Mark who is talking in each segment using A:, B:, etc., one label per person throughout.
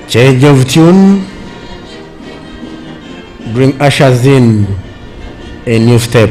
A: Change of tune. Bring ushers in a new step.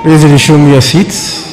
A: Please resume your seats.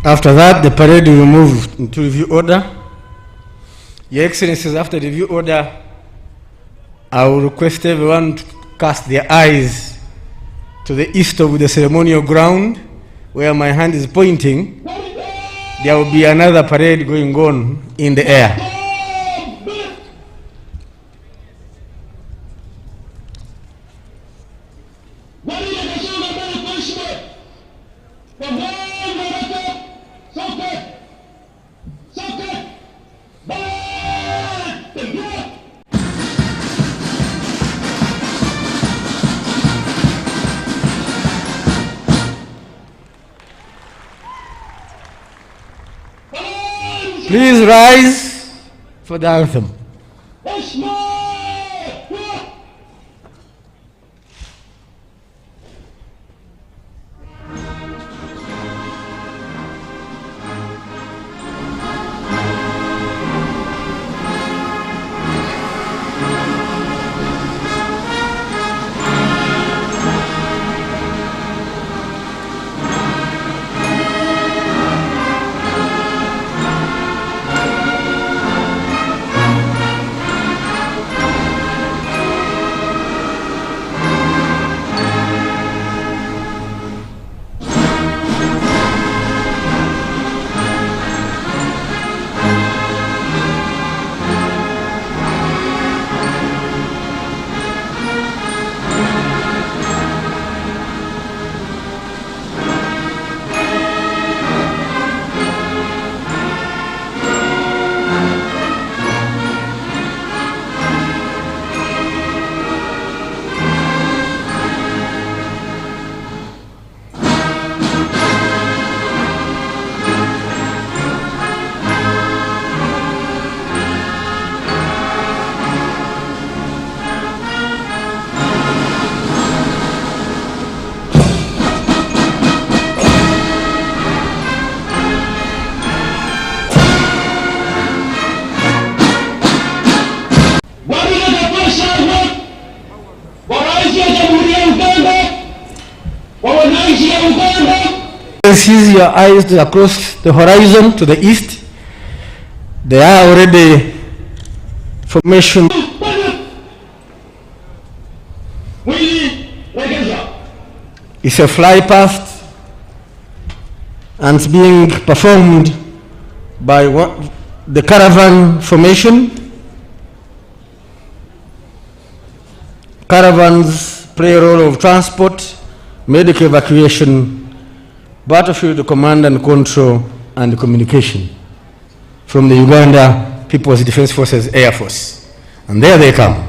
A: After that, the parade will move into review order. Your Excellencies, after the review order, I will request everyone to cast their eyes to the east of the ceremonial ground, where my hand is pointing. There will be another parade going on in the air. Please rise for the anthem. Seize your eyes across the horizon to the east. There are already formation. It's a fly past and it's being performed by the caravan formation. Caravans play a role of transport, medical evacuation, battlefield command and control, and communication from the Uganda People's Defense Forces Air Force. And there they come.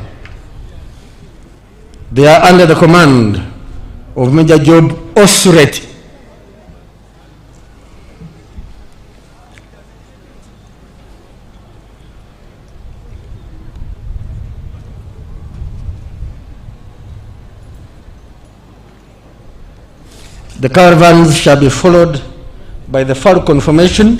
A: They are under the command of Major Job Osureti. The caravans shall be followed by the Falcon formation.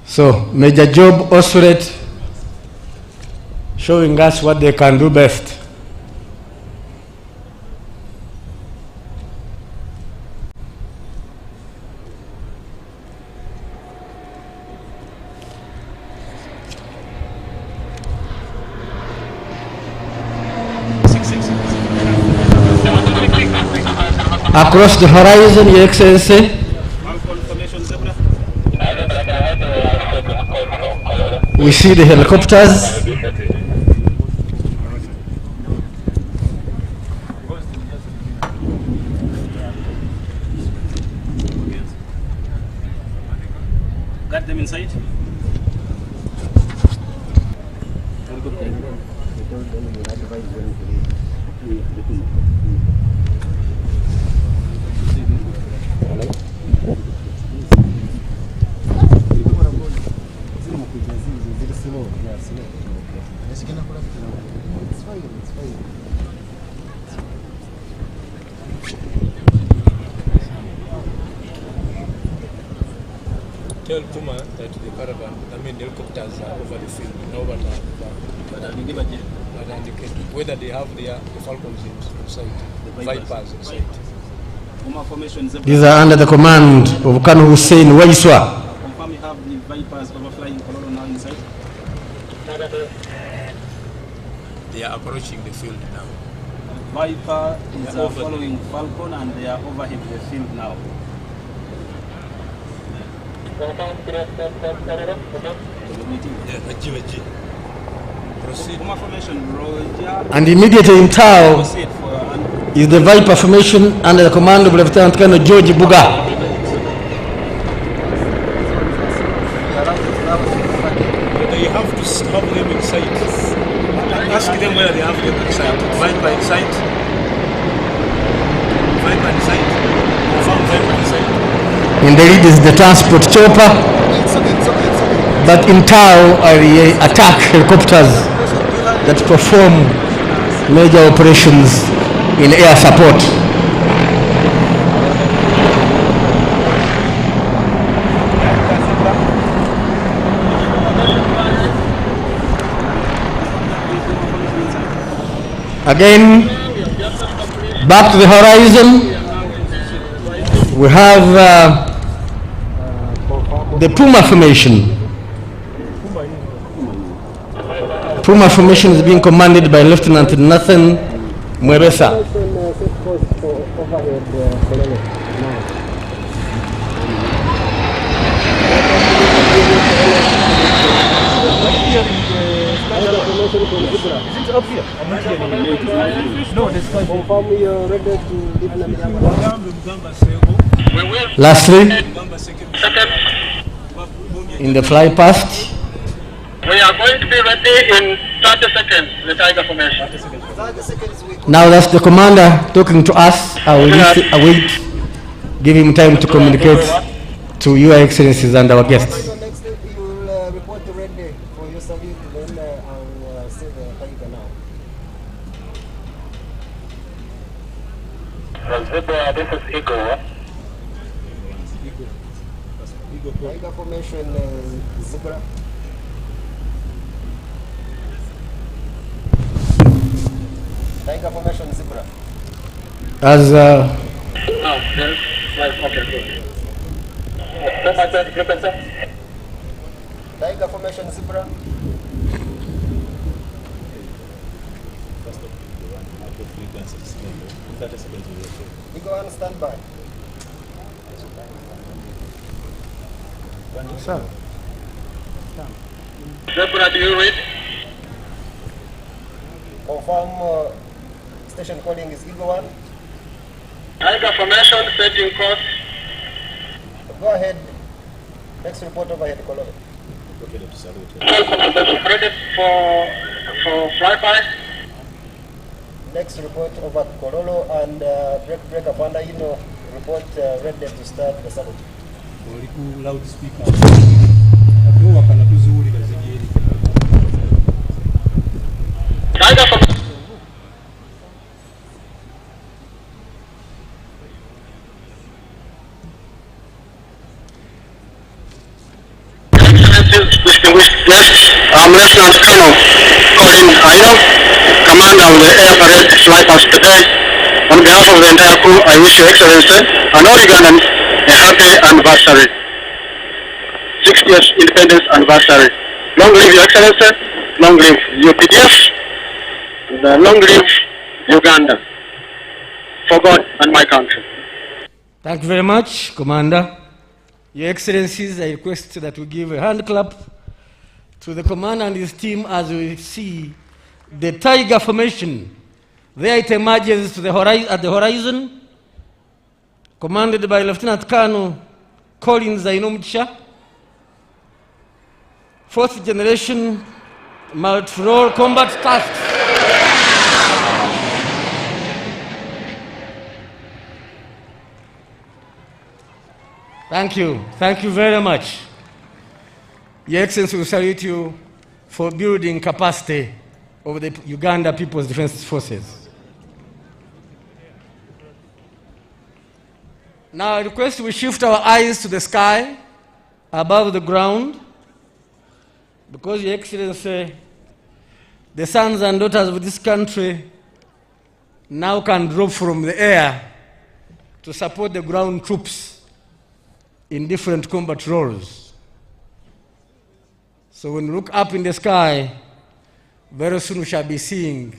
A: So Major Job Osuret showing us what they can do best. Across the horizon, Your Excellency, we see the helicopters.
B: Got them inside?
C: tell Puma that the caravan, the helicopters are over the field, over whether they have the Falcons in sight, the Vipers in sight.
B: Puma formation Zebra.
A: These are under the command of Kanu Hussein Waiswa.
B: Confirm you have the Vipers overflying Kololo now in sight.
C: They are approaching the field now.
B: Viper is following Falcon and they are overhead the field now. Puma formation, Roger.
A: And immediately in Tao is the Viper formation under the command of Lieutenant Colonel George Buga.
C: They have to have them in sight. Ask them where they have them in sight. Viper in sight. Viper in sight. Confirm Viper in sight.
A: In the lead is the transport chopper. But in Tao are the attack helicopters that perform major operations in air support. Again, back to the horizon, we have the Puma formation. Puma formation is being commanded by Lieutenant Nathan Mweresa. Lastly, in the fly past,
D: we are going to be ready in 30 seconds, the Tiger formation.
A: now that's the commander talking to us. I will await, give him time to communicate to Your Excellencies and our guests.
E: Next step, you will report to Red Day for your salute, then I'll say the Tiger now.
D: Zebra, this is Eagle.
E: Tiger formation, Zebra. Tiger formation, Zebra.
A: As
D: Oh, yes. Okay, good.
E: Tiger formation, Zebra. Eagle on standby.
D: Zebra, do you read?
E: Confirm station calling is Eagle 1.
D: Tiger formation, setting course.
E: Go ahead. Next report overhead, Kololo.
D: Ready for flyby.
E: Next report over Kololo and breaker Panda, report Red Day to start the salute.
D: Tiger formation. Distinguished guests, I'm Lieutenant Colonel Colin Aino, Commander of the Air Parade Flypast today. On behalf of the entire crew, I wish Your Excellency and all Ugandans a happy anniversary. 60th Independence Anniversary. Long live Your Excellency, long live UPDF, and long live Uganda. For God and my country.
A: thank you very much, Commander. Your Excellencies, I request that we give a hand clap to the commander and his team as we see the Tiger formation. There it emerges to the at the horizon, commanded by Lieutenant Colonel Collins Ainomcha, fourth generation multi-role combat tasks. Thank you. Thank you very much. Your Excellency, we salute you for building capacity of the Uganda People's Defense Forces. Now I request we shift our eyes to the sky above the ground, because, Your Excellency, the sons and daughters of this country now can drop from the air to support the ground troops in different combat roles. So when you look up in the sky, very soon we shall be seeing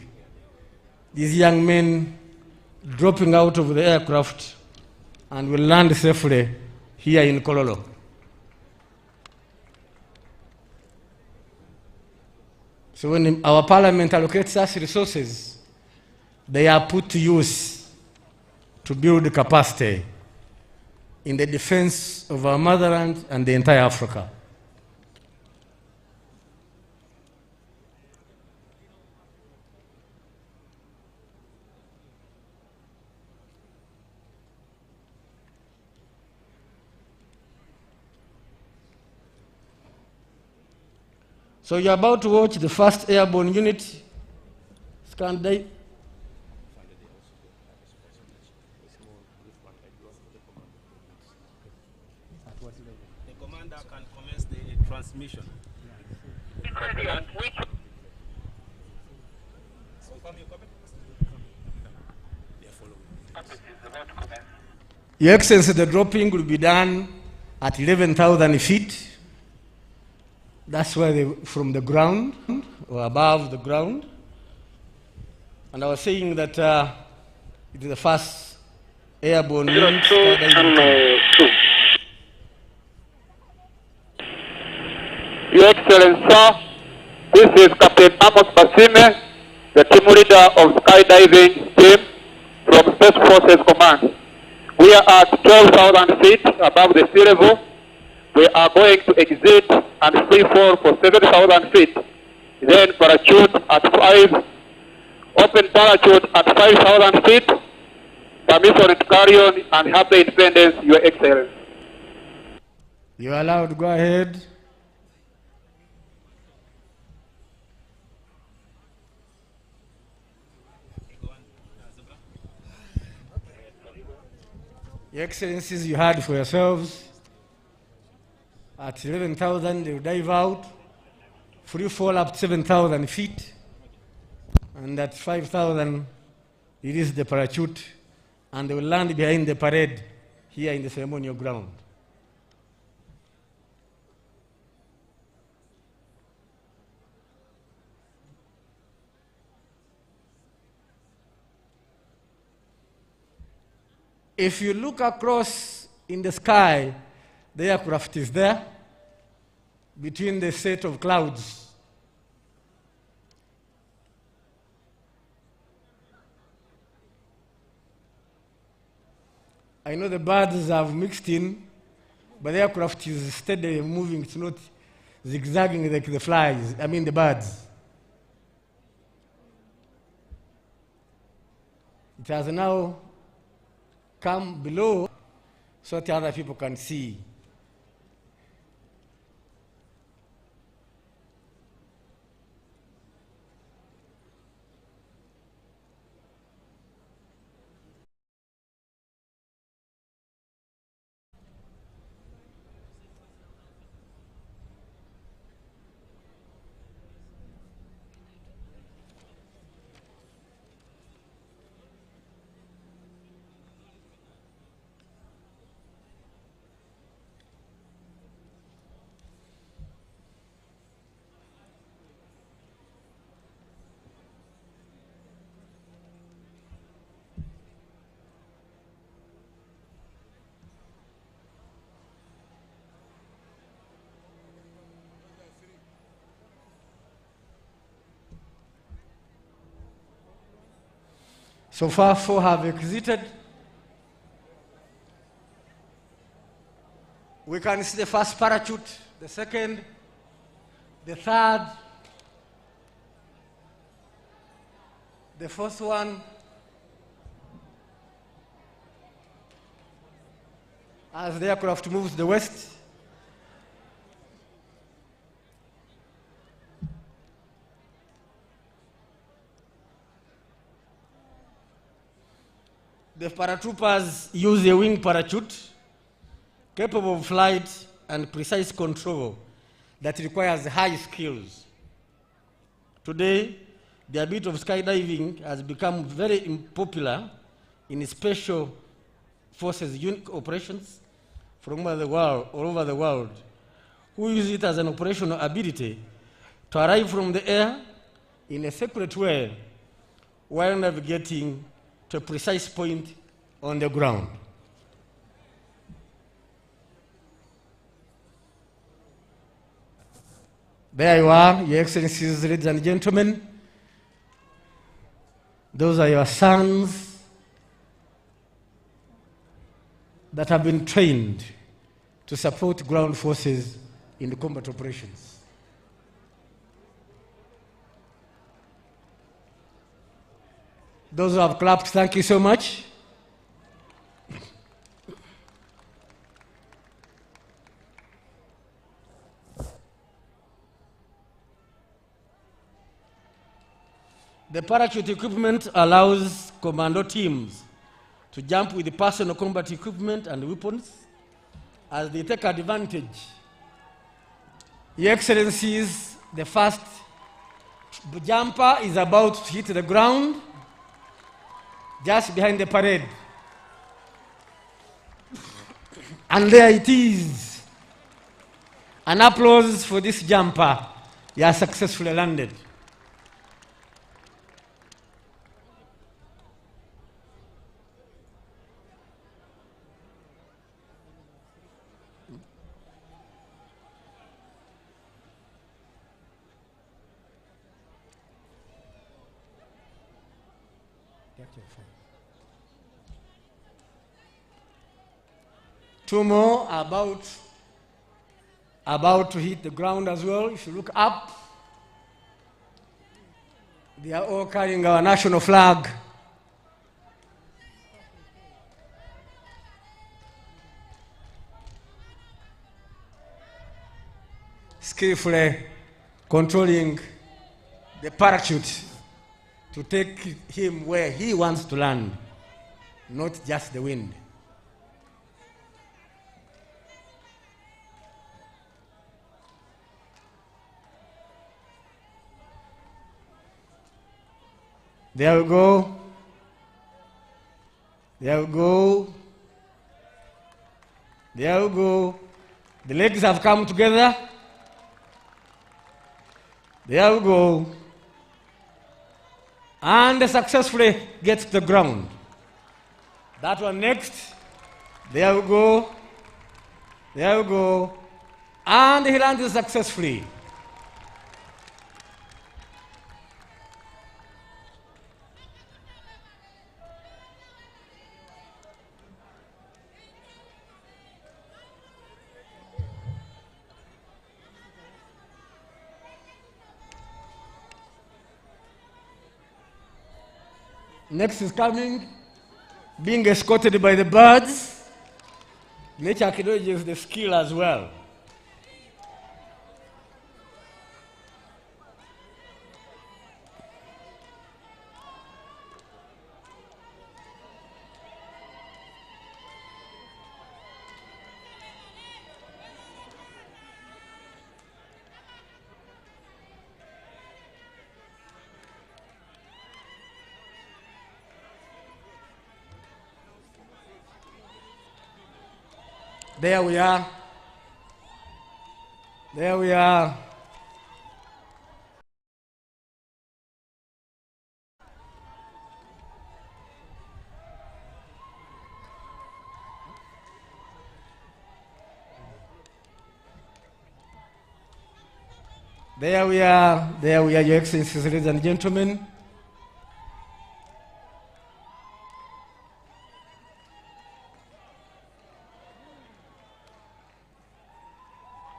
A: these young men dropping out of the aircraft and will land safely here in Kololo. So when our parliament allocates us resources, they are put to use to build capacity in the defense of our motherland and the entire Africa. So you're about to watch the first airborne unit scan day.
B: The commander can commence the transmission.
A: Your Excellency, the dropping will be done at 11,000 feet. That's where they, from the ground, or above the ground. And I was saying that it is the first airborne unit.
D: Your Excellency, sir, this is Captain Amos Basime, the team leader of skydiving team from Space Forces Command. We are at 12,000 feet above the sea level. We are going to exit and free fall for 7,000 feet. Then parachute at 5, open parachute at 5,000 feet. Permission to carry on and happy independence, Your Excellency.
A: You are allowed to go ahead. Your Excellencies, you heard for yourselves. At 11,000, they will dive out, free fall up 7,000 feet, and at 5,000, it is the parachute, and they will land behind the parade here in the ceremonial ground. If you look across in the sky, the aircraft is there between the set of clouds. I know the birds have mixed in, but the aircraft is steadily moving. It's not zigzagging like the flies, I mean the birds. It has now come below so that other people can see. So far, 4 have exited. We can see the first parachute, the second, the third, the fourth one, as the aircraft moves to the west. The paratroopers use a wing parachute capable of flight and precise control that requires high skills. Today, the ability of skydiving has become very popular in special forces unit operations from all over the world, who use it as an operational ability to arrive from the air in a separate way while navigating to a precise point on the ground. There you are, Your Excellencies, ladies and gentlemen. Those are your sons that have been trained to support ground forces in the combat operations. Those who have clapped, thank you so much. The parachute equipment allows commando teams to jump with the personal combat equipment and weapons as they take advantage. Your Excellencies, the first jumper is about to hit the ground just behind the parade. And there it is. An applause for this jumper. He has successfully landed. Two more are about to hit the ground as well. If you look up, they are all carrying our national flag. Skillfully controlling the parachute to take him where he wants to land, not just the wind. There we go. There we go. There we go. The legs have come together. There we go. And they successfully get to the ground. That one next. There we go. There we go. And he landed successfully. Next is coming, being escorted by the birds. Nature acknowledges the skill as well. There we are. There we are. There we are. There we are, Your Excellencies, ladies and gentlemen.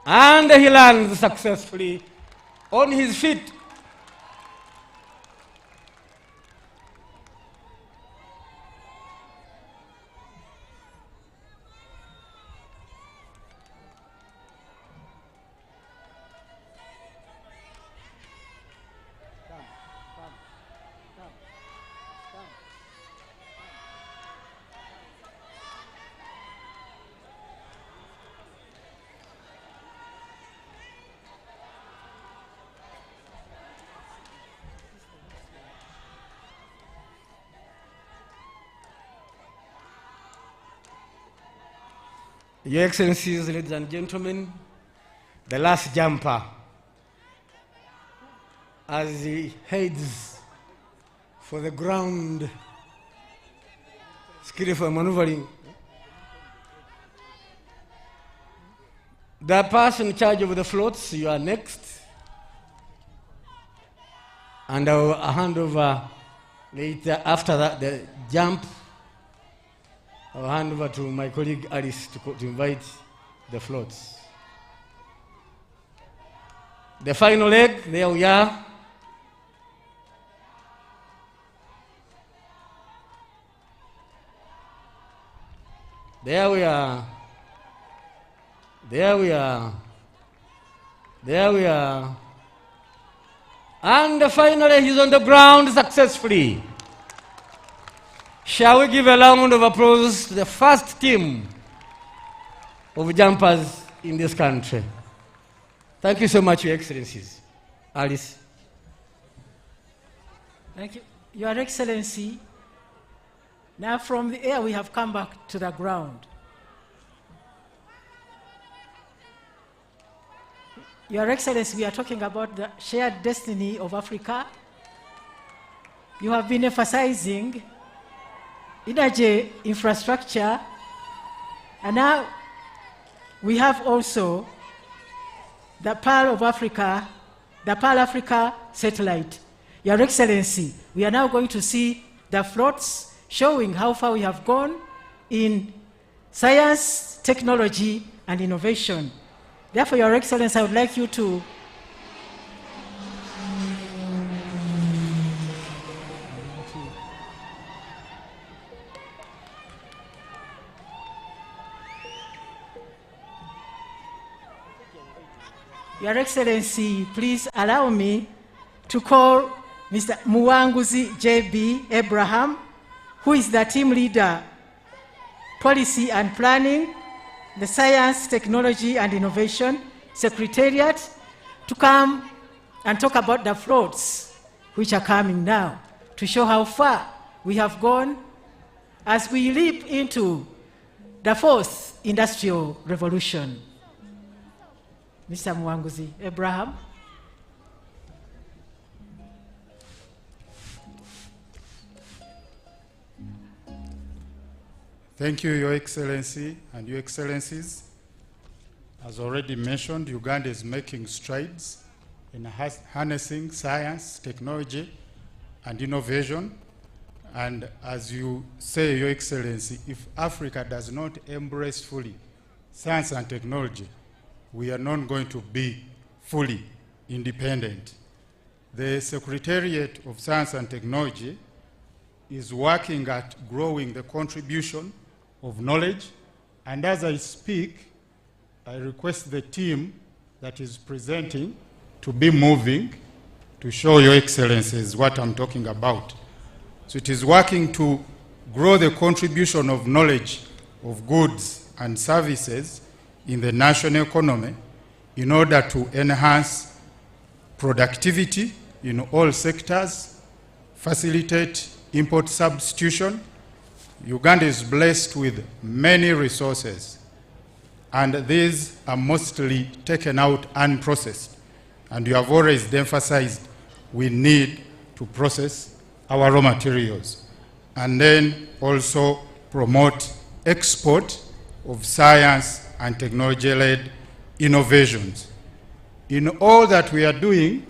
A: And he lands successfully on his feet. Your Excellencies, ladies and gentlemen, the last jumper, as he heads for the ground, skillful maneuvering. The person in charge of the floats, you are next. And I will hand over later, after that, the jump, I will hand over to my colleague Alice to invite the floats. The final leg, there we are. There we are. There we are. There we are. And finally, he's on the ground successfully. Shall we give a round of applause to the first team of jumpers in this country? Thank you so much, Your Excellencies. Alice.
F: Thank you. Your Excellency, now from the air we have come back to the ground. Your Excellency, we are talking about the shared destiny of Africa. You have been emphasizing energy infrastructure, and now we have also the Pearl of Africa, the Pearl Africa satellite. Your Excellency, we are now going to see the floats showing how far we have gone in science, technology, and innovation. Therefore, Your Excellency, I would like you to Your Excellency, please allow me to call Mr. Muwanguzi J.B. Abraham, who is the team leader, Policy and Planning, the Science, Technology and Innovation Secretariat, to come and talk about the floats which are coming now, to show how far we have gone as we leap into the fourth industrial revolution. Mr. Muwanguzi Abraham.
G: Thank you, Your Excellency and Your Excellencies. As already mentioned, Uganda is making strides in harnessing science, technology, and innovation. And as you say, Your Excellency, if Africa does not embrace fully science and technology, we are not going to be fully independent. The Secretariat of Science and Technology is working at growing the contribution of knowledge, and as I speak, I request the team that is presenting to be moving to show Your Excellencies what I'm talking about. So it is working to grow the contribution of knowledge of goods and services in the national economy in order to enhance productivity in all sectors, facilitate import substitution. Uganda is blessed with many resources, and these are mostly taken out unprocessed. And you have always emphasized we need to process our raw materials, and then also promote export of science and technology-led innovations. In all that we are doing,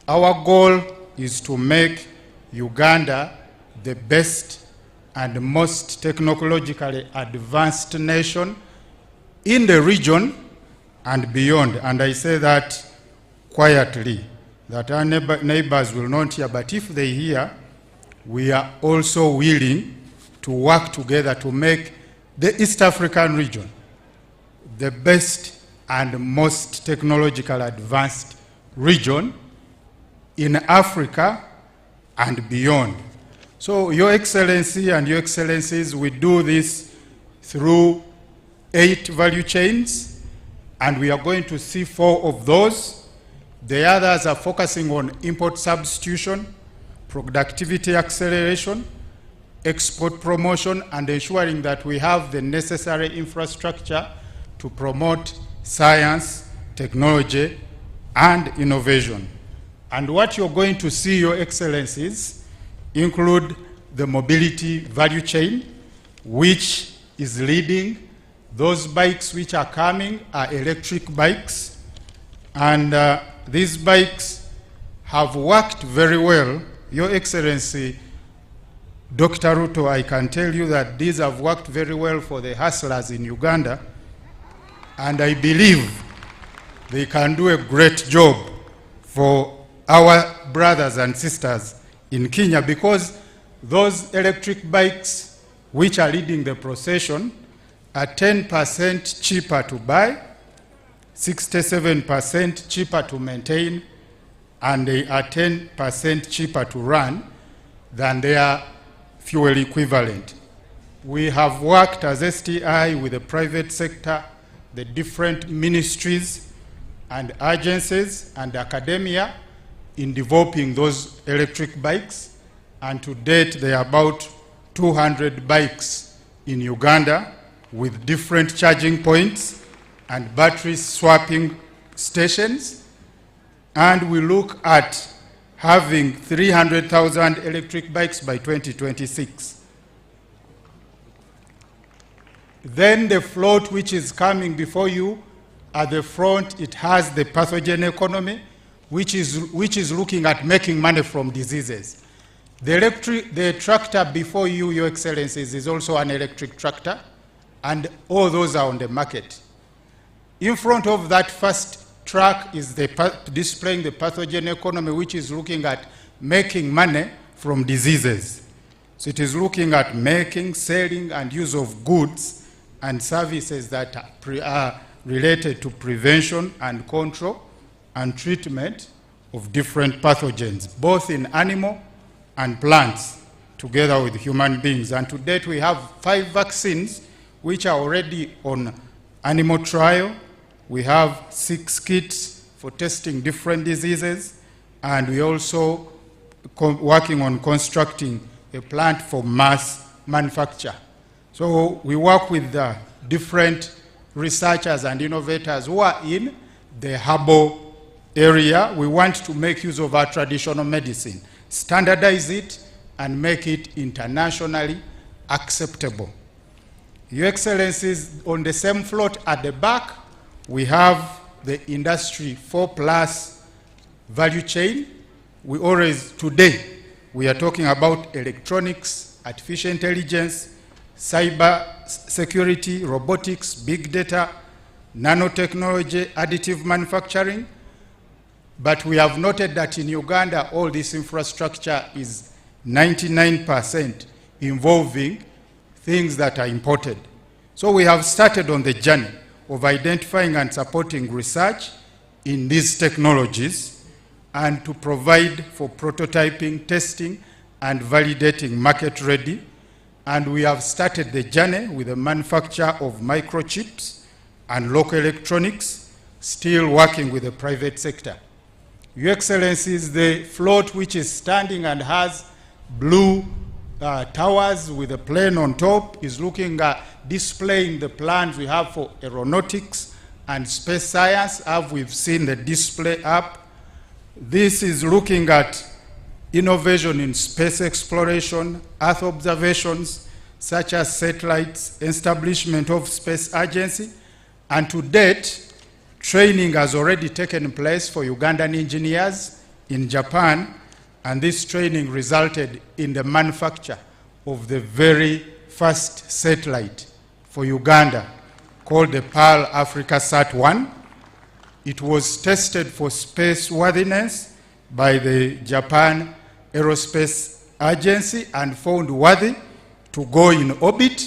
G: our goal is to make Uganda the best and most technologically advanced nation in the region and beyond. And I say that quietly, that our neighbors will not hear, but if they hear, we are also willing to work together to make the East African region the best and most technologically advanced region in Africa and beyond. So, Your Excellency and Your Excellencies, we do this through 8 value chains, and we are going to see 4 of those. The others are focusing on import substitution, productivity acceleration, export promotion, and ensuring that we have the necessary infrastructure to promote science, technology, and innovation. And what you're going to see, Your Excellencies, include the mobility value chain, which is leading. Those bikes which are coming are electric bikes, and these bikes have worked very well. Your Excellency, Dr. Ruto, I can tell you that these have worked very well for the hustlers in Uganda, and I believe they can do a great job for our brothers and sisters in Kenya, because those electric bikes which are leading the procession are 10% cheaper to buy, 67% cheaper to maintain, and they are 10% cheaper to run than their fuel equivalent. We have worked as STI with the private sector, the different ministries and agencies and academia in developing those electric bikes, and to date there are about 200 bikes in Uganda with different charging points and battery swapping stations, and we look at having 300,000 electric bikes by 2026. Then the float which is coming before you, at the front it has the pathogen economy, which is looking at making money from diseases. The tractor before you, Your Excellencies, is also an electric tractor, and all those are on the market. In front of that first truck is displaying the pathogen economy, which is looking at making money from diseases. So it is looking at making, selling, and use of goods and services that are related to prevention and control and treatment of different pathogens, both in animal and plants, together with human beings. And to date, we have 5 vaccines which are already on animal trial. We have 6 kits for testing different diseases, and we also working on constructing a plant for mass manufacture. So we work with different researchers and innovators who are in the herbal area. We want to make use of our traditional medicine, standardize it, and make it internationally acceptable. Your Excellencies, on the same float at the back, we have the Industry 4+ value chain. Today, we are talking about electronics, artificial intelligence, cyber security, robotics, big data, nanotechnology, additive manufacturing. But we have noted that in Uganda, all this infrastructure is 99% involving things that are imported. So we have started on the journey of identifying and supporting research in these technologies, and to provide for prototyping, testing, and validating market ready. And we have started the journey with the manufacture of microchips and local electronics, still working with the private sector. Your Excellencies, the float which is standing and has blue towers with a plane on top is looking at displaying the plans we have for aeronautics and space science, as we've seen the display up. This is looking at innovation in space exploration, Earth observations, such as satellites, establishment of space agency, and to date, training has already taken place for Ugandan engineers in Japan, and this training resulted in the manufacture of the very first satellite for Uganda, called the Pearl Africa Sat-1. It was tested for space worthiness by the Japan Aerospace Agency and found worthy to go in orbit.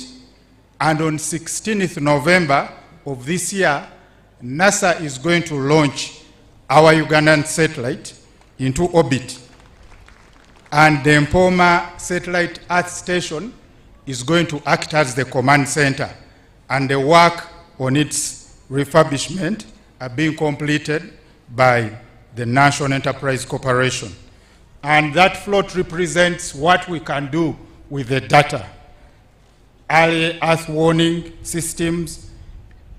G: And on 16th November of this year, NASA is going to launch our Ugandan satellite into orbit. And the Mpoma Satellite Earth Station is going to act as the command center, and the work on its refurbishment are being completed by the National Enterprise Corporation. And that float represents what we can do with the data. Early earth warning systems,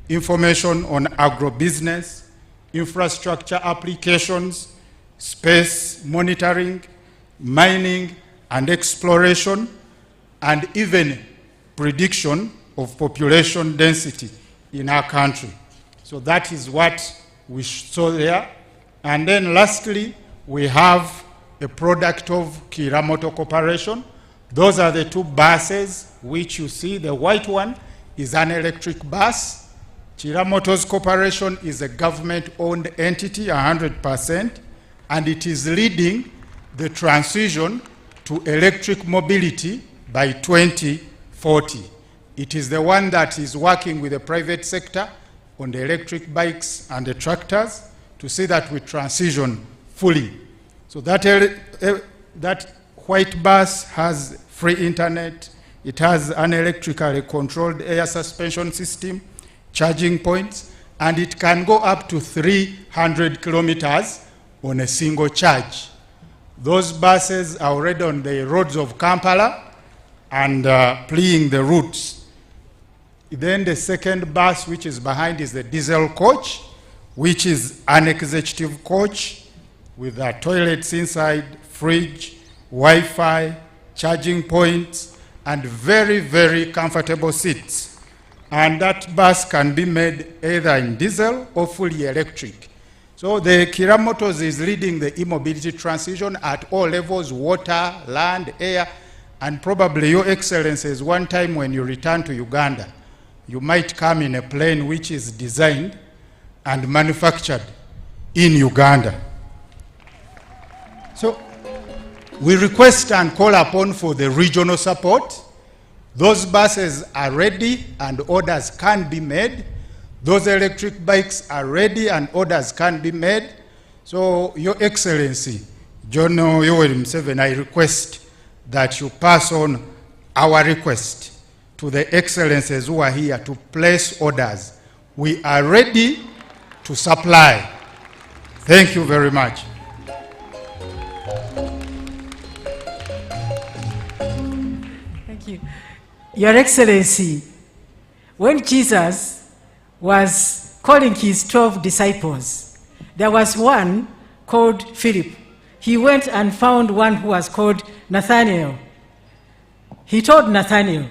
G: information on agribusiness, infrastructure applications, space monitoring, mining and exploration, and even prediction of population density in our country. So that is what we saw there. And then lastly, we have a product of Kiramoto Corporation. Those are the two buses which you see. The white one is an electric bus. Kiramoto's Corporation is a government-owned entity, 100%, and it is leading the transition to electric mobility by 2040. It is the one that is working with the private sector on the electric bikes and the tractors to see that we transition fully. So that white bus has free internet, it has an electrically controlled air suspension system, charging points, and it can go up to 300 kilometers on a single charge. Those buses are already on the roads of Kampala and plying the routes. Then the second bus, which is behind, is the diesel coach, which is an executive coach with toilets inside, fridge, Wi-Fi, charging points, and very, very comfortable seats. And that bus can be made either in diesel or fully electric. So the Kiramotos is leading the e-mobility transition at all levels: water, land, air, and probably, Your Excellencies, one time when you return to Uganda, you might come in a plane which is designed and manufactured in Uganda. So we request and call upon for the regional support. Those buses are ready and orders can be made. Those electric bikes are ready and orders can be made. So, Your Excellency, John Yoweri Museveni, I request that you pass on our request to the Excellencies who are here to place orders. We are ready to supply. Thank you very much.
F: Thank you. Your Excellency, when Jesus was calling his 12 disciples, there was one called Philip. He went and found one who was called Nathanael. He told Nathanael,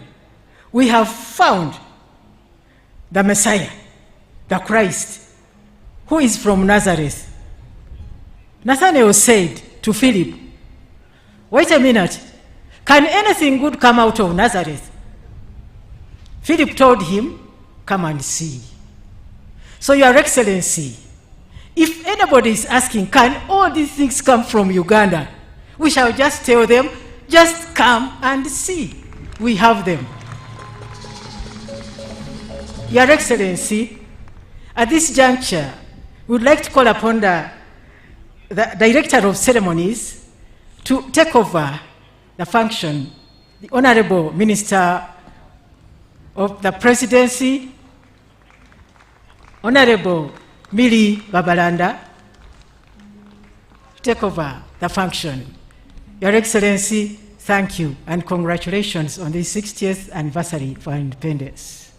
F: "We have found the Messiah, the Christ, who is from Nazareth." Nathanael said to Philip, "Wait a minute, can anything good come out of Nazareth?" Philip told him, "Come and see." So, Your Excellency, if anybody is asking, can all these things come from Uganda, we shall just tell them, just come and see. We have them. Your Excellency, at this juncture, we would like to call upon the Director of Ceremonies to take over the function, the Honorable Minister of the Presidency, Honorable Millie Babalanda, take over the function. Your Excellency, thank you and congratulations on the 60th anniversary for independence.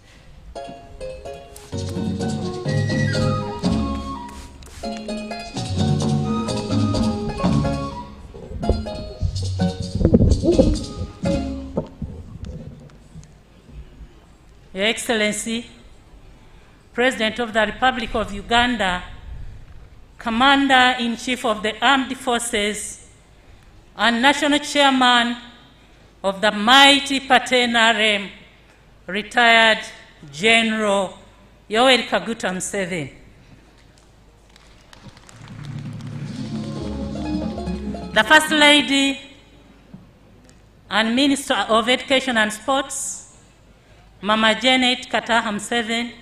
H: Your Excellency, President of the Republic of Uganda, Commander-in-Chief of the Armed Forces, and National Chairman of the mighty Patenarem, retired General Yoweri Kaguta Museveni. The First Lady and Minister of Education and Sports, Mama Janet Kataha Museveni,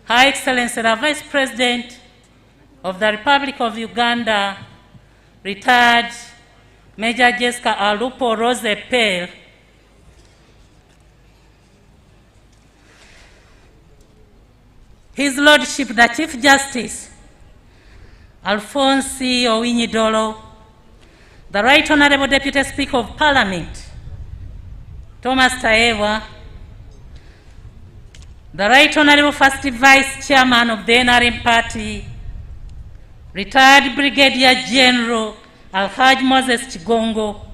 H: Her Excellency the Vice President of the Republic of Uganda, retired Major Jessica Alupo Rose Pell, His Lordship the Chief Justice Alphonse Owiny Dolo, the Right Honourable Deputy Speaker of Parliament, Thomas Taewa, the Right Honourable First Vice Chairman of the NRM Party, Retired Brigadier General Alhaj Moses Chigongo,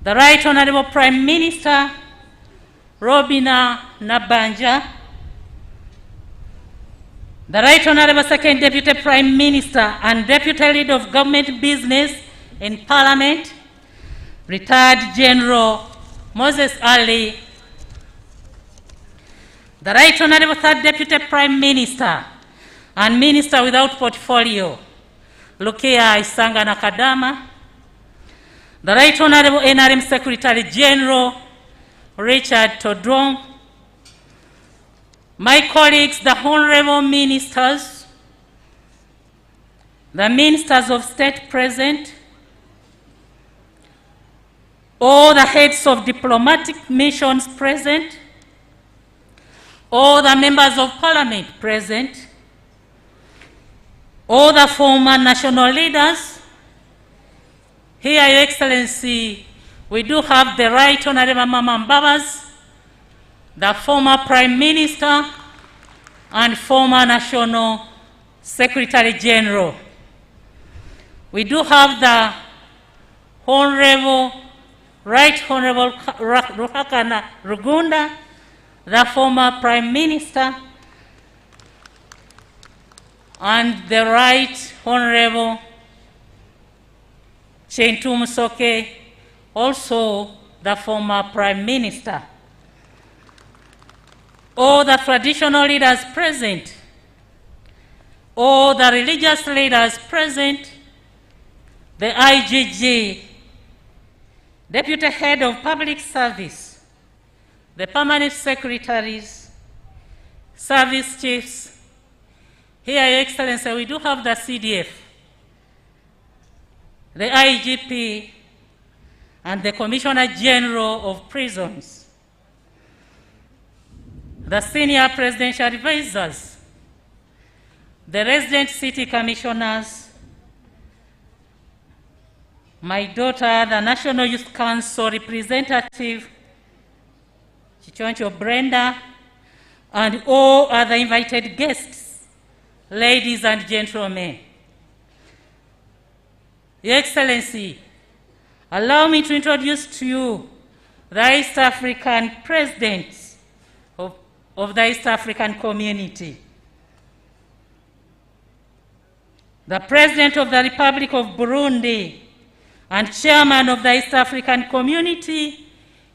H: the Right Honourable Prime Minister Robina Nabanja, the Right Honourable Second Deputy Prime Minister and Deputy Leader of Government Business in Parliament, Retired General Moses Ali, the Right Honourable Third Deputy Prime Minister and Minister without Portfolio, Lukia Isanga Nakadama, the Right Honourable NRM Secretary General Richard Todrong, my colleagues, the Honourable Ministers, the Ministers of State present, all the heads of diplomatic missions present, all the members of Parliament present, all the former national leaders. Here, Your Excellency, we do have the Right Honourable Mama Mbabas, the former Prime Minister and former National Secretary General. We do have the Honourable, Right Honourable Ruhakana Rugunda, the former Prime Minister, and the Right Honourable Chentu Musoke, also the former Prime Minister. All the traditional leaders present, all the religious leaders present, the IGG, Deputy Head of Public Service, the Permanent Secretaries, Service Chiefs. Here, Your Excellency, we do have the CDF, the IGP, and the Commissioner General of Prisons, the senior presidential advisors, the resident city commissioners, my daughter, the National Youth Council representative, Chichoncho Brenda, and all other invited guests, ladies and gentlemen. Your Excellency, allow me to introduce to you the East African presidents of the East African community. The President of the Republic of Burundi and Chairman of the East African Community,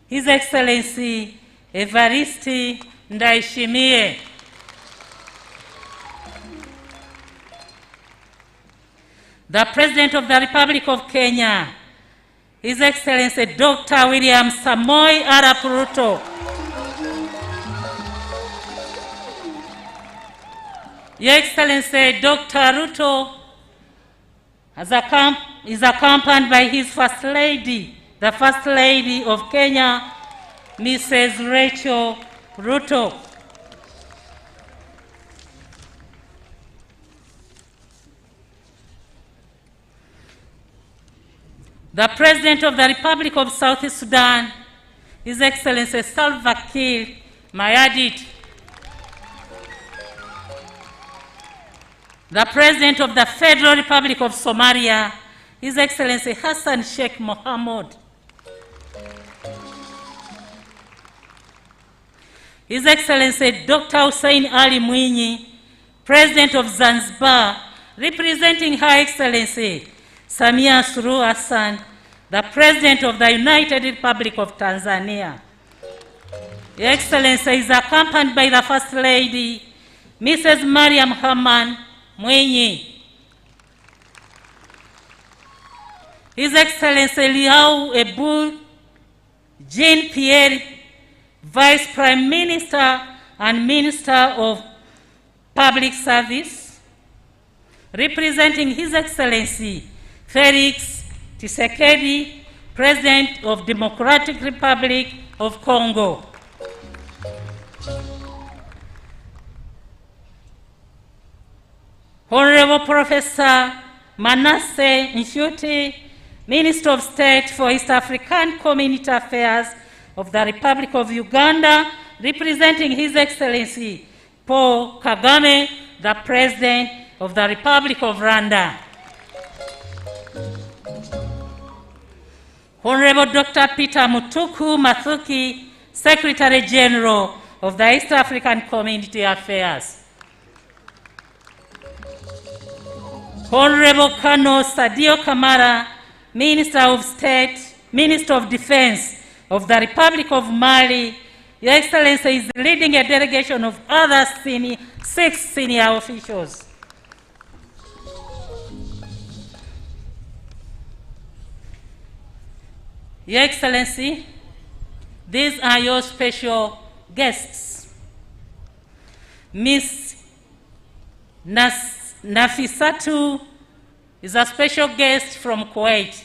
H: His Excellency Evariste Ndayishimiye. The President of the Republic of Kenya, His Excellency Dr. William Samoei Arap Ruto. Your Excellency Dr. Ruto is accompanied by his First Lady, the First Lady of Kenya, Mrs. Rachel Ruto. The President of the Republic of South Sudan, His Excellency Salva Kiir Mayardit. The President of the Federal Republic of Somalia, His Excellency Hassan Sheikh Mohamud. His Excellency Dr. Hussein Ali Mwinyi, President of Zanzibar, representing Her Excellency Samia Suluhu Hassan, the President of the United Republic of Tanzania. Your Excellency is accompanied by the First Lady, Mrs. Mariam Hamman Mwinyi. His Excellency Liao Ebul Jean-Pierre, Vice Prime Minister and Minister of Public Service, representing His Excellency Felix Tshisekedi, President of Democratic Republic of Congo. Honorable Professor Manasseh Nshuti, Minister of State for East African Community Affairs of the Republic of Uganda, representing His Excellency Paul Kagame, the President of the Republic of Rwanda. Honorable Dr. Peter Mutuku Mathuki, Secretary General of the East African Community Affairs. Honorable Colonel Sadio Kamara, Minister of State, Minister of Defense of the Republic of Mali, Your Excellency is leading a delegation of other 6 senior officials. Your Excellency, these are your special guests. Ms. Nafisatu is a special guest from Kuwait.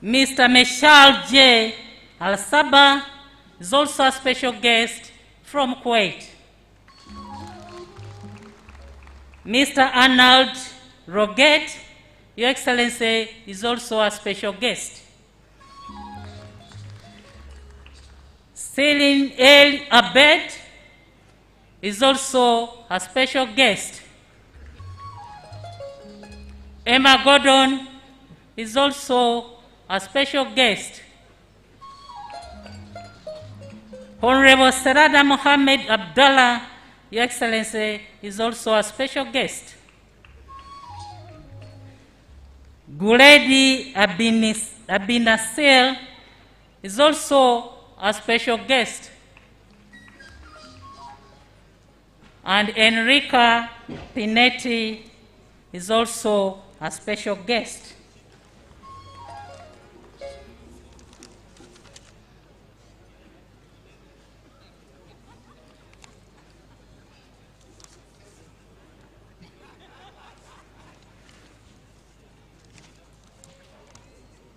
H: Mr. Meshal J. Al-Saba is also a special guest from Kuwait. Mr. Arnold Roget, Your Excellency, is also a special guest. Celine El Abed is also a special guest. Emma Gordon is also a special guest. Honorable Serada Mohammed Abdallah, Your Excellency, is also a special guest. Guledi Abinasel is also a special guest. And Enrica Pinetti is also a special guest.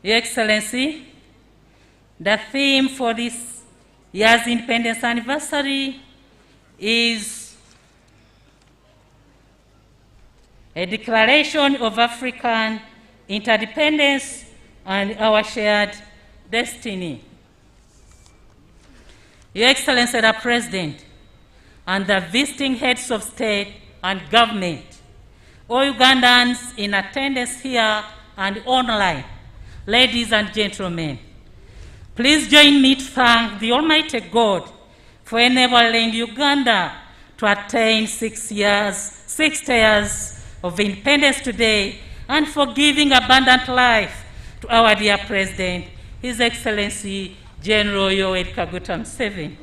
H: Your Excellency, the theme for this year's independence anniversary is a declaration of African interdependence and our shared destiny. Your Excellency the President and the visiting heads of state and government, all Ugandans in attendance here and online, ladies and gentlemen, please join me to thank the Almighty God for enabling Uganda to attain 60 years of independence today and for giving abundant life to our dear President, His Excellency General Yoweri Kaguta Museveni,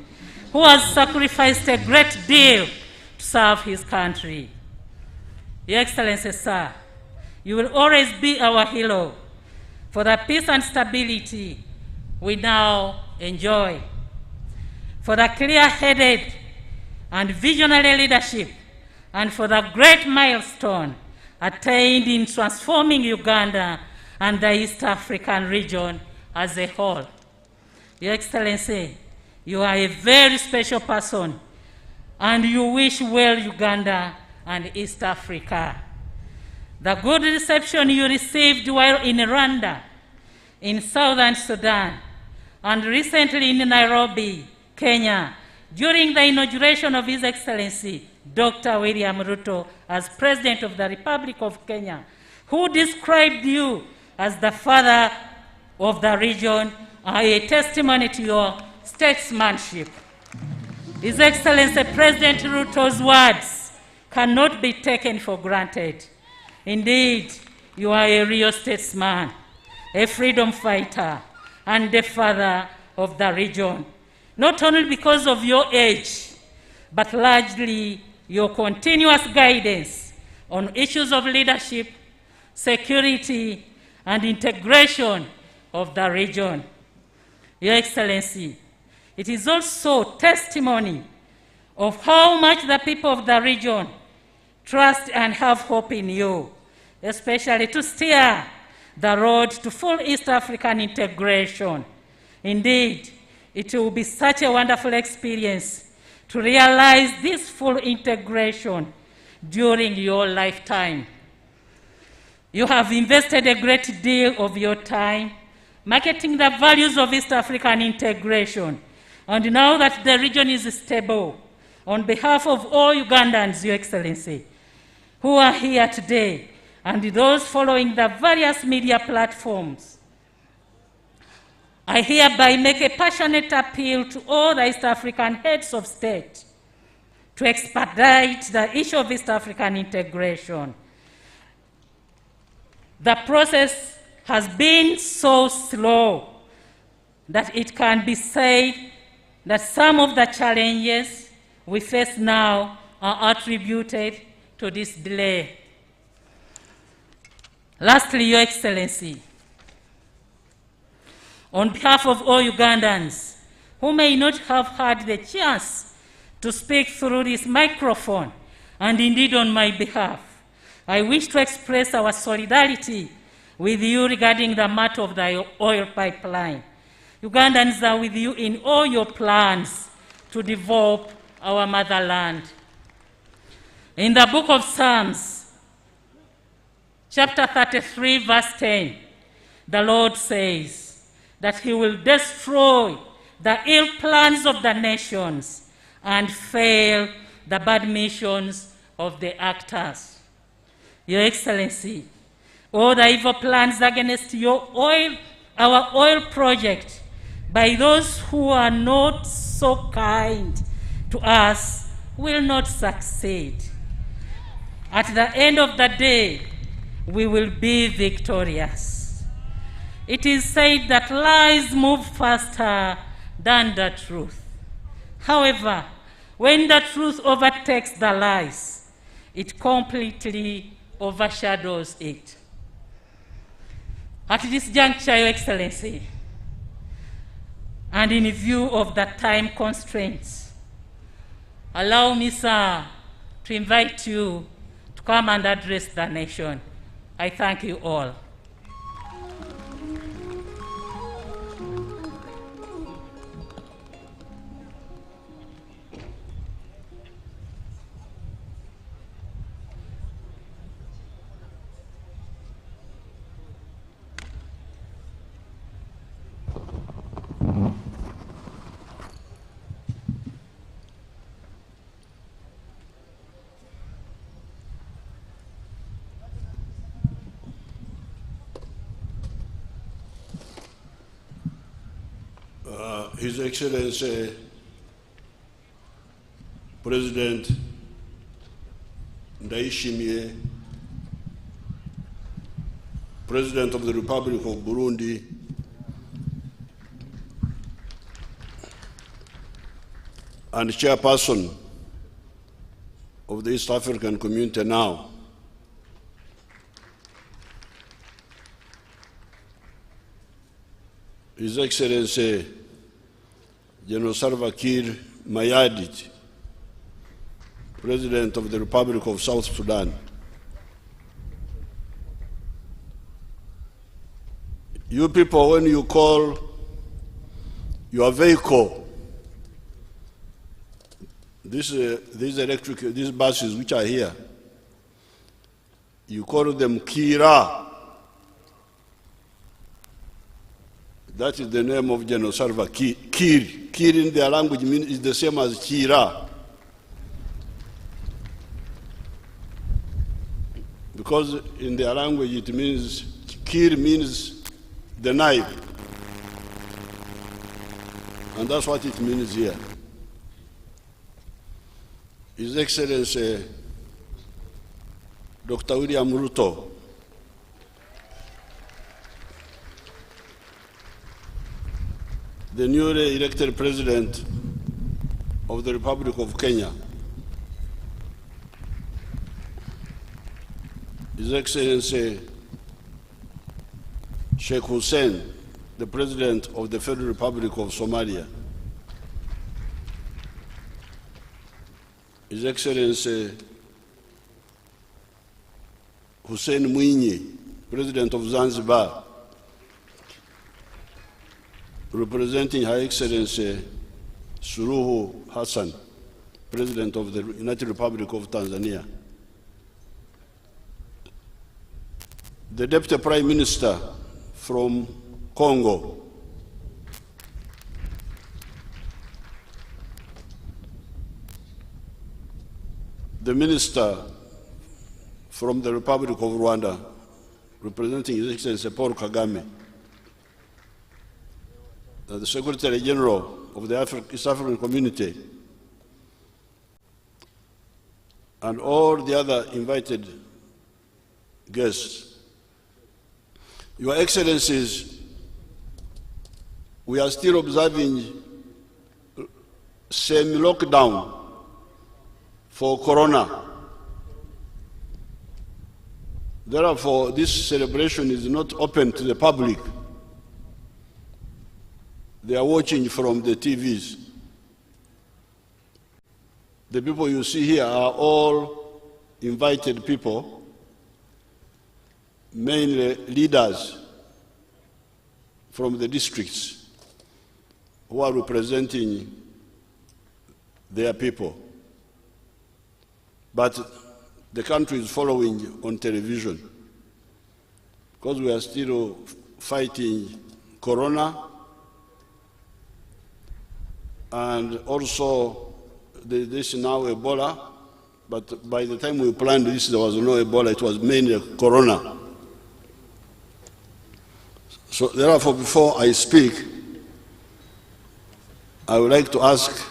H: who has sacrificed a great deal to serve his country. Your Excellency, sir, you will always be our hero for the peace and stability we now enjoy, for the clear-headed and visionary leadership, and for the great milestone attained in transforming Uganda and the East African region as a whole. Your Excellency, you are a very special person, and you wish well Uganda and East Africa. The good reception you received while in Rwanda, in Southern Sudan, and recently in Nairobi, Kenya, during the inauguration of His Excellency Dr. William Ruto as President of the Republic of Kenya, who described you as the father of the region, are a testimony to your statesmanship. His Excellency President Ruto's words cannot be taken for granted. Indeed, you are a real statesman, a freedom fighter, and the father of the region, not only because of your age, but largely your continuous guidance on issues of leadership, security, and integration of the region. Your Excellency, it is also testimony of how much the people of the region trust and have hope in you, especially to steer the road to full East African integration. Indeed, it will be such a wonderful experience to realize this full integration during your lifetime. You have invested a great deal of your time marketing the values of East African integration. And now that the region is stable, on behalf of all Ugandans, Your Excellency, who are here today, and those following the various media platforms, I hereby make a passionate appeal to all the East African heads of state to expedite the issue of East African integration. The process has been so slow that it can be said that some of the challenges we face now are attributed to this delay. Lastly, Your Excellency, on behalf of all Ugandans who may not have had the chance to speak through this microphone, and indeed on my behalf, I wish to express our solidarity with you regarding the matter of the oil pipeline. Ugandans are with you in all your plans to develop our motherland. In the book of Psalms, chapter 33, verse 10, the Lord says that he will destroy the ill plans of the nations and fail the bad missions of the actors. Your Excellency, all the evil plans against our oil project by those who are not so kind to us will not succeed. At the end of the day, we will be victorious. It is said that lies move faster than the truth. However, when the truth overtakes the lies, it completely overshadows it. At this juncture, Your Excellency, and in view of the time constraints, allow me, sir, to invite you to come and address the nation. I thank you all.
I: His Excellency President Ndayishimiye, President of the Republic of Burundi, and Chairperson of the East African Community now, His Excellency General Salva Kiir Mayardit, President of the Republic of South Sudan, you people, when you call your vehicle, these buses which are here, you call them Kira. That is the name of General Salva Kiir. Kiir in their language is the same as Kira. Because in their language it means, Kiir means the knife. And that's what it means here. His Excellency Dr. William Ruto, the newly elected President of the Republic of Kenya, His Excellency Sheikh Hussein, the President of the Federal Republic of Somalia, His Excellency Hussein Mwinyi, President of Zanzibar, representing Her Excellency Suluhu Hassan, President of the United Republic of Tanzania, the Deputy Prime Minister from Congo, the Minister from the Republic of Rwanda, representing His Excellency Paul Kagame, the Secretary General of the East African Community, and all the other invited guests. Your Excellencies, we are still observing semi-lockdown for Corona. Therefore, this celebration is not open to the public. They are watching from the TVs. The people you see here are all invited people, mainly leaders from the districts who are representing their people. But the country is following on television because we are still fighting Corona, and also this is now Ebola, but by the time we planned this there was no Ebola, it was mainly Corona. So therefore, before I speak, I would like to ask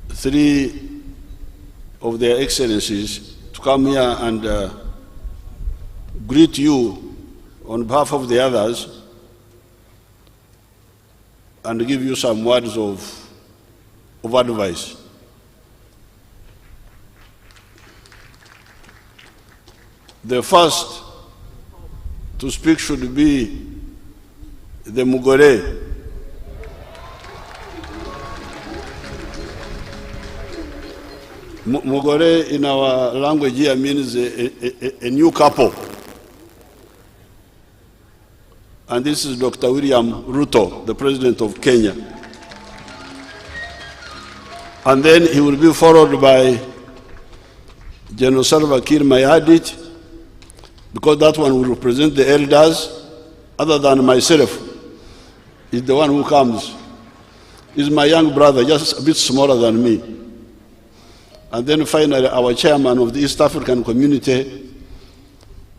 I: three of their excellencies to come here and greet you on behalf of the others and give you some words of advice. The first to speak should be the Mugore. Mugore in our language here means a new couple. And this is Dr. William Ruto, the President of Kenya. And then he will be followed by General Salva Kiir Mayardit, because that one will represent the elders, other than myself. He's the one who comes. He's my young brother, just a bit smaller than me. And then finally, our chairman of the East African Community,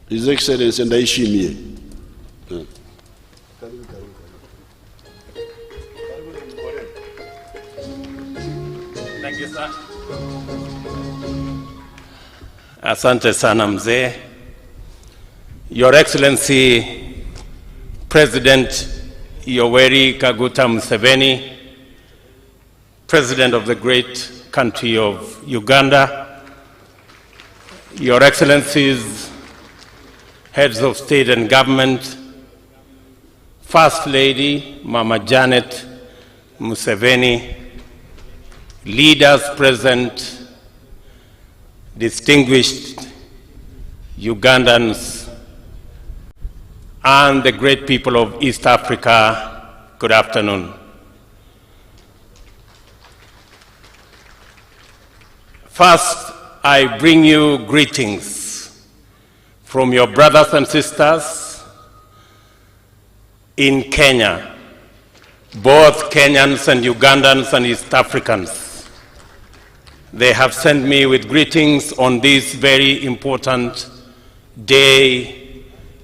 I: His Excellency Ndaishimie.
J: Thank you, sir. Asante sana mzee. Your Excellency, President Yoweri Kaguta Museveni, President of the great country of Uganda, Your Excellencies, Heads of State and Government, First Lady Mama Janet Museveni, leaders present, distinguished Ugandans, and the great people of East Africa, good afternoon. First, I bring you greetings from your brothers and sisters in Kenya, both Kenyans and Ugandans and East Africans. They have sent me with greetings on this very important day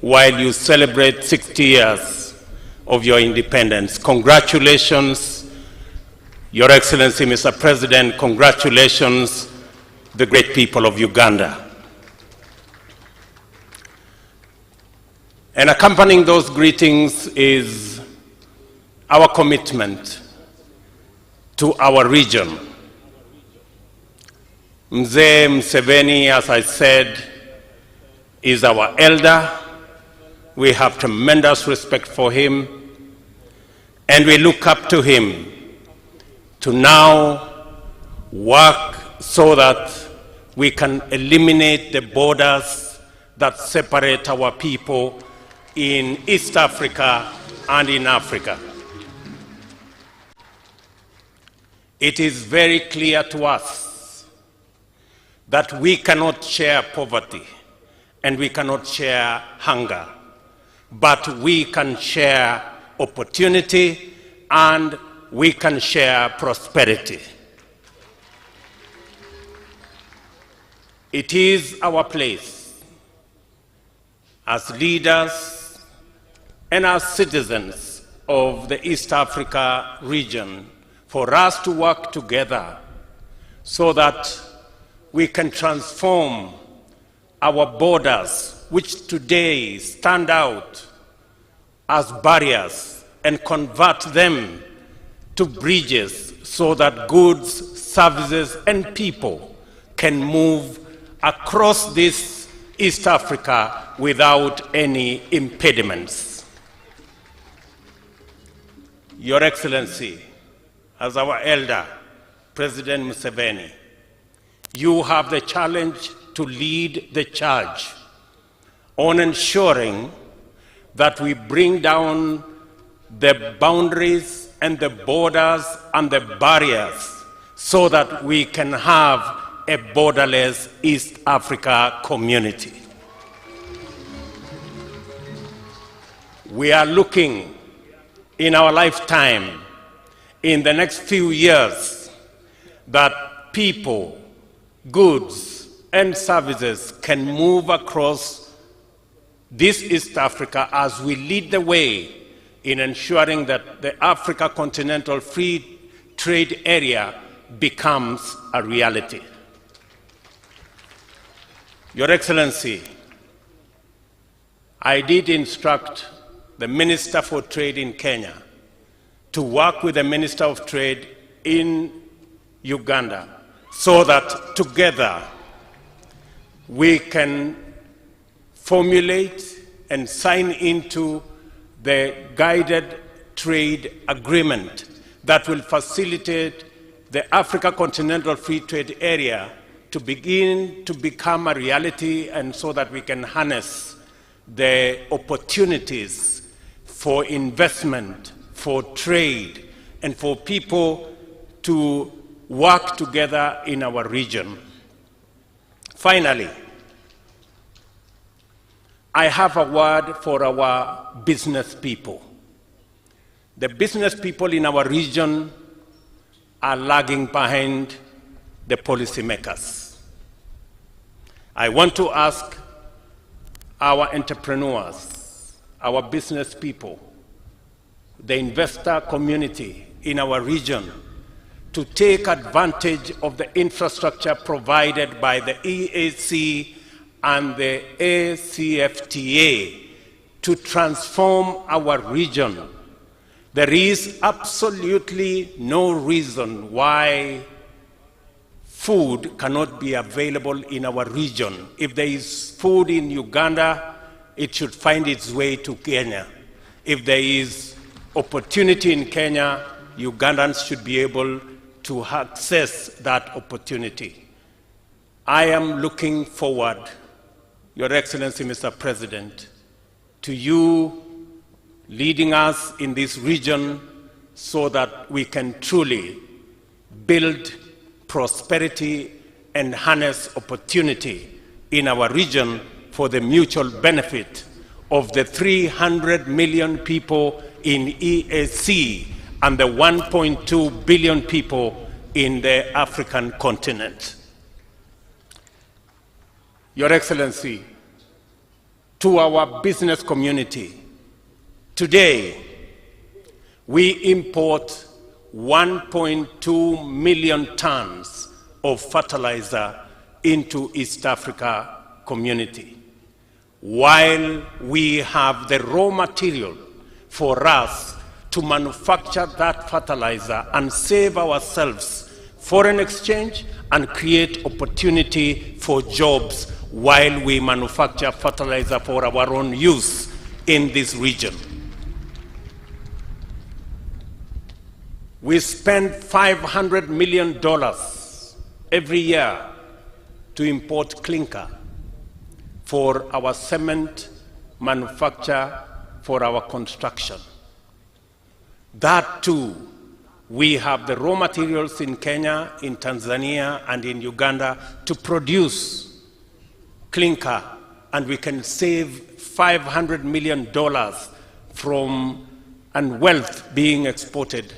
J: while you celebrate 60 years of your independence. Congratulations, Your Excellency, Mr. President, congratulations, the great people of Uganda. And accompanying those greetings is our commitment to our region. Mzee Museveni, as I said, is our elder. We have tremendous respect for him, and we look up to him to now work so that we can eliminate the borders that separate our people in East Africa and in Africa. It is very clear to us that we cannot share poverty and we cannot share hunger, but we can share opportunity and we can share prosperity. It is our place as leaders and as citizens of the East Africa region for us to work together so that we can transform our borders, which today stand out as barriers, and convert them to bridges so that goods, services, and people can move across this East Africa without any impediments. Your Excellency, as our elder, President Museveni, you have the challenge to lead the charge on ensuring that we bring down the boundaries and the borders and the barriers so that we can have a borderless East Africa community. We are looking in our lifetime, in the next few years, that people, goods, and services can move across this East Africa as we lead the way in ensuring that the Africa Continental Free Trade Area becomes a reality. Your Excellency, I did instruct the Minister for Trade in Kenya to work with the Minister of Trade in Uganda so that together we can formulate and sign into the guided trade agreement that will facilitate the Africa Continental Free Trade Area to begin to become a reality, and so that we can harness the opportunities for investment, for trade, and for people to work together in our region. Finally, I have a word for our business people. The business people in our region are lagging behind the policymakers. I want to ask our entrepreneurs, our business people, the investor community in our region to take advantage of the infrastructure provided by the EAC and the ACFTA to transform our region. There is absolutely no reason why food cannot be available in our region. If there is food in Uganda, it should find its way to Kenya. If there is opportunity in Kenya, Ugandans should be able to access that opportunity. I am looking forward, Your Excellency, Mr. President, to you leading us in this region so that we can truly build prosperity and harness opportunity in our region for the mutual benefit of the 300 million people in EAC and the 1.2 billion people in the African continent. Your Excellency, to our business community, today we import 1.2 million tons of fertilizer into East Africa community, while we have the raw material for us to manufacture that fertilizer and save ourselves foreign exchange and create opportunity for jobs while we manufacture fertilizer for our own use in this region. We spend $500 million every year to import clinker for our cement manufacture, for our construction. That too We have the raw materials in Kenya, in Tanzania, and in Uganda to produce clinker, and we can save $500 million from and wealth being exported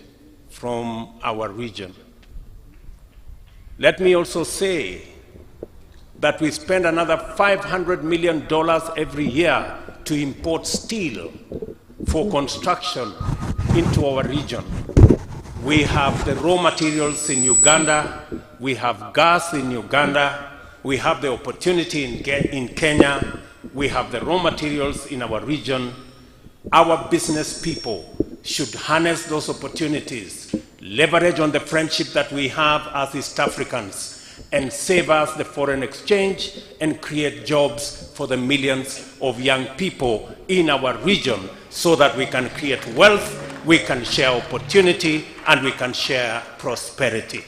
J: from our region. Let me also say that we spend another $500 million every year to import steel for construction into our region. We have the raw materials in Uganda, we have gas in Uganda, we have the opportunity in Kenya, we have the raw materials in our region. Our business people should harness those opportunities, leverage on the friendship that we have as East Africans, and save us the foreign exchange and create jobs for the millions of young people in our region so that we can create wealth, we can share opportunity, and we can share prosperity.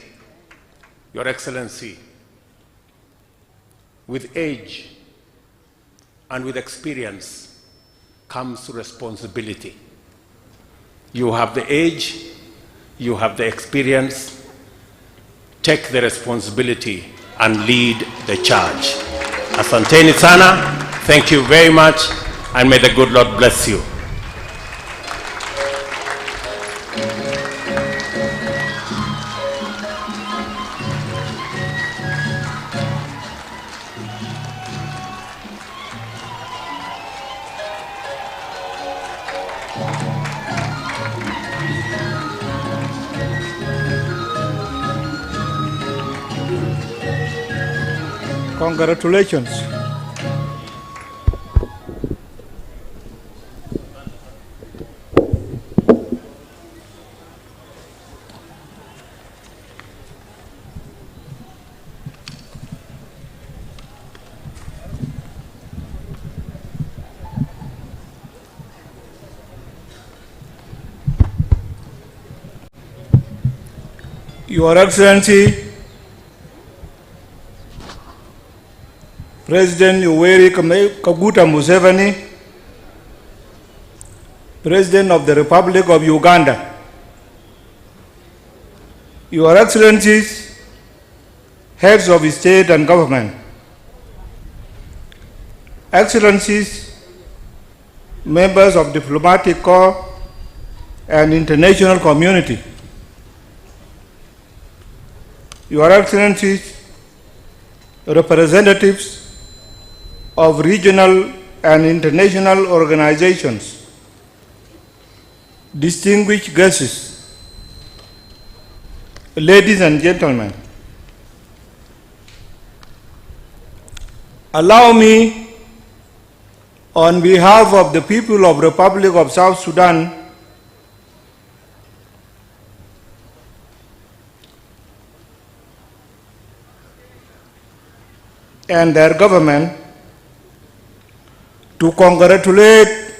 J: Your Excellency, with age and with experience comes responsibility. You have the age, you have the experience. Take the responsibility and lead the charge. Asanteni sana, thank you very much, and may the good Lord bless you.
K: Congratulations. Your Excellency, President Yoweri Kaguta Museveni, President of the Republic of Uganda, Your Excellencies, Heads of State and Government, Excellencies, Members of Diplomatic Corps and International Community, Your Excellencies, representatives of regional and international organizations, distinguished guests, ladies and gentlemen, allow me, on behalf of the people of the Republic of South Sudan, and their government, to congratulate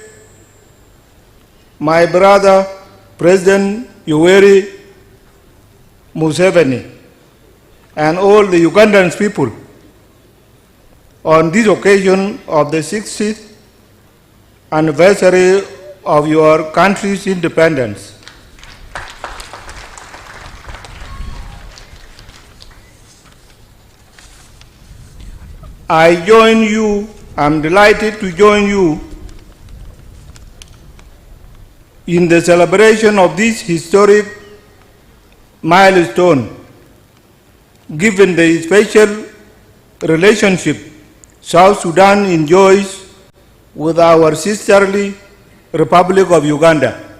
K: my brother, President Yoweri Museveni, and all the Ugandan people on this occasion of the 60th anniversary of your country's independence. I'm delighted to join you in the celebration of this historic milestone, given the special relationship South Sudan enjoys with our sisterly Republic of Uganda.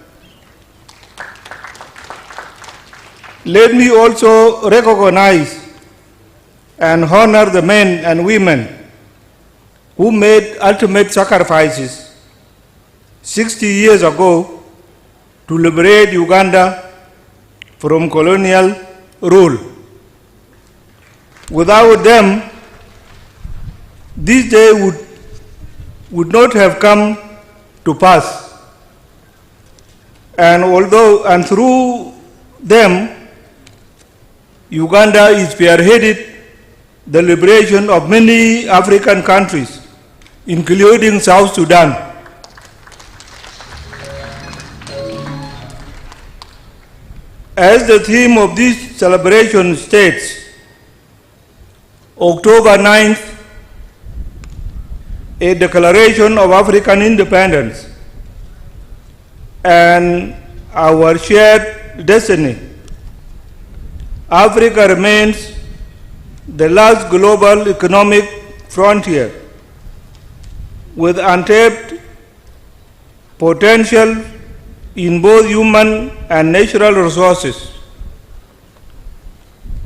K: Let me also recognize and honor the men and women who made ultimate sacrifices 60 years ago to liberate Uganda from colonial rule. Without them, this day would not have come to pass. And through them, Uganda is spearheaded the liberation of many African countries, including South Sudan. As the theme of this celebration states, October 9th, a declaration of African independence and our shared destiny. Africa remains the last global economic frontier with untapped potential in both human and natural resources.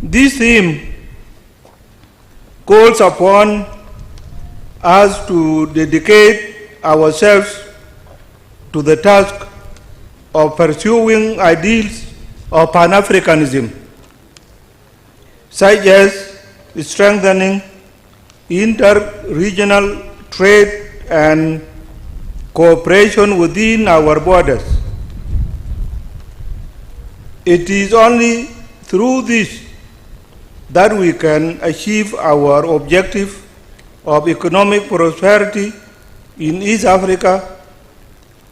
K: This theme calls upon us to dedicate ourselves to the task of pursuing ideals of Pan-Africanism, such as strengthening inter-regional trade and cooperation within our borders. It is only through this that we can achieve our objective of economic prosperity in East Africa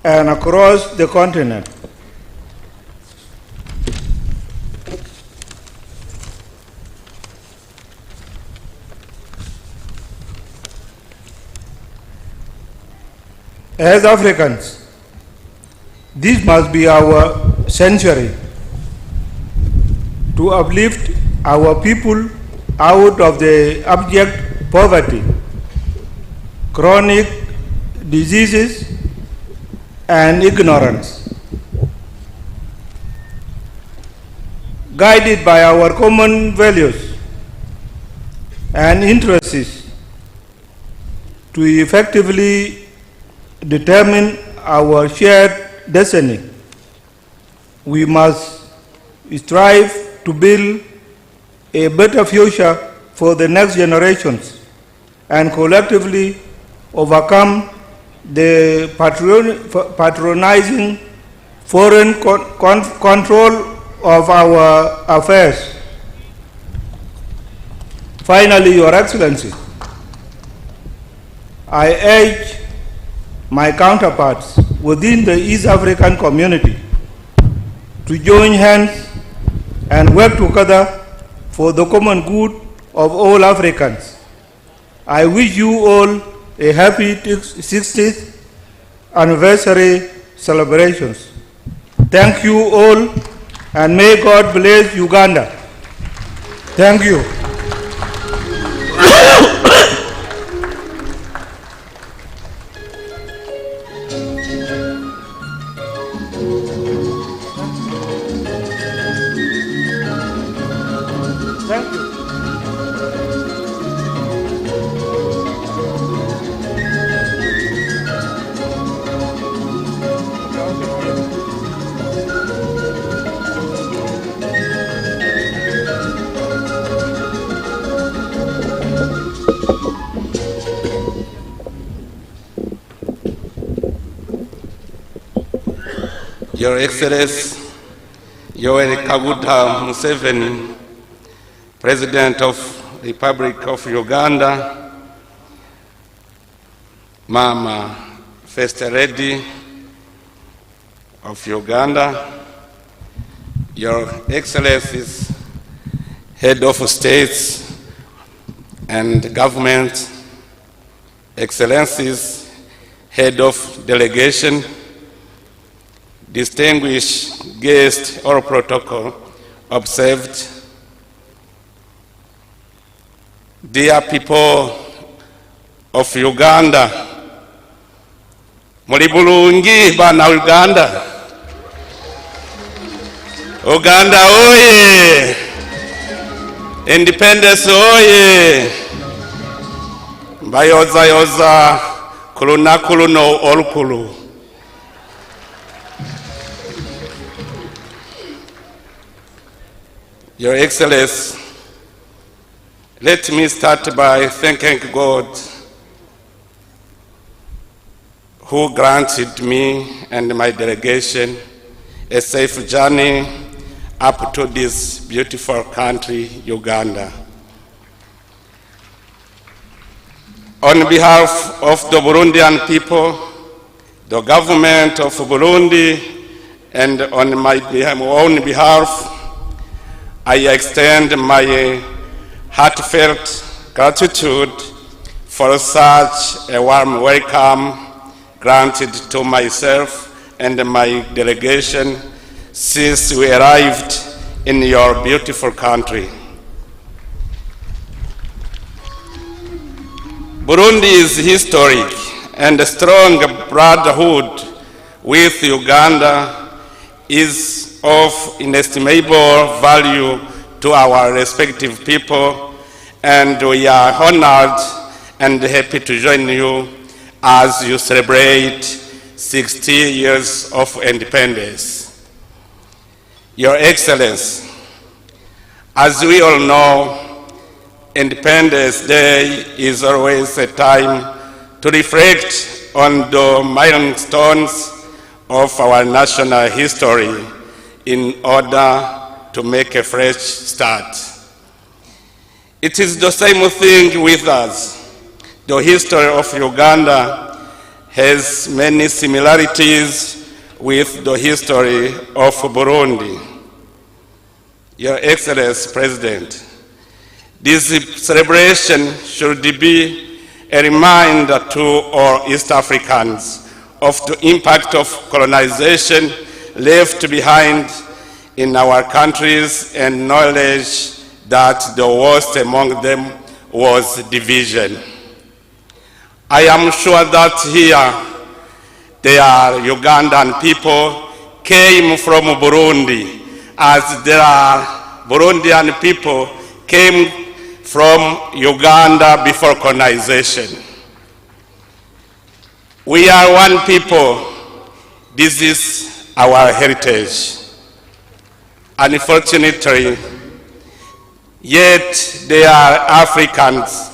K: and across the continent. As Africans, this must be our century to uplift our people out of the abject poverty, chronic diseases, and ignorance. Guided by our common values and interests to effectively determine our shared destiny, we must strive to build a better future for the next generations and collectively overcome the patronizing foreign control of our affairs. Finally, Your Excellency, I urge my counterparts within the East African community to join hands and work together for the common good of all Africans. I wish you all a happy 60th anniversary celebrations. Thank you all, and may God bless Uganda. Thank you. Thank you.
J: Your Excellency, Yoweri Kaguta Museveni, President of the Republic of Uganda, Mama First Lady of Uganda, Your Excellencies, Head of States and Government, Excellencies, Head of Delegation, distinguished guests, all protocol observed, dear people of Uganda, muli bulungi bana Uganda, Uganda oye, independence oye, mbayoza yoza kulunaku luno olukulu. Your Excellency, let me start by thanking God who granted me and my delegation a safe journey up to this beautiful country, Uganda. On behalf of the Burundian people, the government of Burundi, and on my own behalf, I extend my heartfelt gratitude for such a warm welcome granted to myself and my delegation since we arrived in your beautiful country. Burundi's historic and strong brotherhood with Uganda is of inestimable value to our respective people, and we are honored and happy to join you as you celebrate 60 years of independence. Your Excellency, as we all know, Independence Day is always a time to reflect on the milestones of our national history in order to make a fresh start. It is the same thing with us. The history of Uganda has many similarities with the history of Burundi. Your Excellency President, this celebration should be a reminder to all East Africans of the impact of colonization left behind in our countries and knowledge that the worst among them was division. I am sure that here there are Ugandan people came from Burundi, as there are Burundian people came from Uganda before colonization. We are one people. This is our heritage. Unfortunately, yet there are Africans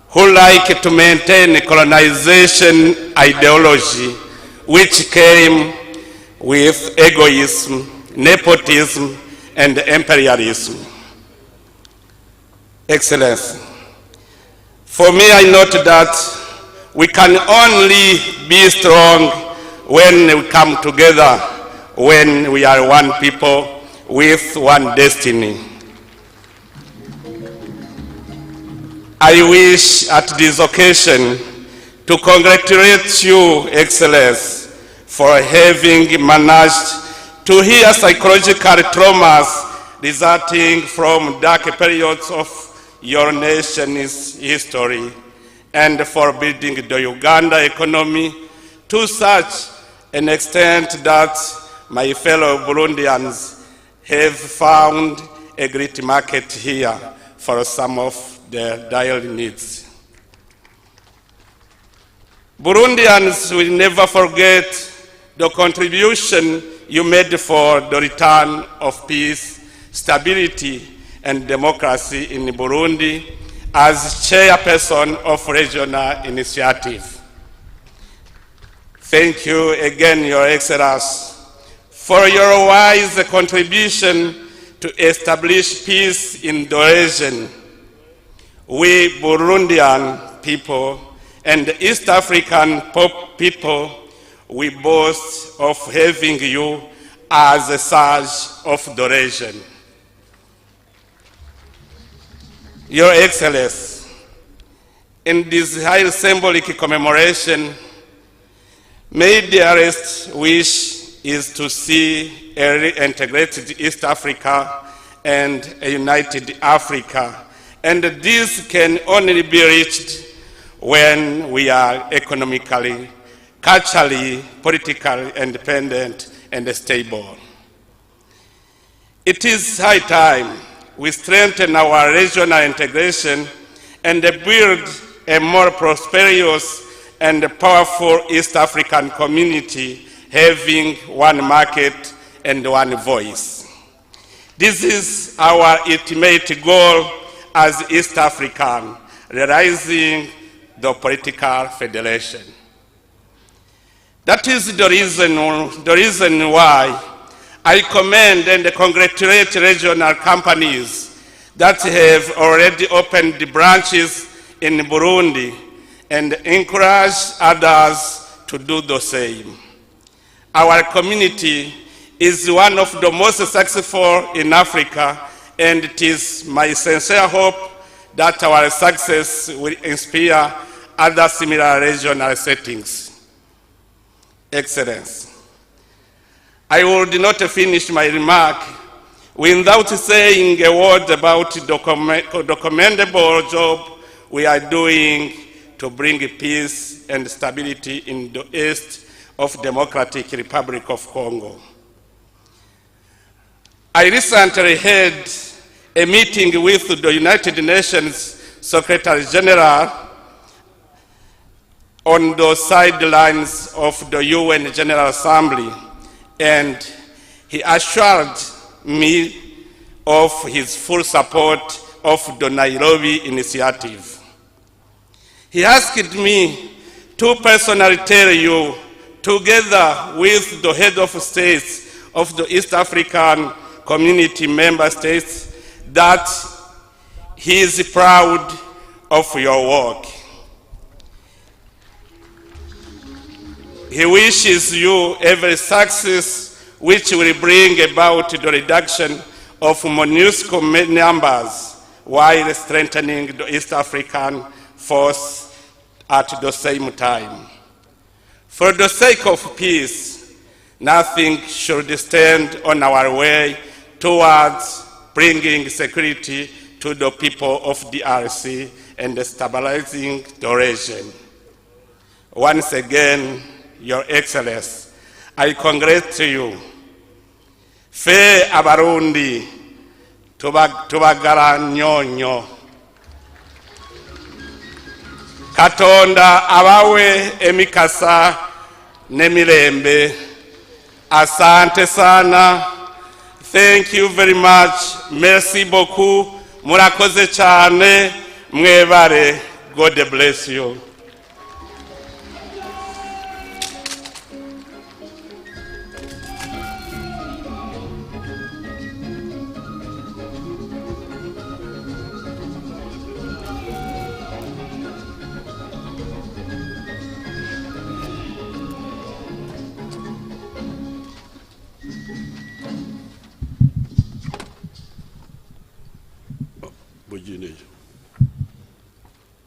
J: who like to maintain colonization ideology, which came with egoism, nepotism, and imperialism. Excellency, for me, I note that we can only be strong when we come together, when we are one people with one destiny. I wish at this occasion to congratulate you, Excellency, for having managed to heal psychological traumas resulting from dark periods of your nation's history, and for building the Uganda economy to such an extent that my fellow Burundians have found a great market here for some of their daily needs. Burundians will never forget the contribution you made for the return of peace, stability, and democracy in Burundi as chairperson of regional initiative. Thank you again, Your Excellency, for your wise contribution to establish peace in the region. We Burundian people and East African people, we boast of having you as a sage of the region. Your Excellency, in this high symbolic commemoration, my dearest wish is to see a reintegrated East Africa and a united Africa, and this can only be reached when we are economically, culturally, politically independent and stable. It is high time we strengthen our regional integration and build a more prosperous and powerful East African community having one market and one voice. This is our ultimate goal as East African, realizing the political federation. That is the reason why I commend and congratulate regional companies that have already opened branches in Burundi and encourage others to do the same. Our community is one of the most successful in Africa, and it is my sincere hope that our success will inspire other similar regional settings. Excellence, I would not finish my remark without saying a word about the commendable job we are doing to bring peace and stability in the east of Democratic Republic of Congo. I recently had a meeting with the United Nations Secretary General on the sidelines of the UN General Assembly, and he assured me of his full support of the Nairobi initiative. He asked me to personally tell you, together with the head of states of the East African Community member states, that he is proud of your work. He wishes you every success which will bring about the reduction of MONUSCO numbers while strengthening the East African force at the same time. For the sake of peace, nothing should stand on our way towards bringing security to the people of DRC and stabilizing the region. Once again, Your Excellency, I congratulate you. Fe abarundi tubagara nyonyo. Katonda abawe emikasa nemirembe. Asante sana. Thank you very much. Merci beaucoup. Murakoze cyane. Mwebare. God bless you.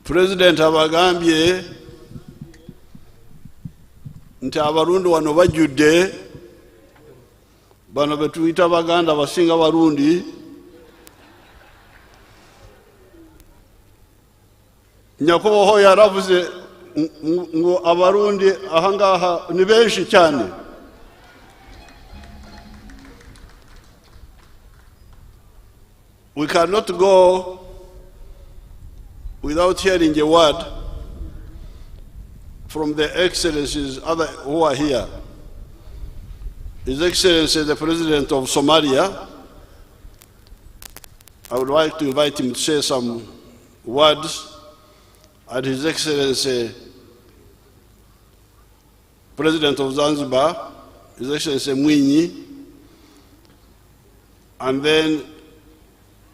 I: President abagambye nti abarundi wano bajjudde bano betuyita baganda basinga barundi Nyakubaho yaravuze ngo abarundi ahangaha ni benshi cyane. We cannot go without hearing a word from the excellencies who are here. His Excellency the President of Somalia, I would like to invite him to say some words, and His Excellency President of Zanzibar, His Excellency Mwinyi, and then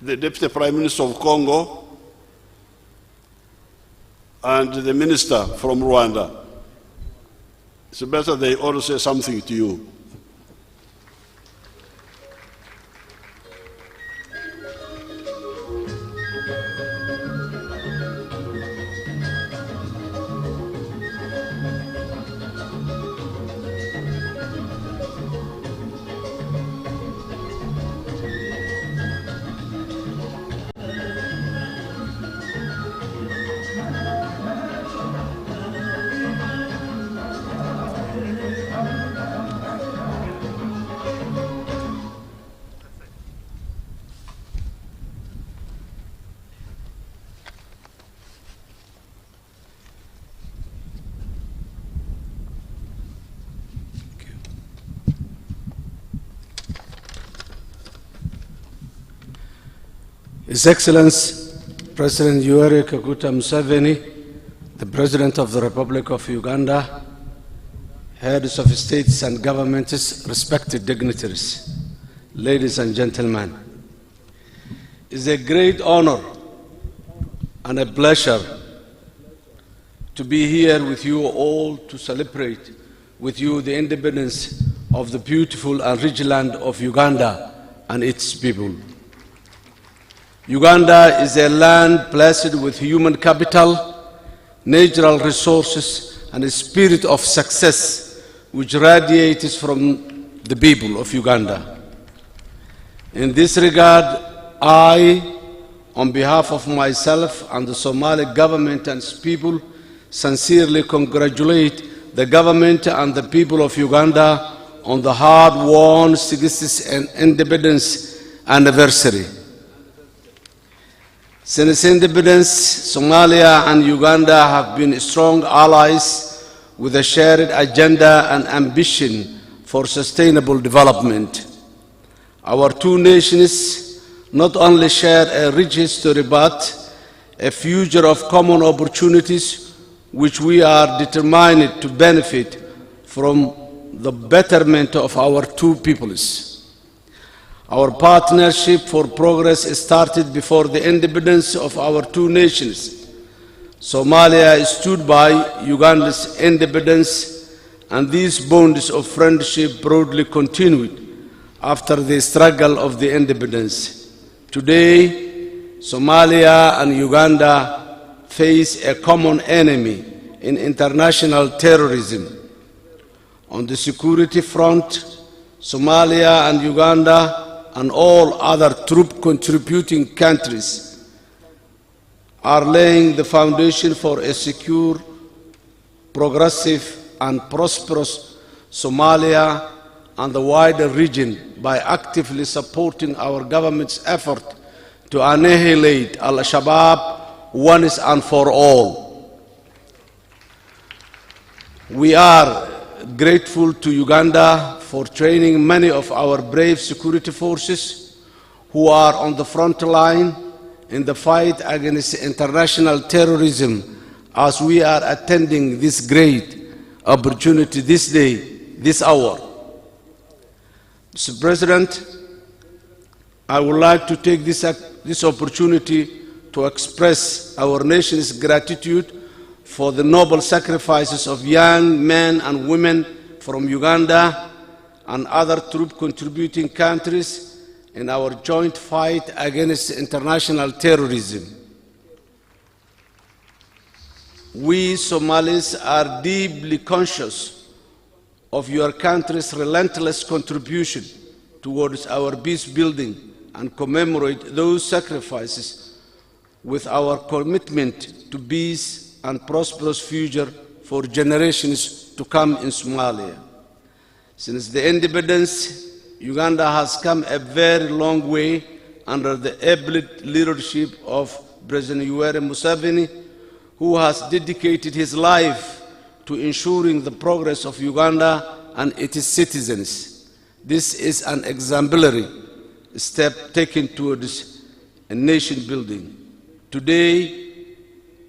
I: the Deputy Prime Minister of Congo, and the Minister from Rwanda. It's better they all say something to you.
A: His Excellency President Yoweri Kaguta Museveni, the President of the Republic of Uganda, heads of states and governments, respected dignitaries, ladies and gentlemen, it's a great honor and a pleasure to be here with you all to celebrate with you the independence
L: of the beautiful and rich land of Uganda and its people. Uganda is a land blessed with human capital, natural resources, and a spirit of success which radiates from the people of Uganda. In this regard, I, on behalf of myself and the Somali government and its people, sincerely congratulate the government and the people of Uganda on the hard-won 60th independence anniversary. Since independence, Somalia and Uganda have been strong allies with a shared agenda and ambition for sustainable development. Our two nations not only share a rich history but a future of common opportunities which we are determined to benefit from the betterment of our two peoples. Our partnership for progress started before the independence of our two nations. Somalia stood by Uganda's independence, and these bonds of friendship broadly continued after the struggle of the independence. Today, Somalia and Uganda face a common enemy in international terrorism. On the security front, Somalia and Uganda and all other troop-contributing countries are laying the foundation for a secure, progressive, and prosperous Somalia and the wider region by actively supporting our government's effort to annihilate Al-Shabaab once and for all. We are grateful to Uganda for training many of our brave security forces who are on the front line in the fight against international terrorism as we are attending this great opportunity this day, this hour. Mr. President, I would like to take this opportunity to express our nation's gratitude for the noble sacrifices of young men and women from Uganda and other troop-contributing countries in our joint fight against international terrorism. We Somalis are deeply conscious of your country's relentless contribution towards our peace building and commemorate those sacrifices with our commitment to peace and prosperous future for generations to come in Somalia. Since the independence, Uganda has come a very long way under the able leadership of President Yoweri Museveni, who has dedicated his life to ensuring the progress of Uganda and its citizens. This is an exemplary step taken towards a nation building. Today,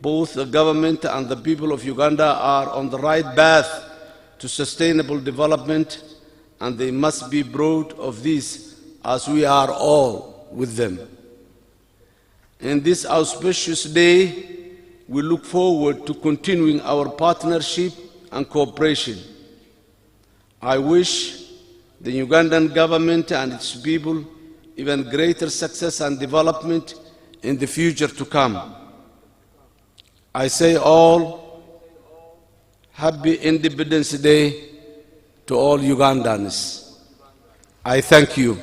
L: both the government and the people of Uganda are on the right path to sustainable development, and they must be proud of this as we are all with them. In this auspicious day, we look forward to continuing our partnership and cooperation. I wish the Ugandan government and its people even greater success and development in the future to come. I say all Happy Independence Day to all Ugandans. I thank you.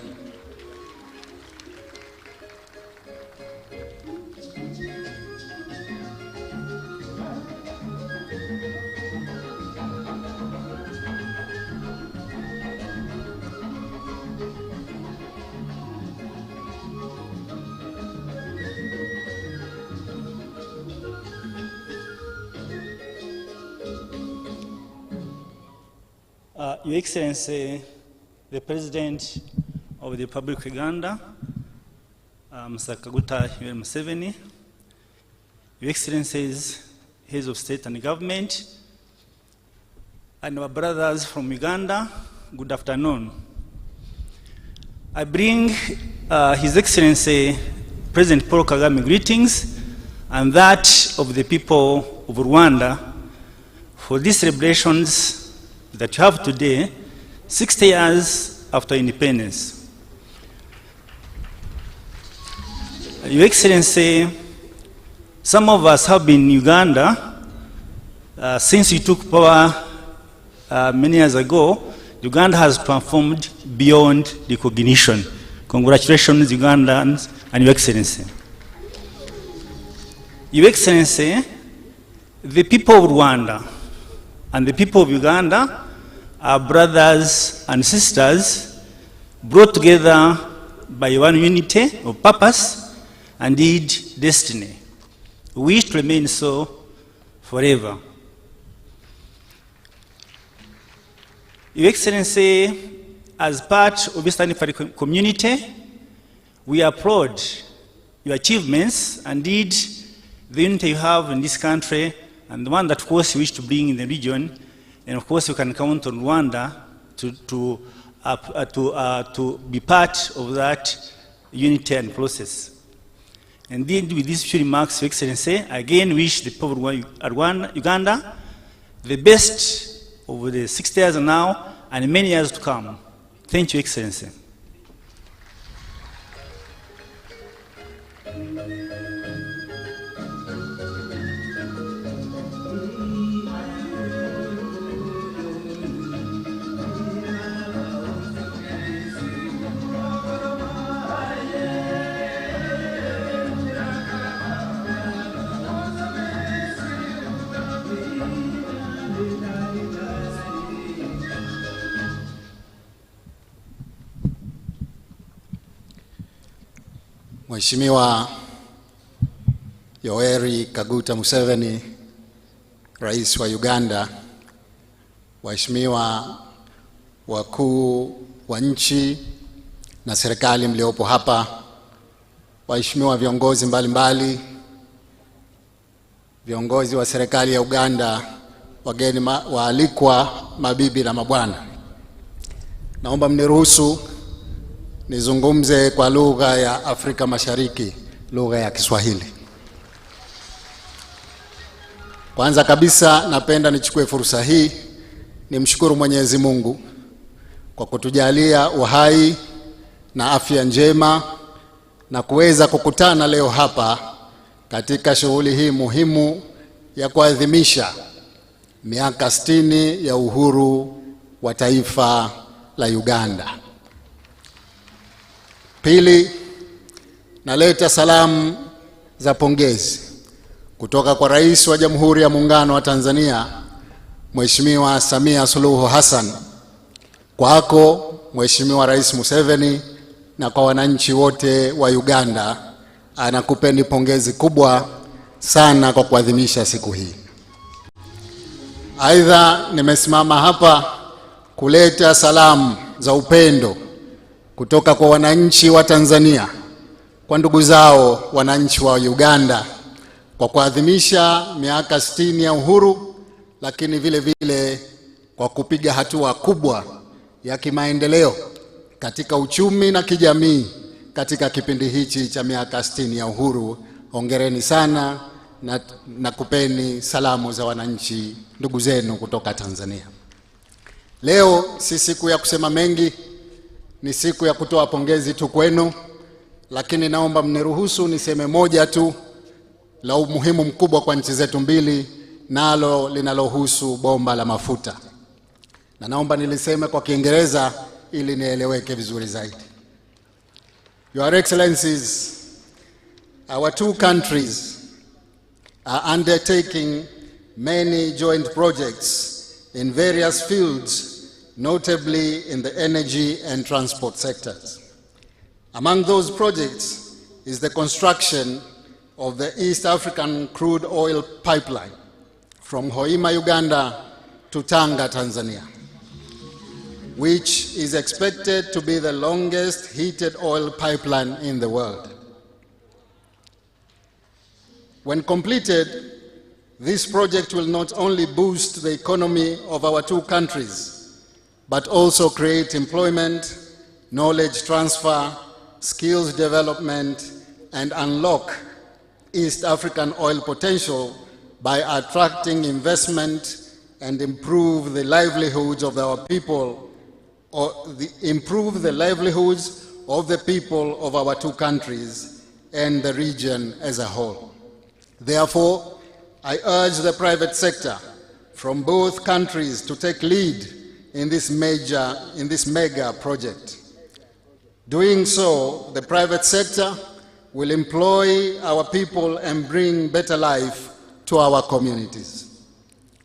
B: Your Excellency, the President of the Republic of Uganda, Mr. Kaguta Yoweri Museveni, Your Excellencies, Heads of State and Government, and our brothers from Uganda, good afternoon. I bring His Excellency President Paul Kagame greetings and that of the people of Rwanda for these celebrations that you have today 60 years after independence. Your Excellency, some of us have been in Uganda since you took power many years ago. Uganda has transformed beyond recognition. Congratulations, Ugandans, and Your Excellency. Your Excellency, the people of Rwanda and the people of Uganda are brothers and sisters brought together by one unity of purpose and indeed destiny. We wish to remain so forever. Your Excellency, as part of East African community, we applaud your achievements and indeed the unity you have in this country and the one that, of course, you wish to bring in the region. And, of course, you can count on Rwanda to be part of that unity and process. Indeed, with these few remarks, Your Excellency, I again wish the people of Uganda the best over the 60 years now and many years to come. Thank you, Excellency.
M: Mheshimiwa Yoweri Kaguta Museveni, Rais wa Uganda, waheshimiwa wakuu wa nchi na serikali mliopo hapa, waheshimiwa viongozi mbalimbali, viongozi wa serikali ya Uganda, wageni waalikwa, mabibi na mabwana. Naomba mniruhusu nizungumze kwa lugha ya Afrika Mashariki, lugha ya Kiswahili. Kwanza kabisa napenda nichukue fursa hii nimshukuru Mwenyezi Mungu kwa kutujalia uhai na afya njema na kuweza kukutana leo hapa katika shughuli hii muhimu ya kuadhimisha miaka 60 ya uhuru wa taifa la Uganda. Pili, naleta salamu za pongezi kutoka kwa Rais wa Jamhuri ya Muungano wa Tanzania, Mheshimiwa Samia Suluhu Hassan, kwako Mheshimiwa Rais Museveni, na kwa wananchi wote wa Uganda. Anakupeni pongezi kubwa sana kwa kuadhimisha siku hii. Aidha, nimesimama hapa kuleta salamu za upendo kutoka kwa wananchi wa Tanzania kwa ndugu zao wananchi wa Uganda kwa kuadhimisha miaka 60 ya uhuru, lakini vile vile kwa kupiga hatua kubwa ya kimaendeleo katika uchumi na kijamii katika kipindi hichi cha miaka 60 ya uhuru. Hongereni sana na kupeni salamu za wananchi ndugu zenu kutoka Tanzania. Leo si siku ya kusema mengi, ni siku ya kutoa pongezi tu kwenu, lakini naomba mniruhusu niseme moja tu la umuhimu mkubwa kwa nchi zetu mbili, nalo linalohusu bomba la mafuta. Na naomba niliseme kwa Kiingereza ili nieleweke vizuri zaidi. Your Excellencies, our two countries are undertaking many joint projects in various fields, notably in the energy and transport sectors. Among those projects is the construction of the East African crude oil pipeline from Hoima, Uganda to Tanga, Tanzania, which is expected to be the longest heated oil pipeline in the world. When completed, this project will not only boost the economy of our two countries, but also create employment, knowledge transfer, skills development, and unlock East African oil potential by attracting investment and improve the livelihoods of our people improve the livelihoods of the people of our two countries and the region as a whole. Therefore, I urge the private sector from both countries to take lead in this mega project. Doing so, the private sector will employ our people and bring better life to our communities.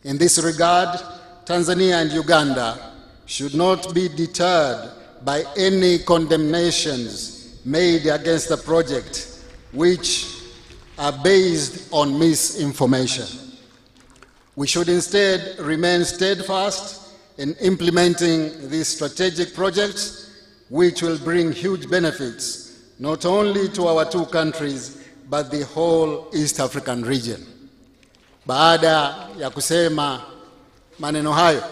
M: In this regard, Tanzania and Uganda should not be deterred by any condemnations made against the project, which are based on misinformation. We should instead remain steadfast in implementing these strategic projects, which will bring huge benefits not only to our two countries, but the whole East African region. Baada ya kusema maneno hayo,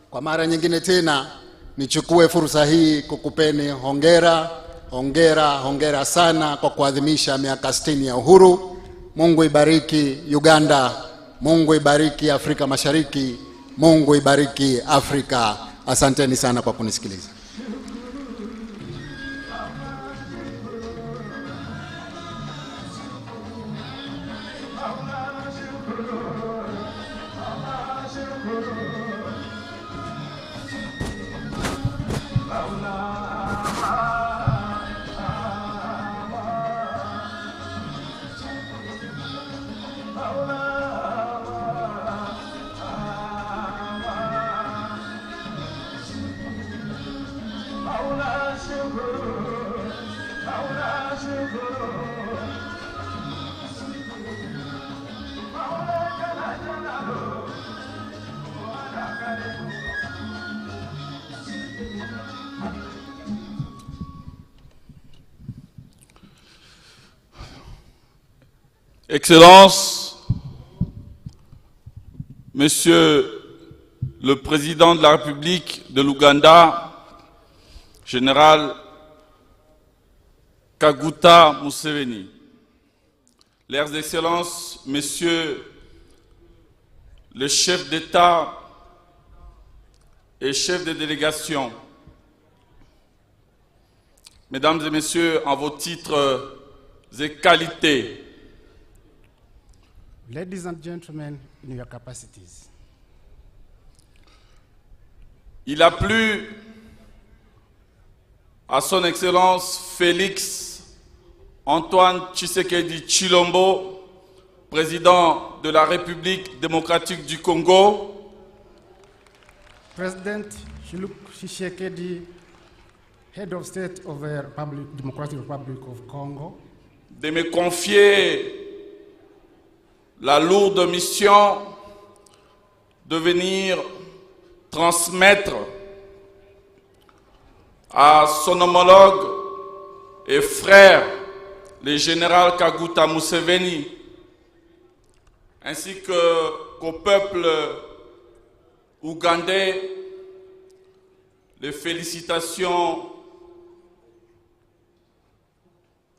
M: kwa mara nyingine tena nichukue fursa hii kukupeni hongera, hongera, hongera sana kwa kuadhimisha miaka 60 ya uhuru. Mungu ibariki Uganda, Mungu ibariki Afrika Mashariki, Mungu ibariki Afrika. Asanteni sana kwa kunisikiliza.
N: Excellences, Monsieur le Président de la République de l'Ouganda, Général Kaguta Museveni, Leurs Excellences, Messieurs les chefs d'État et chefs de délégation, Mesdames et Messieurs, en vos titres et qualités,
G: Ladies and gentlemen, in your capacities.
N: Il a plu à son Excellence Félix Antoine Tshisekedi Tshilombo, président de la République démocratique du Congo,
G: President Tshisekedi, Head of State of the Democratic Republic of Congo,
N: de me confier la lourde mission de venir transmettre à son homologue et frère, le général Kaguta Museveni, ainsi qu'au peuple ougandais, les félicitations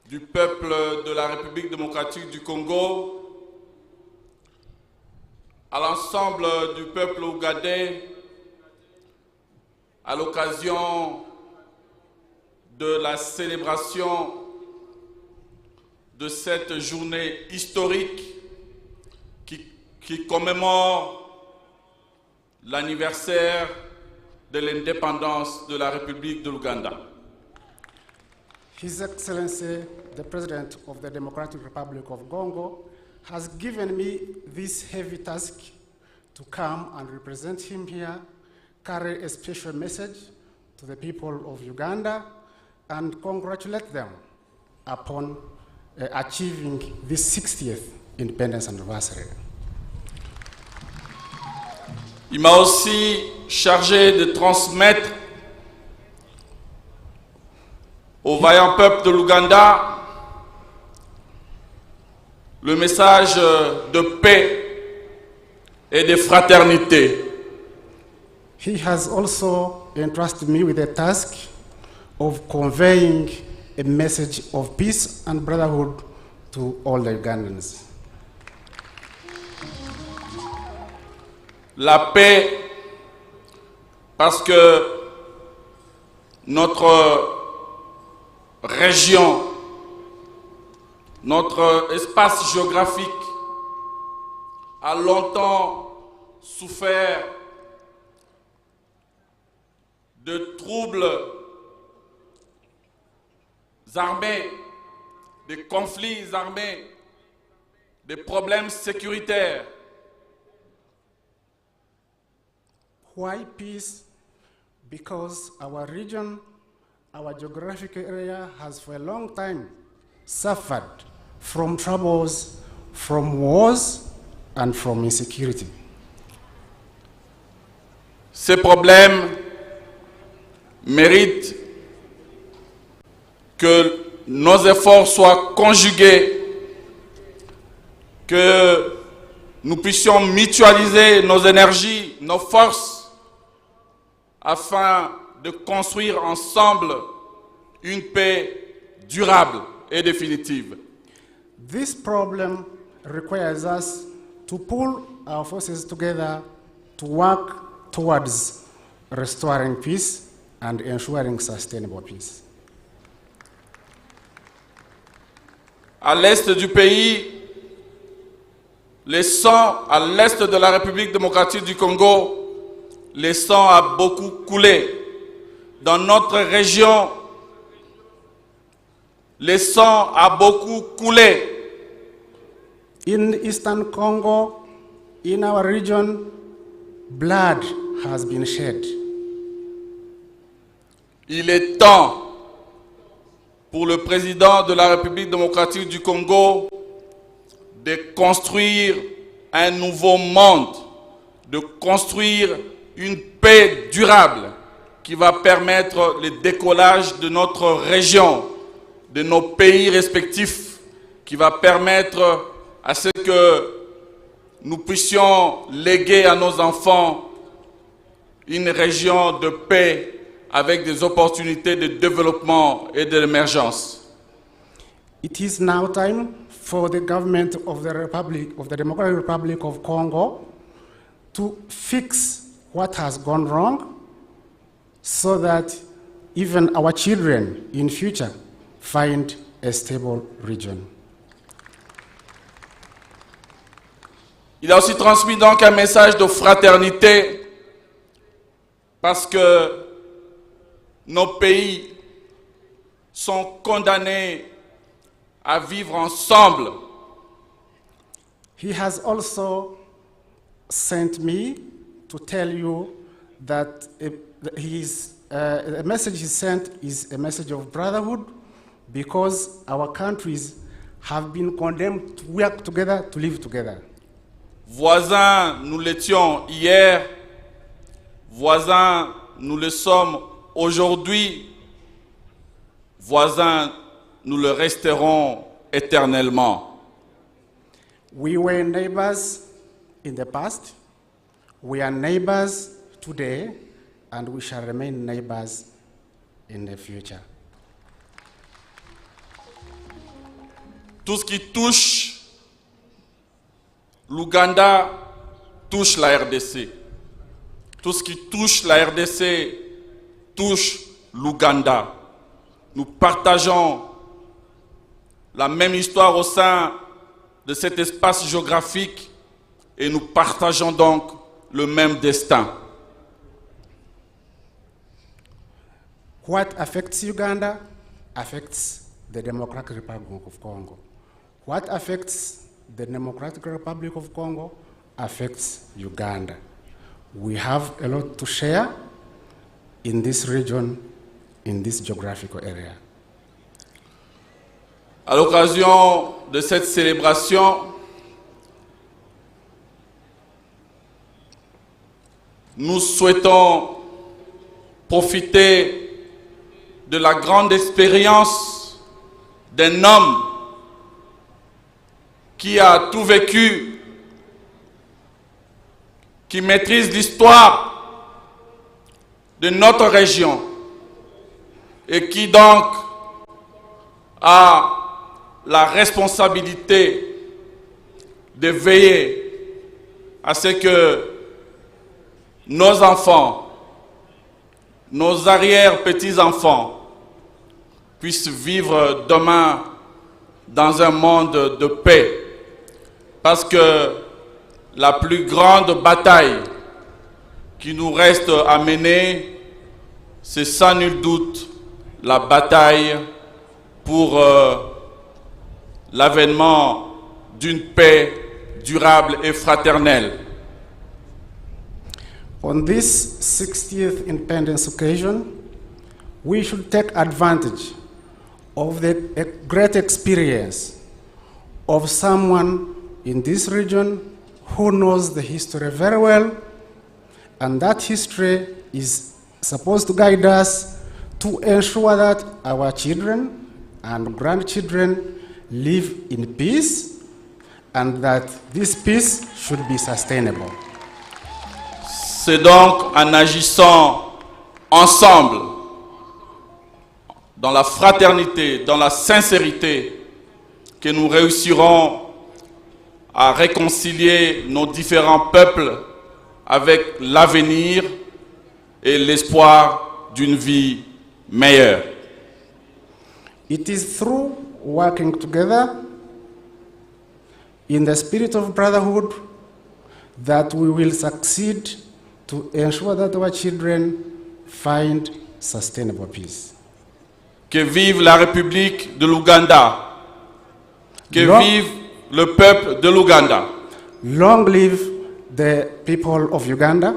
N: du peuple de la République démocratique du Congo, à l'ensemble du peuple ougandais, à l'occasion de la célébration de cette journée historique qui commémore l'anniversaire de l'indépendance de la République de l'Ouganda.
G: His Excellency, the President of the Democratic Republic of Congo, has given me this heavy task to come and represent him here, carry a special message to the people of Uganda, and congratulate them upon achieving this 60th independence anniversary.
N: Il m'a aussi chargé de transmettre au vaillant peuple de l'Ouganda le message de paix et de fraternité.
G: He has also entrusted me with the task of conveying a message of peace and brotherhood to all the Ugandans.
N: La paix, parce que notre région, notre espace géographique a longtemps souffert de troubles armés, de conflits armés, de problèmes sécuritaires.
O: Why peace? Because our region, our geographic area has for a long time suffered from troubles, from wars, and from insecurity.
N: Ces problèmes méritent que nos efforts soient conjugués, que nous puissions mutualiser nos énergies, nos forces, afin de construire ensemble une paix durable et définitive.
O: This problem requires us to pull our forces together to work towards restoring peace and ensuring sustainable peace.
N: À l'est du pays, le sang, à l'est de la République démocratique du Congo, le sang a beaucoup coulé. Dans notre région, le sang a beaucoup coulé.
O: In Eastern Congo, in our region, blood has been shed.
N: Il est temps pour le président de la République démocratique du Congo de construire un nouveau monde, de construire une paix durable qui va permettre le décollage de notre région, de nos pays respectifs, qui va permettre à ce que nous puissions léguer à nos enfants une région de paix avec des opportunités de développement et d'émergence.
O: It is now time for the government of the Democratic Republic of Congo to fix what has gone wrong so that even our children in future find a stable region.
N: Il a aussi transmis donc un message de fraternité parce que nos pays sont condamnés à vivre ensemble.
O: He has also sent me to tell you that the message he sent is a message of brotherhood because our countries have been condemned to work together, to live together.
N: Voisins, nous l'étions hier, voisins, nous le sommes aujourd'hui, voisins, nous le resterons éternellement.
O: We were neighbors in the past, we are neighbors today, and we shall remain neighbors in the future.
N: Tout ce qui touche l'Ouganda touche la RDC. Tout ce qui touche la RDC touche l'Ouganda. Nous partageons la même histoire au sein de cet espace géographique et nous partageons donc le même destin.
O: What affects Uganda affects the Democratic Republic of Congo. What affects the Democratic Republic of Congo affects Uganda. We have a lot to share in this region, in this geographical area.
N: À l'occasion de cette célébration, nous souhaitons profiter de la grande expérience d'un homme qui a tout vécu, qui maîtrise l'histoire de notre région et qui donc a la responsabilité de veiller à ce que nos enfants, nos arrière-petits-enfants puissent vivre demain dans un monde de paix. Parce que la plus grande bataille qui nous reste à mener, c'est sans nul doute la bataille pour l'avènement d'une paix durable et fraternelle.
O: On this 60th independence occasion, we should take advantage of the great experience of someone in this region who knows the history very well, and that history is supposed to guide us to ensure that our children and grandchildren live in peace, and that this peace should be sustainable.
N: C'est donc en agissant ensemble, dans la fraternité, dans la sincérité, que nous réussirons à réconcilier nos différents peuples avec l'avenir et l'espoir d'une vie meilleure.
O: It is through working together in the spirit of brotherhood that we will succeed to ensure that our children find sustainable peace.
N: Que vive la République de l'Ouganda. Que vive le peuple de l'Ouganda.
O: Long live the people of Uganda.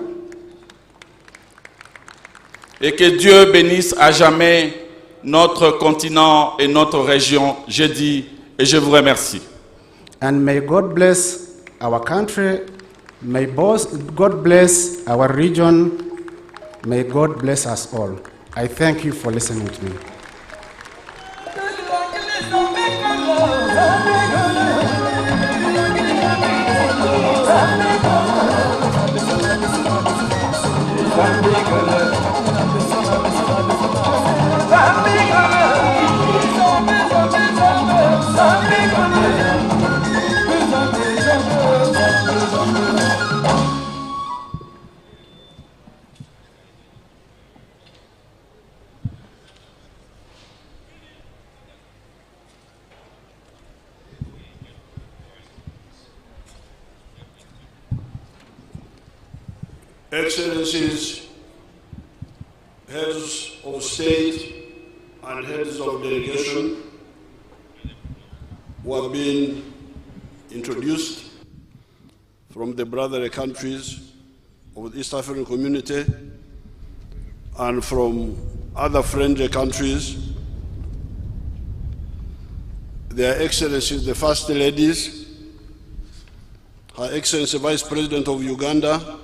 N: Et que Dieu bénisse à jamais notre continent et notre région. Je dis et je vous remercie.
O: And may God bless our country. May God bless our region. May God bless us all. I thank you for listening to me.
I: Excellencies, heads of state and heads of delegation who have been introduced from the brother countries of the East African community and from other friendly countries, Their Excellencies, the First Ladies, Her Excellency Vice President of Uganda,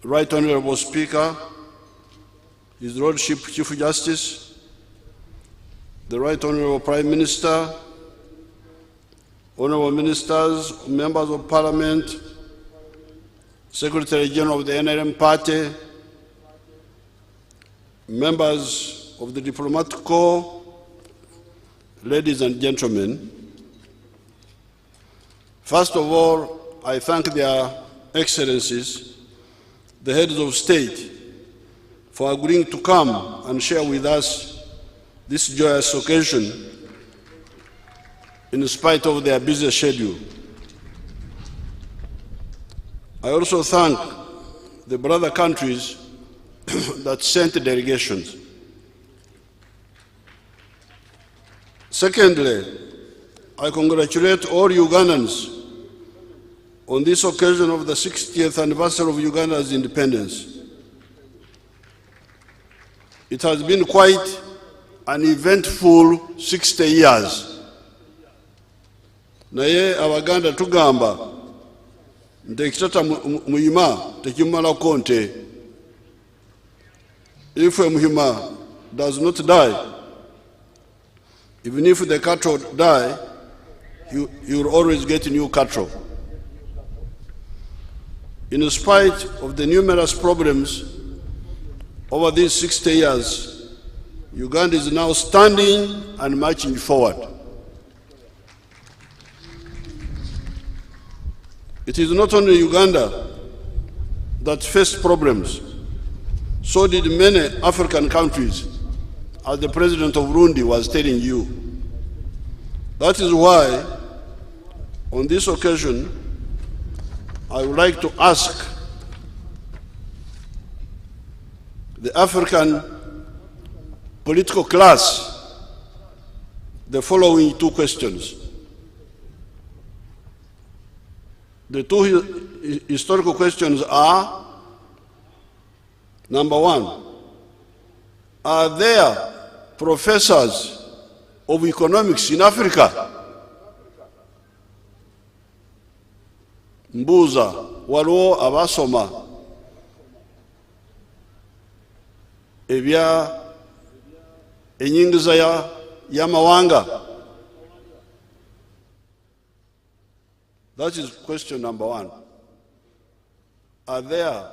I: Right Honorable Speaker, His Lordship Chief Justice, the Right Honorable Prime Minister, Honorable Ministers, Members of Parliament, Secretary General of the NRM Party, members of the Diplomatic Corps, ladies and gentlemen. First of all, I thank their Excellencies, the heads of state, for agreeing to come and share with us this joyous occasion in spite of their busy schedule. I also thank the brother countries that sent delegations. Secondly, I congratulate all Ugandans on this occasion of the 60th anniversary of Uganda's independence. It has been quite an eventful 60 years. Naye abaganda tugamba nti ekitata muyima tekimalako nte. If a muhima does not die, even if the cattle die, you will always get new cattle. In spite of the numerous problems over these 60 years, Uganda is now standing and marching forward. It is not only Uganda that faced problems. So did many African countries, as the president of Burundi was telling you. That is why, on this occasion, I would like to ask the African political class the following two questions. The two historical questions are, number one, are there professors of economics in Africa? Mbuza, waliwo abasoma ebya enyingiza y'amawanga? That is question number one. Are there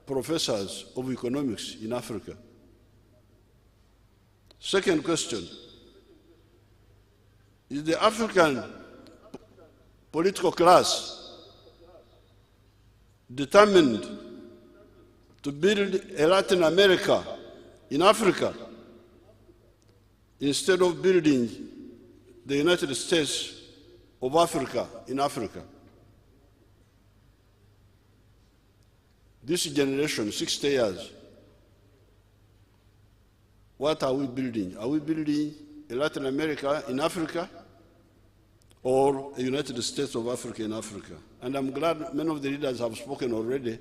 I: professors of economics in Africa? Second question, is the African political class determined to build a Latin America in Africa instead of building the United States of Africa in Africa? This generation, 60 years, what are we building? Are we building a Latin America in Africa or a United States of Africa in Africa? And I'm glad many of the leaders have spoken already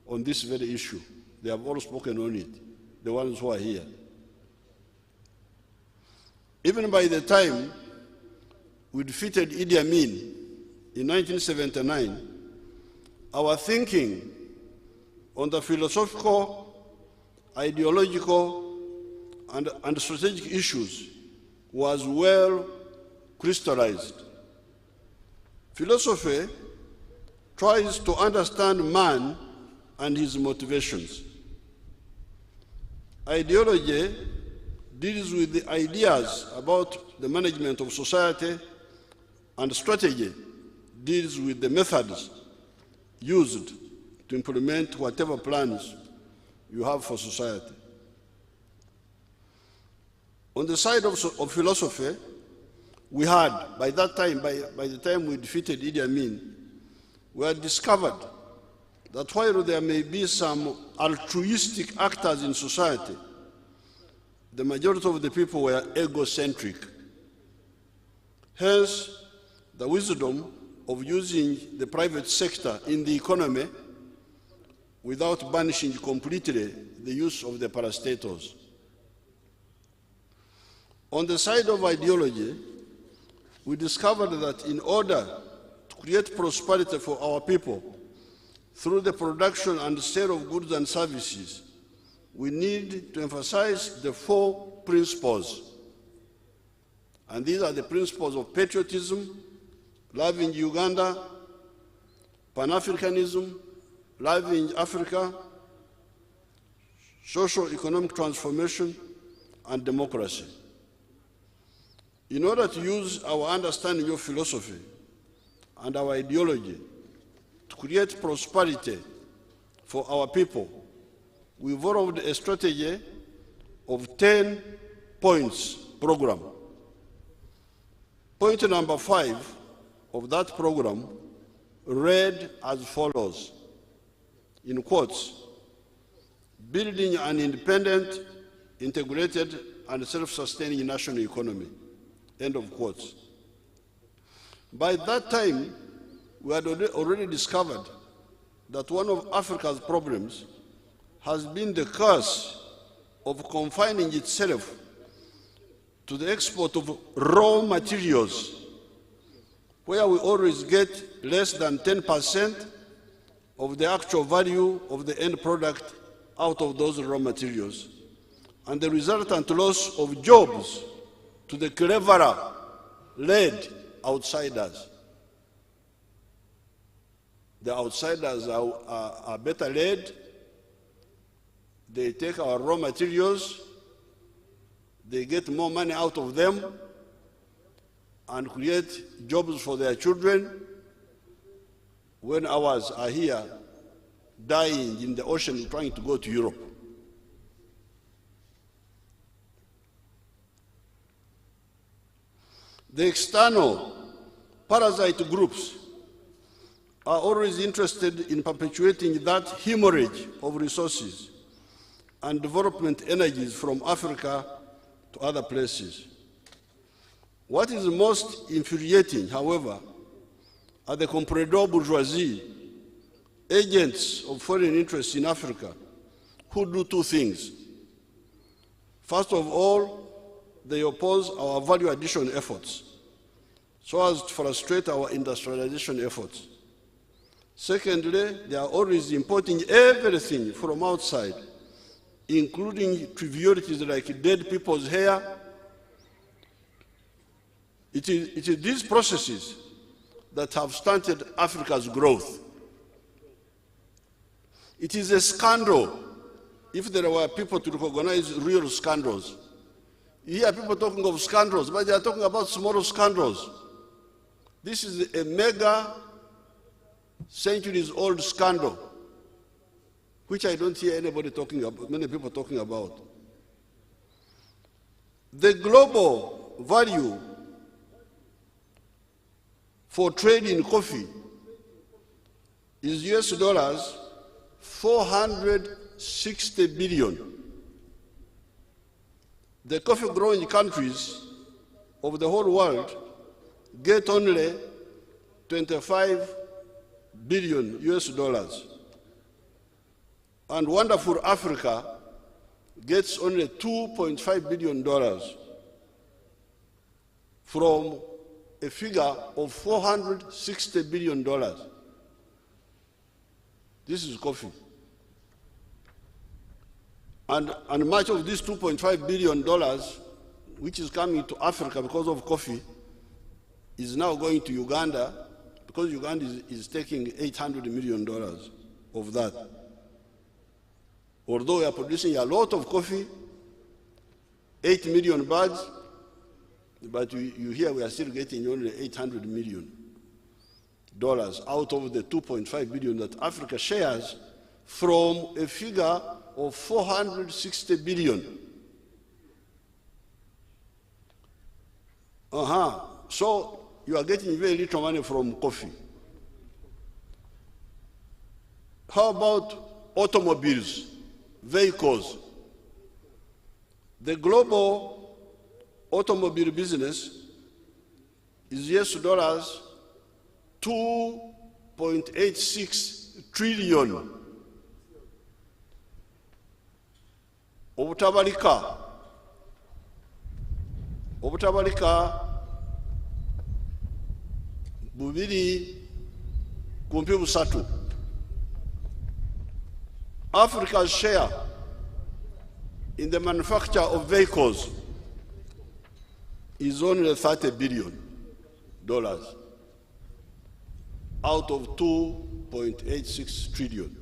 I: on this very issue. They have all spoken on it, the ones who are here. Even by the time we defeated Idi Amin in 1979, our thinking on the philosophical, ideological, and strategic issues was well crystallized. Philosophy tries to understand man and his motivations. Ideology deals with the ideas about the management of society, and strategy deals with the methods used to implement whatever plans you have for society. On the side of philosophy, we had, by that time, by the time we defeated Idi Amin, we had discovered that while there may be some altruistic actors in society, the majority of the people were egocentric. Hence, the wisdom of using the private sector in the economy without banishing completely the use of the parastatals. On the side of ideology, we discovered that in order to create prosperity for our people through the production and sale of goods and services, we need to emphasize the four principles. And these are the principles of patriotism, loving Uganda, Pan-Africanism, loving Africa, socio-economic transformation, and democracy. In order to use our understanding of philosophy and our ideology to create prosperity for our people, we evolved a strategy of 10 points program. Point number 5 of that program read as follows, in quotes, building an independent, integrated, and self-sustaining national economy, end of quotes. By that time, we had already discovered that one of Africa's problems has been the curse of confining itself to the export of raw materials, where we always get less than 10% of the actual value of the end product out of those raw materials, and the resultant loss of jobs to the cleverer, led outsiders. The outsiders are better led. They take our raw materials, they get more money out of them, and create jobs for their children, when ours are here dying in the ocean trying to go to Europe. The external parasite groups are always interested in perpetuating that hemorrhage of resources and development energies from Africa to other places. What is most infuriating, however, are the comprador bourgeoisie, agents of foreign interests in Africa, who do two things. First of all, they oppose our value addition efforts so as to frustrate our industrialization efforts. Secondly, they are always importing everything from outside, including trivialities like dead people's hair. It is these processes that have stunted Africa's growth. It is a scandal if there were people to recognize real scandals. You hear people talking of scandals, but they are talking about small scandals. This is a mega centuries-old scandal, which I don't hear anybody talking about, many people talking about. The global value for trade in coffee is US dollars 460 billion. The coffee-growing countries of the whole world get only 25 billion US dollars. And wonderful Africa gets only $2.5 billion from a figure of $460 billion. This is coffee. And much of this $2.5 billion, which is coming to Africa because of coffee, is now going to Uganda, because Uganda is taking $800 million of that. Although we are producing a lot of coffee, 8 million bags, but you hear we are still getting only $800 million out of the 2.5 billion that Africa shares from a figure of 460 billion. So you are getting very little money from coffee. How about automobiles, vehicles? The global automobile business is US dollars 2.86 trillion. Obutabalika bubiri kumpi busatu. Africa's share in the manufacture of vehicles is only $30 billion out of 2.86 trillion.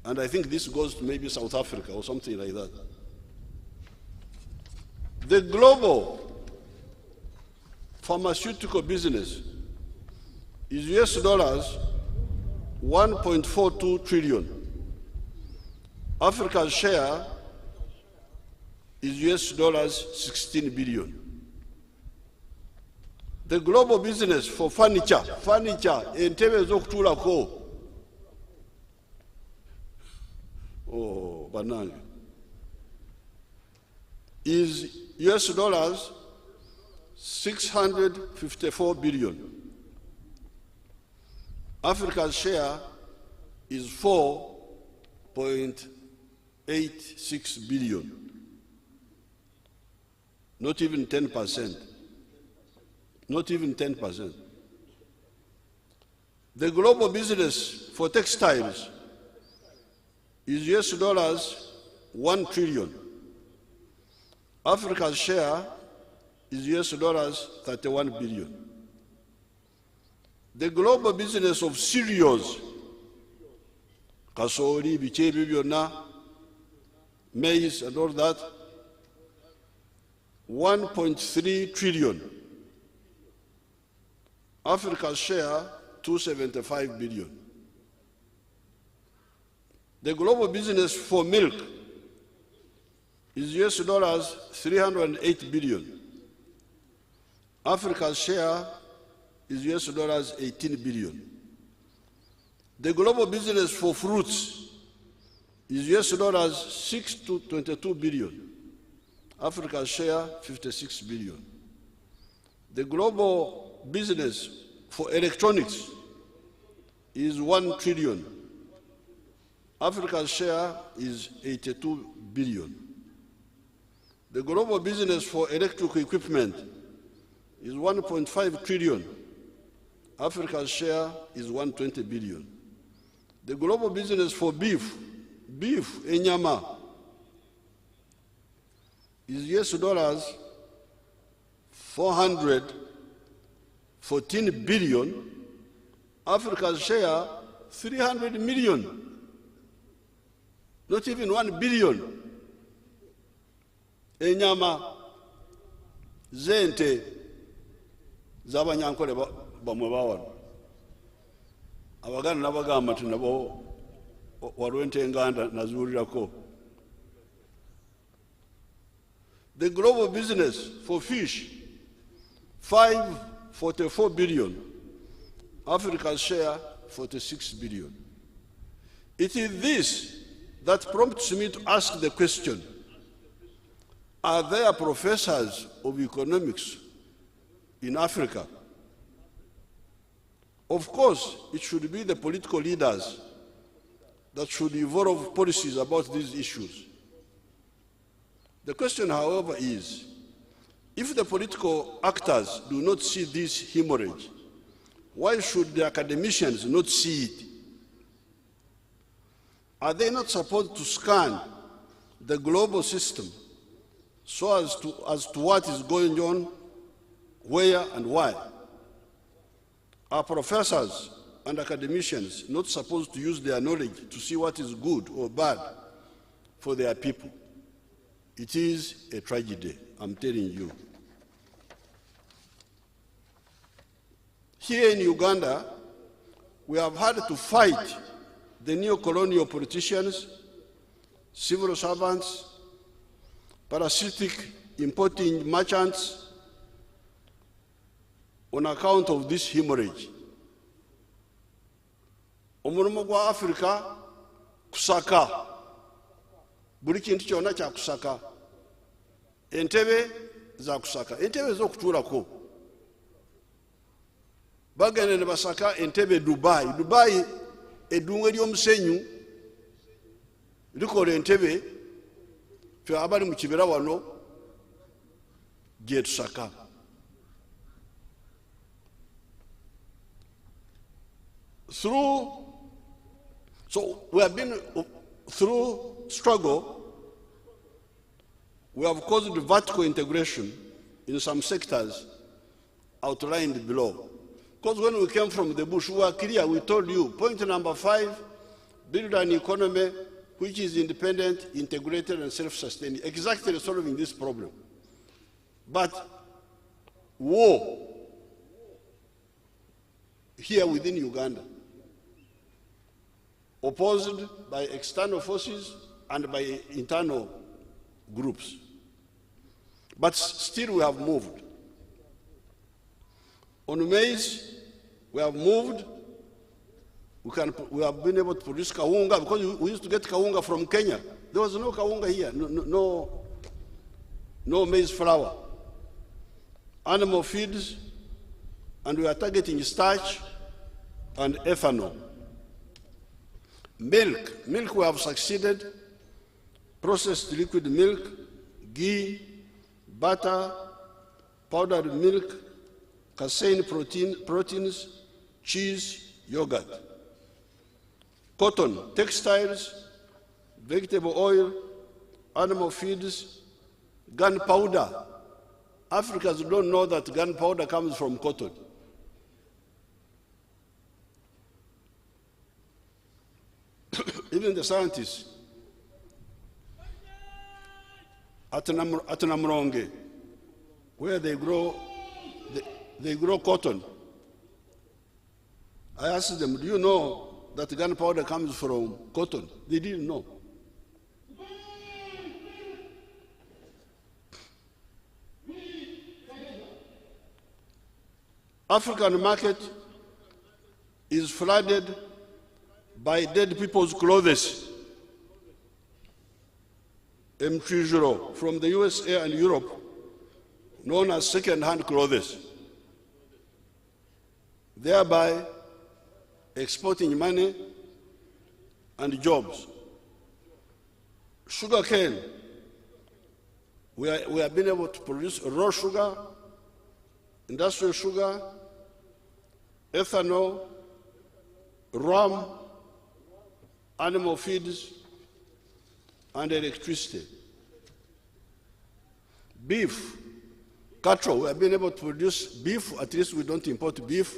I: And I think this goes to maybe South Africa or something like that. The global pharmaceutical business is US dollars 1.42 trillion. Africa's share is US dollars 16 billion. The global business for furniture, entebe z'okutulako, banange, is US dollars 654 billion. Africa's share is 4.86 billion. Not even 10%. Not even 10%. The global business for textiles is US dollars 1 trillion. Africa's share is US dollars 31 billion. The global business of cereals, kasori, bichebi byonna, maize and all that, 1.3 trillion. Africa's share, 275 billion. The global business for milk is US dollars 308 billion. Africa's share is US dollars 18 billion. The global business for fruits is US dollars 6 to 22 billion. Africa's share 56 billion. The global business for electronics is 1 trillion. Africa's share is 82 billion. The global business for electrical equipment is 1.5 trillion. Africa's share is 120 billion. The global business for beef, enyama, is US dollars 414 billion. Africa's share 300 million. Not even 1 billion. Enyama zente z'abanyankole bamwe bawano. Abaganda n'abagamba nti nabo waliwo ente enganda nazuulirako. The global business for fish, 544 billion. Africa's share, 46 billion. It is this that prompts me to ask the question, are there professors of economics in Africa? Of course, it should be the political leaders that should evolve policies about these issues. The question, however, is, if the political actors do not see this hemorrhage, why should the academicians not see it? Are they not supposed to scan the global system so as to what is going on, where and why? Are professors and academicians not supposed to use their knowledge to see what is good or bad for their people? It is a tragedy, I'm telling you. Here in Uganda, we have had to fight the neo-colonial politicians, civil servants, parasitic importing merchants on account of this hemorrhage. Omulimo gwa Africa kusaka. Buli kintu kyonna kya kusaka. Entebe za kusaka. Entebe z'okutuulako. Bagenda ne basaka entebe Dubai. Dubai eddungu ery'omusenyu likola entebe ffe abali mu kibira wano gye tusaka. So we have been through struggle, we have caused vertical integration in some sectors outlined below. Because when we came from the bush, we were clear, we told you, point number 5, build an economy which is independent, integrated, and self-sustaining, exactly solving this problem. But war here within Uganda, opposed by external forces and by internal groups. But still we have moved. On maize, we have moved. We have been able to produce kawunga because we used to get kawunga from Kenya. There was no kawunga here, no maize flour. Animal feeds, and we are targeting starch and ethanol. Milk we have succeeded. Processed liquid milk, ghee, butter, powdered milk, casein proteins, cheese, yogurt. Cotton, textiles, vegetable oil, animal feeds, gunpowder. Africans don't know that gunpowder comes from cotton. Even the scientists at Namronge, where they grow cotton, I asked them, do you know that gunpowder comes from cotton? They didn't know. African market is flooded by dead people's clothes. M30 from the USA and Europe, known as second-hand clothes, thereby exporting money and jobs. Sugarcane, we have been able to produce raw sugar, industrial sugar, ethanol, rum, animal feeds, and electricity. Beef, cattle, we have been able to produce beef, at least we don't import beef.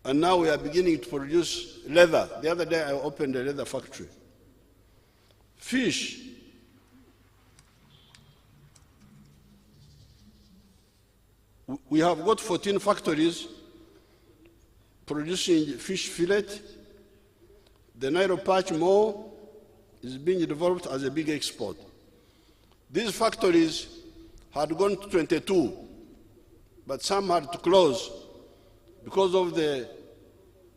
I: And now we are beginning to produce leather. The other day I opened a leather factory. Fish. We have got 14 factories producing fish fillet. The Nile Perch Mall is being developed as a big export. These factories had gone to 22, but some had to close because of the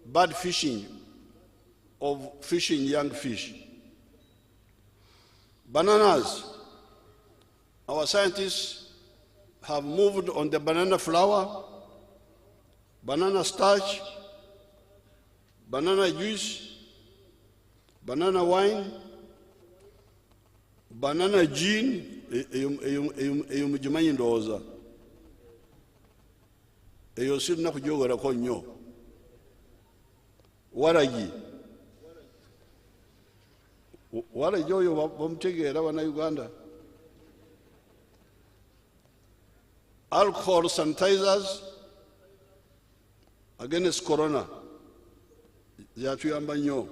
I: bad fishing of fishing young fish. Bananas. Our scientists have moved on the banana flour, banana starch, banana juice, banana wine, banana gin, eyo mugimanyi ndowooza. Eyo sirina kugyogerako nnyo. Waragi. Waragi oyo bamutegeera bannayuganda. Alcohol sanitizers against corona. Zyatuyamba nnyo.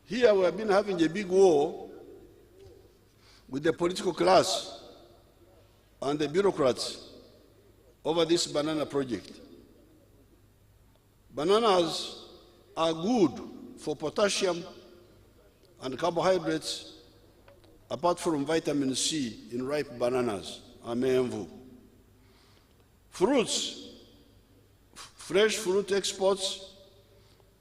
I: Here we have been having a big war with the political class and the bureaucrats over this banana project. Bananas are good for potassium and carbohydrates, apart from vitamin C in ripe bananas, amenvu. Fruits, fresh fruit exports,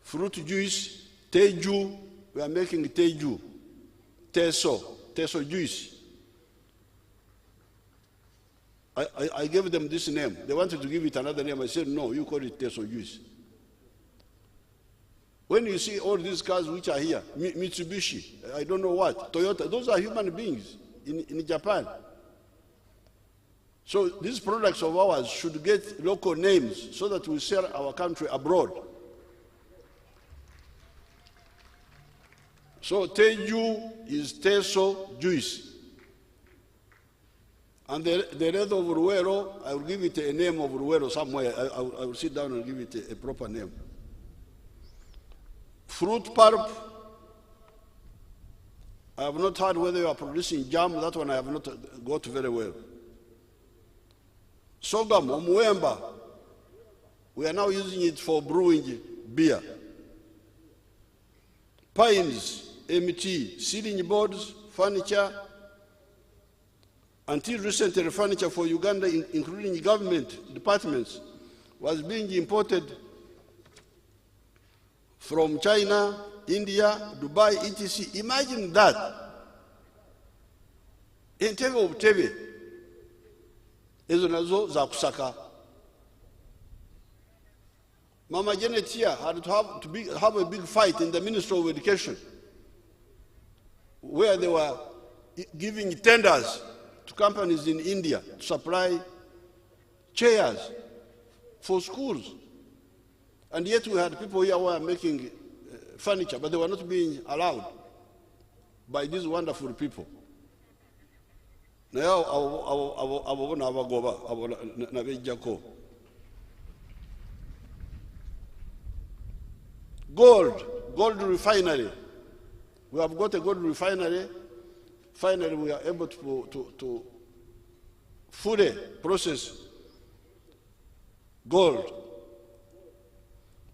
I: fruit juice, teju, we are making teju, teso juice. I gave them this name. They wanted to give it another name. I said, no, you call it teso juice. When you see all these cars which are here, Mitsubishi, I don't know what, Toyota, those are human beings in Japan. So these products of ours should get local names so that we sell our country abroad. So Teju is Teso juice. And the red of Ruero, I will give it a name of Ruero somewhere. I will sit down and give it a proper name. Fruit pulp, I have not heard whether you are producing jam. That one I have not got very well. Sorghum, Omuemba, we are now using it for brewing beer. Pines, MT, ceiling boards, furniture. Until recently, furniture for Uganda, including government departments, was being imported from China, India, Dubai, etc. Imagine that. Entebe obutebe ezo nazo za kusaka. Mama Janet here had to have a big fight in the Ministry of Education, where they were giving tenders to companies in India to supply chairs for schools. And yet we had people here who were making furniture, but they were not being allowed by these wonderful people. Now, gold refinery. We have got a gold refinery. Finally, we are able to fully process gold.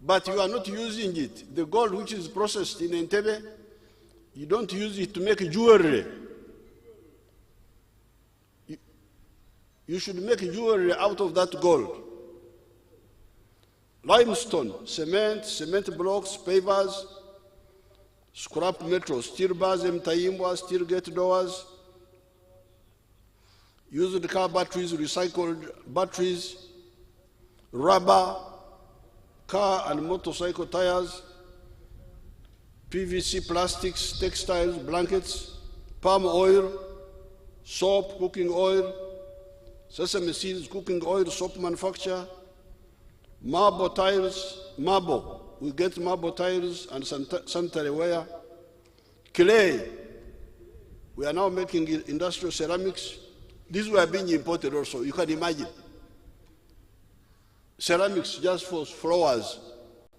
I: But you are not using it. The gold which is processed in Entebbe, you don't use it to make jewelry. You should make jewelry out of that gold. limestone, cement blocks, pavers, scrap metal, steel bars, mtaimbwa, steel gate doors, used car batteries, recycled batteries, rubber, car and motorcycle tires, PVC plastics, textiles, blankets, palm oil, soap, cooking oil, sesame seeds, cooking oil, soap manufacture, marble tiles, marble. We get marble tiles and sanitary ware. Clay. We are now making industrial ceramics. These were being imported also. You can imagine. Ceramics just for floors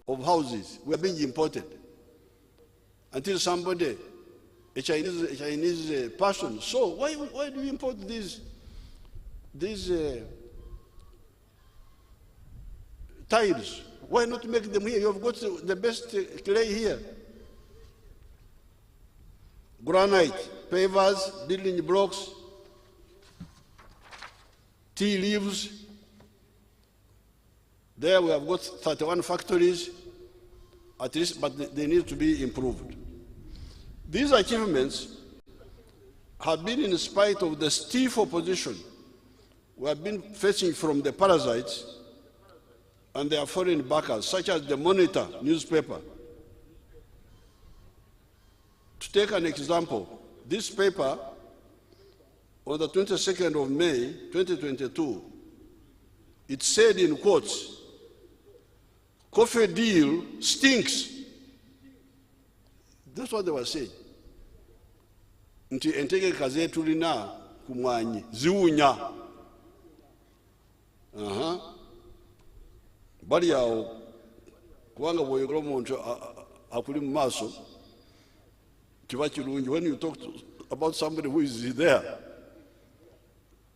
I: of houses were being imported. Until somebody, a Chinese person, so why do you import these tiles? Why not make them here? You've got the best clay here. Granite, pavers, building blocks, tea leaves. There we have got 31 factories, at least, but they need to be improved. These achievements have been in spite of the stiff opposition we have been facing from the parasites and their foreign backers, such as the Monitor newspaper. To take an example, this paper, on the 22nd of May, 2022, it said in quotes, "Coffee deal stinks." That's what they were saying. Nti entegeka zetulina ku mwanyi ziwunya. Bali awo kubanga bw'oyogera omuntu akuli mu maaso kiba kirungi when you talk about somebody who is there,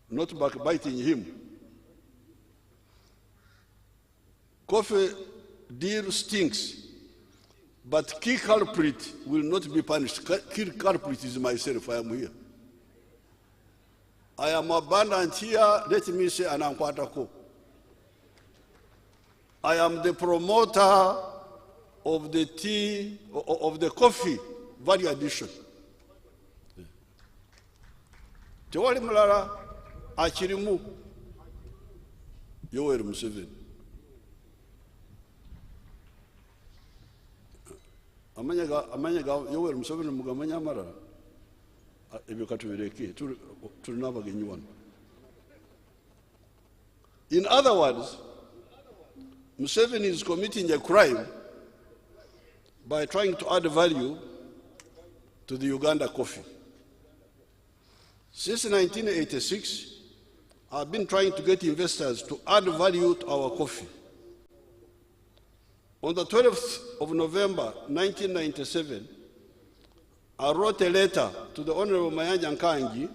I: not backbiting him. Coffee deal stinks, but key culprit will not be punished. Key culprit is myself. I am here. I am abundant here. Let me say anankwatako. I am the promoter of the tea, of the coffee value addition. Tewali mulala akirimu Yoweri Museveni. Amanya ga Yoweri Museveni mugamanya amarala. Ebyo katubireke tulina abagenyi wano. In other words, Museveni is committing a crime by trying to add value to the Uganda coffee. Since 1986, I've been trying to get investors to add value to our coffee. On the 12th of November 1997, I wrote a letter to the Honorable Mayanja Nkangi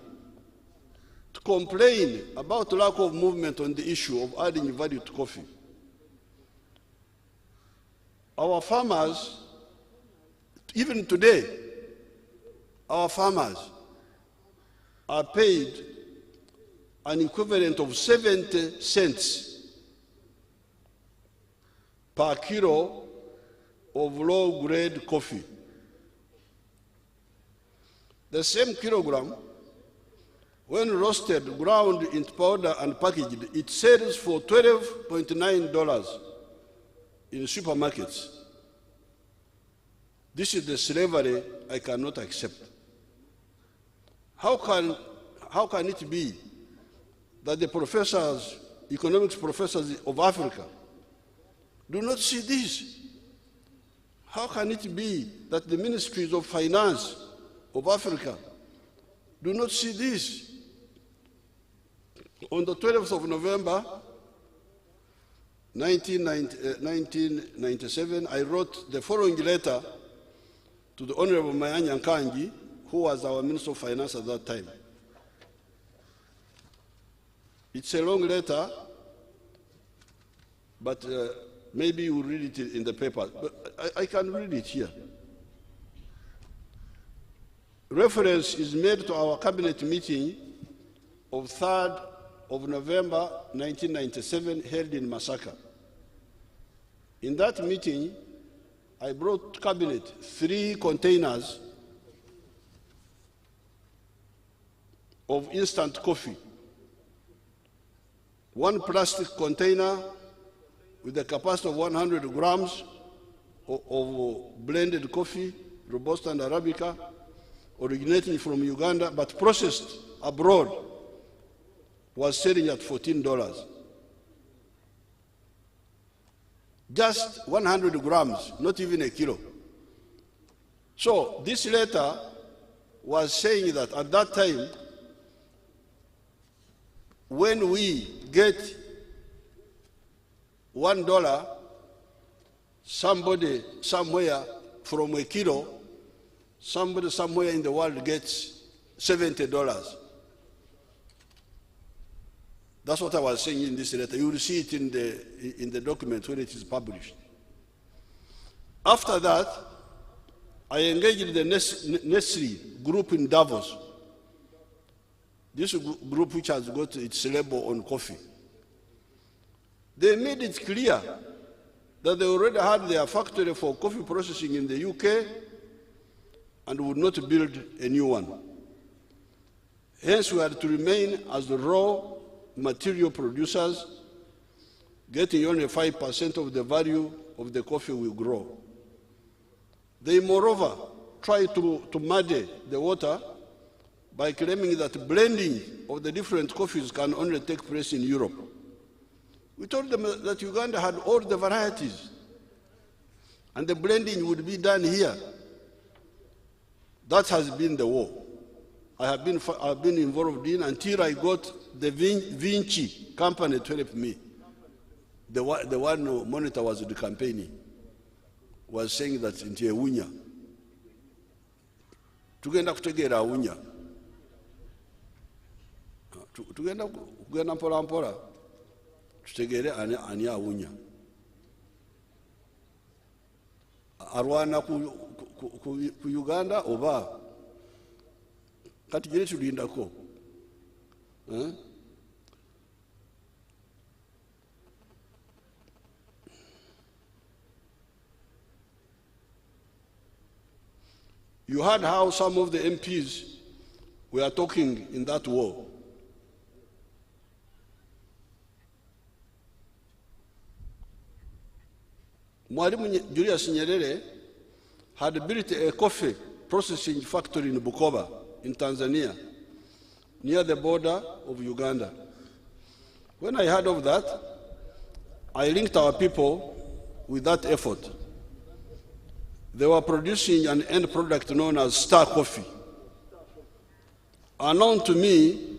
I: to complain about the lack of movement on the issue of adding value to coffee. Our farmers, even today, our farmers are paid an equivalent of 70 cents per kilo of low-grade coffee. The same kilogram, when roasted, ground into powder and packaged, it sells for $12.9 in supermarkets. This is the slavery I cannot accept. How can it be that the professors, economics professors of Africa, do not see this? How can it be that the ministries of finance of Africa do not see this? On the 12th of November, 1997, I wrote the following letter to the Honorable Mayanja Nkangi, who was our Minister of Finance at that time. It's a long letter, but maybe you read it in the paper. But I can read it here. Reference is made to our cabinet meeting of 3rd of November 1997 held in Masaka. In that meeting, I brought cabinet 3 containers of instant coffee, 1 plastic container with a capacity of 100 grams of blended coffee, Robusta and Arabica, originating from Uganda but processed abroad, was selling at $14. Just 100 grams, not even a kilo. So this letter was saying that at that time, when we get $1, somebody somewhere from a kilo, somebody somewhere in the world gets $70. That's what I was saying in this letter. You will see it in the document when it is published. After that, I engaged the Nestle group in Davos. This group which has got its label on coffee. They made it clear that they already had their factory for coffee processing in the UK and would not build a new one. Hence, we had to remain as the raw material producers, getting only 5% of the value of the coffee we grow. They, moreover, try to muddy the water by claiming that blending of the different coffees can only take place in Europe. We told them that Uganda had all the varieties, and the blending would be done here. That has been the war I've been involved in until I got the Vinci company to help me. The one who monitor was the campaigning, was saying that in Ewunya. Tugenda kutegera Awunya. Tugenda mpola mpola. Tutegere ani Awunya. Arwana ku Uganda oba kati jere tulindako. You heard how some of the MPs were talking in that war. Mwalimu Julius Nyerere had built a coffee processing factory in Bukoba, in Tanzania, near the border of Uganda. When I heard of that, I linked our people with that effort. They were producing an end product known as Star Coffee. Unknown to me,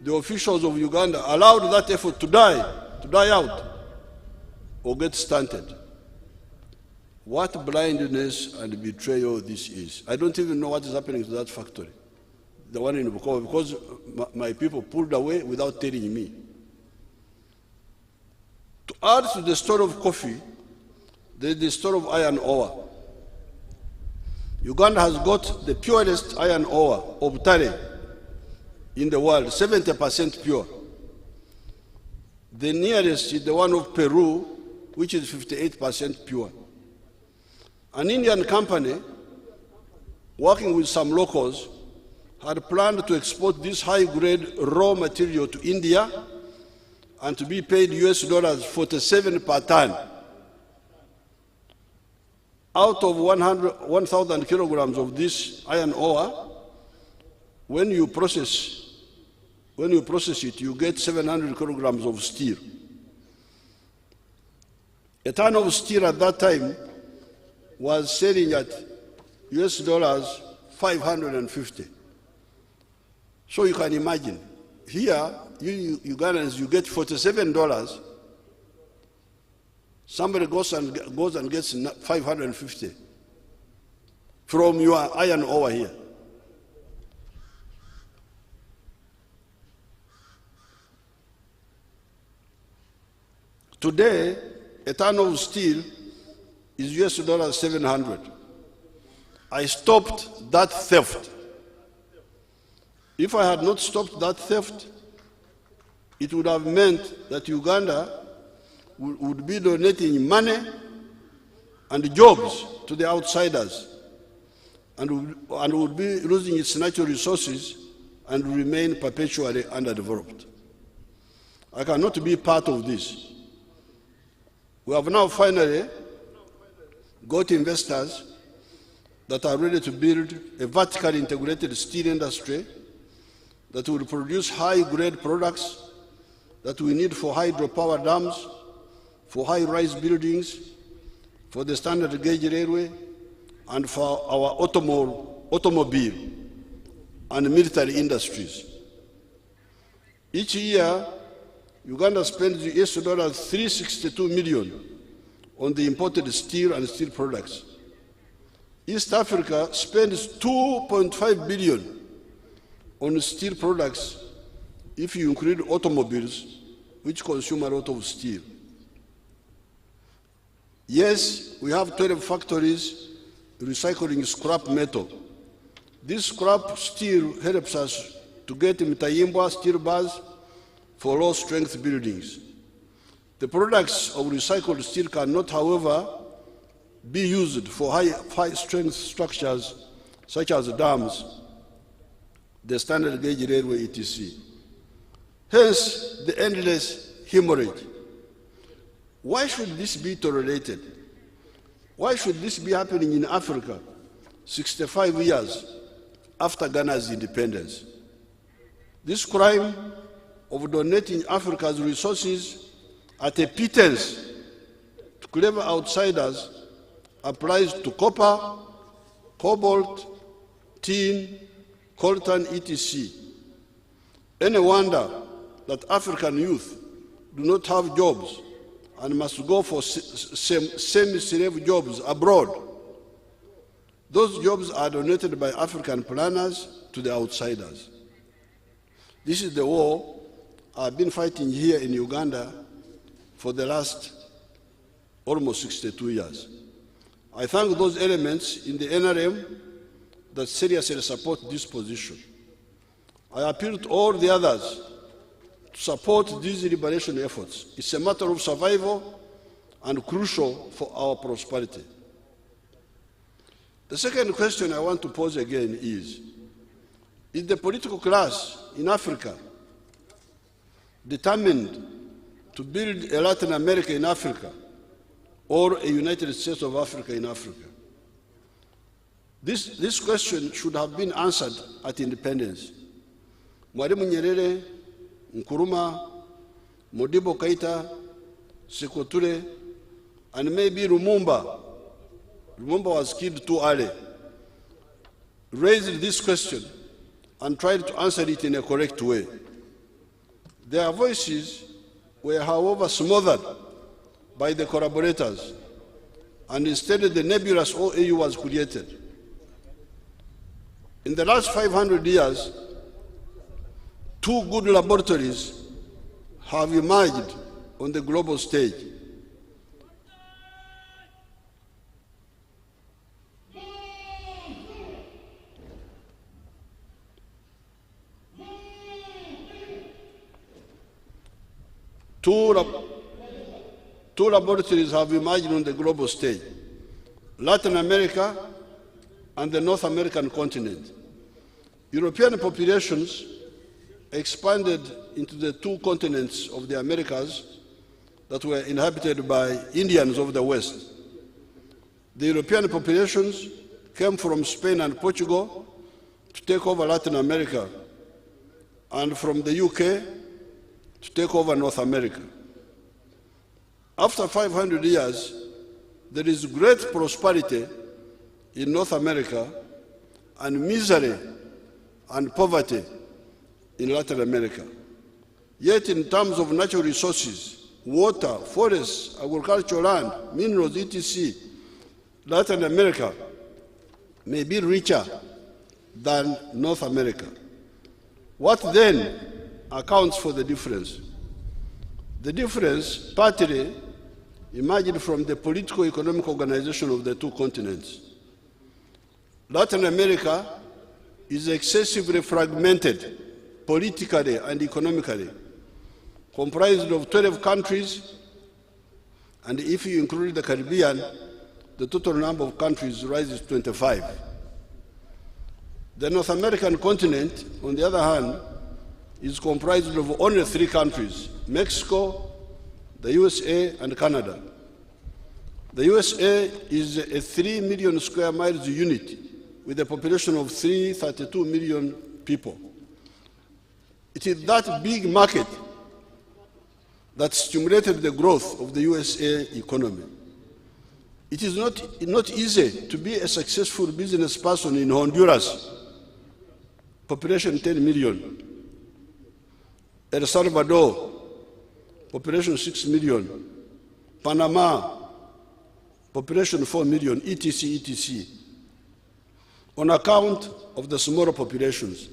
I: the officials of Uganda allowed that effort to die out, or get stunted. What blindness and betrayal this is. I don't even know what is happening to that factory, the one in Bukoba, because my people pulled away without telling me. To add to the story of coffee, there is the story of iron ore. Uganda has got the purest iron ore of Tare in the world, 70% pure. The nearest is the one of Peru, which is 58% pure. An Indian company, working with some locals, had planned to export this high-grade raw material to India and to be paid US dollars 47 per ton. Out of 1,000 kilograms of this iron ore, when you process it, you get 700 kilograms of steel. A ton of steel at that time was selling at US dollars 550. So you can imagine, here, you Ugandans, you get $47. Somebody goes and gets 550 from your iron ore here. Today, a ton of steel is US dollars 700. I stopped that theft. If I had not stopped that theft, it would have meant that Uganda would be donating money and jobs to the outsiders, and would be losing its natural resources and remain perpetually underdeveloped. I cannot be part of this. We have now finally got investors that are ready to build a vertically integrated steel industry that will produce high-grade products that we need for hydropower dams, for high-rise buildings, for the standard gauge railway, and for our automobile and military industries. Each year, Uganda spends US $362 million on the imported steel and steel products. East Africa spends $2.5 billion on steel products if you include automobiles, which consume a lot of steel. Yes, we have 12 factories recycling scrap metal. This scrap steel helps us to get Mtayimbwa steel bars for low-strength buildings. The products of recycled steel cannot, however, be used for high-strength structures such as dams, the standard gauge railway, etc. Hence, the endless hemorrhage. Why should this be tolerated? Why should this be happening in Africa 65 years after Ghana's independence? This crime of donating Africa's resources at a pittance to clever outsiders applies to copper, cobalt, tin, coltan, etc. Any wonder that African youth do not have jobs and must go for semi-slave jobs abroad. Those jobs are donated by African planners to the outsiders. This is the war I've been fighting here in Uganda for the last almost 62 years. I thank those elements in the NRM that seriously support this position. I appeal to all the others to support these liberation efforts. It's a matter of survival and crucial for our prosperity. The second question I want to pose again is the political class in Africa determined to build a Latin America in Africa or a United States of Africa in Africa? This question should have been answered at independence. Mwalimu Nyerere, Nkrumah, Modibo Keita, Sékou Touré, and maybe Lumumba was killed too early, raised this question and tried to answer it in a correct way. Their voices were, however, smothered by the collaborators, and instead the nebulous OAU was created. In the last 500 years, two good laboratories have emerged on the global stage. Two laboratories have emerged on the global stage: Latin America and the North American continent. European populations expanded into the two continents of the Americas that were inhabited by Indians of the West. The European populations came from Spain and Portugal to take over Latin America, and from the UK to take over North America. After 500 years, there is great prosperity in North America and misery and poverty in Latin America. Yet in terms of natural resources, water, forests, agricultural land, minerals, etc., Latin America may be richer than North America. What then accounts for the difference? The difference partly emerged from the political economic organization of the two continents. Latin America is excessively fragmented politically and economically, comprised of 12 countries And if you include the Caribbean, the total number of countries rises to 25. The North American continent, on the other hand, is comprised of only 3 countries: Mexico, the USA, and Canada. The USA is a 3 million square miles unit with a population of 332 million people. It is that big market that stimulated the growth of the USA economy. It is not easy to be a successful business person in Honduras, population 10 million. El Salvador, population 6 million. Panama, population 4 million, etc., etc. On account of the smaller populations.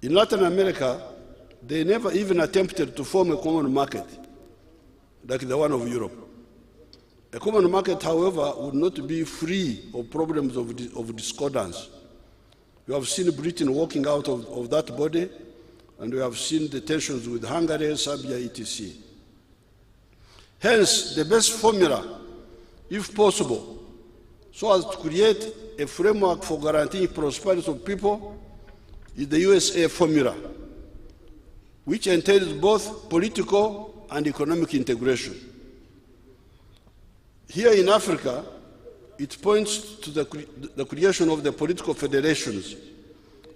I: In Latin America, they never even attempted to form a common market like the one of Europe. A common market, however, would not be free of problems of discordance. We have seen Britain walking out of that body, and we have seen the tensions with Hungary, Serbia, etc. Hence, the best formula, if possible, so as to create a framework for guaranteeing prosperity of people, is the USA formula, which entails both political and economic integration. Here in Africa, it points to the creation of the political federations,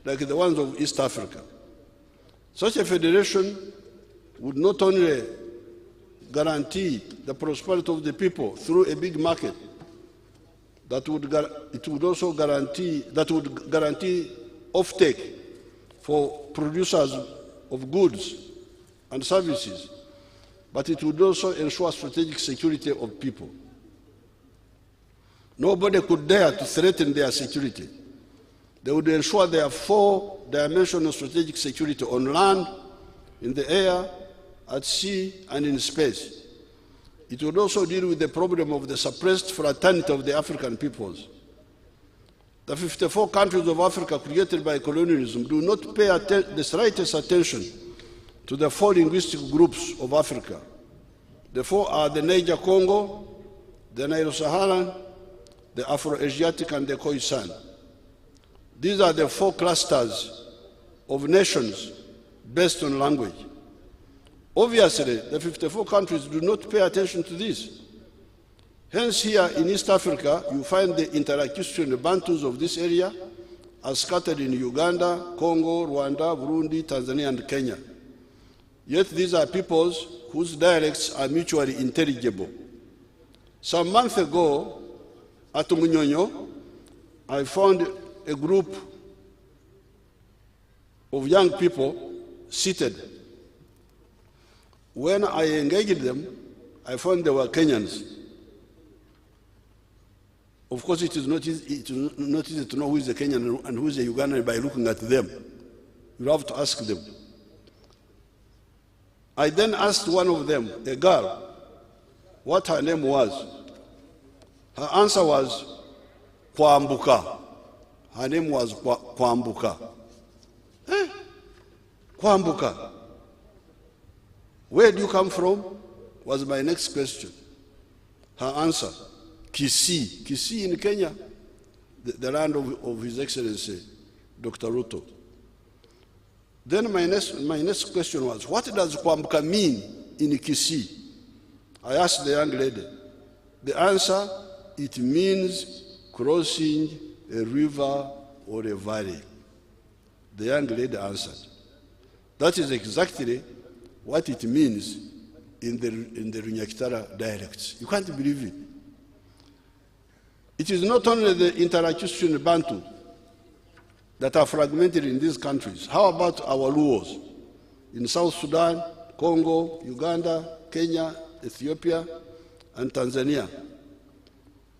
I: like the ones of East Africa. Such a federation would not only guarantee the prosperity of the people through a big market, it would also guarantee offtake for producers of goods and services, but it would also ensure strategic security of people. Nobody could dare to threaten their security. They would ensure their 4-dimensional strategic security on land, in the air, at sea, and in space. It would also deal with the problem of the suppressed fraternity of the African peoples. The 54 countries of Africa created by colonialism do not pay the slightest attention to the 4 linguistic groups of Africa. The 4 are the Niger-Congo, the Nilo-Saharan, the Afro-Asiatic, and the Khoisan. These are the 4 clusters of nations based on language. Obviously, the 54 countries do not pay attention to this. Hence, here in East Africa, you find the interacustrian Bantus of this area are scattered in Uganda, Congo, Rwanda, Burundi, Tanzania, and Kenya. Yet these are peoples whose dialects are mutually intelligible. Some months ago, at Munyonyo, I found a group of young people seated. When I engaged them, I found they were Kenyans. Of course, it is not easy to know who is a Kenyan and who is a Ugandan by looking at them. You have to ask them. I then asked one of them, a girl, what her name was. Her answer was Kwambuka. Her name was Kwambuka. Kwambuka. Where do you come from? Was my next question. Her answer, Kisii. Kisii in Kenya, the land of His Excellency, Dr. Ruto. Then my next question was, what does Kwambuka mean in Kisii? I asked the young lady. The answer, it means crossing a river or a valley. The young lady answered. That is exactly what it means in the Runyakitara dialects. You can't believe it. It is not only the interacustrian Bantu that are fragmented in these countries. How about our Luos in South Sudan, Congo, Uganda, Kenya, Ethiopia, and Tanzania?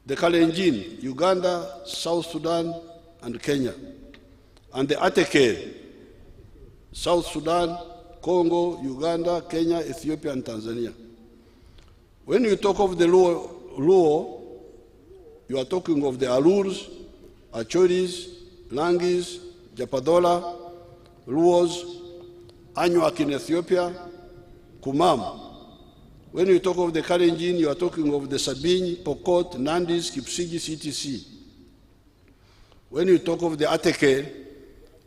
I: The Kalenjin, Uganda, South Sudan, and Kenya. And the Ateke, South Sudan, Congo, Uganda, Kenya, Ethiopia, and Tanzania. When you talk of the Luo, you are talking of the Alurs, Achoris, Langis, Japadola, Luos, Anuak in Ethiopia, Kumam, When you talk of the Kalenjin, you are talking of the Sabini, Pokot, Nandis, Kipsigis, etc. When you talk of the Ateke,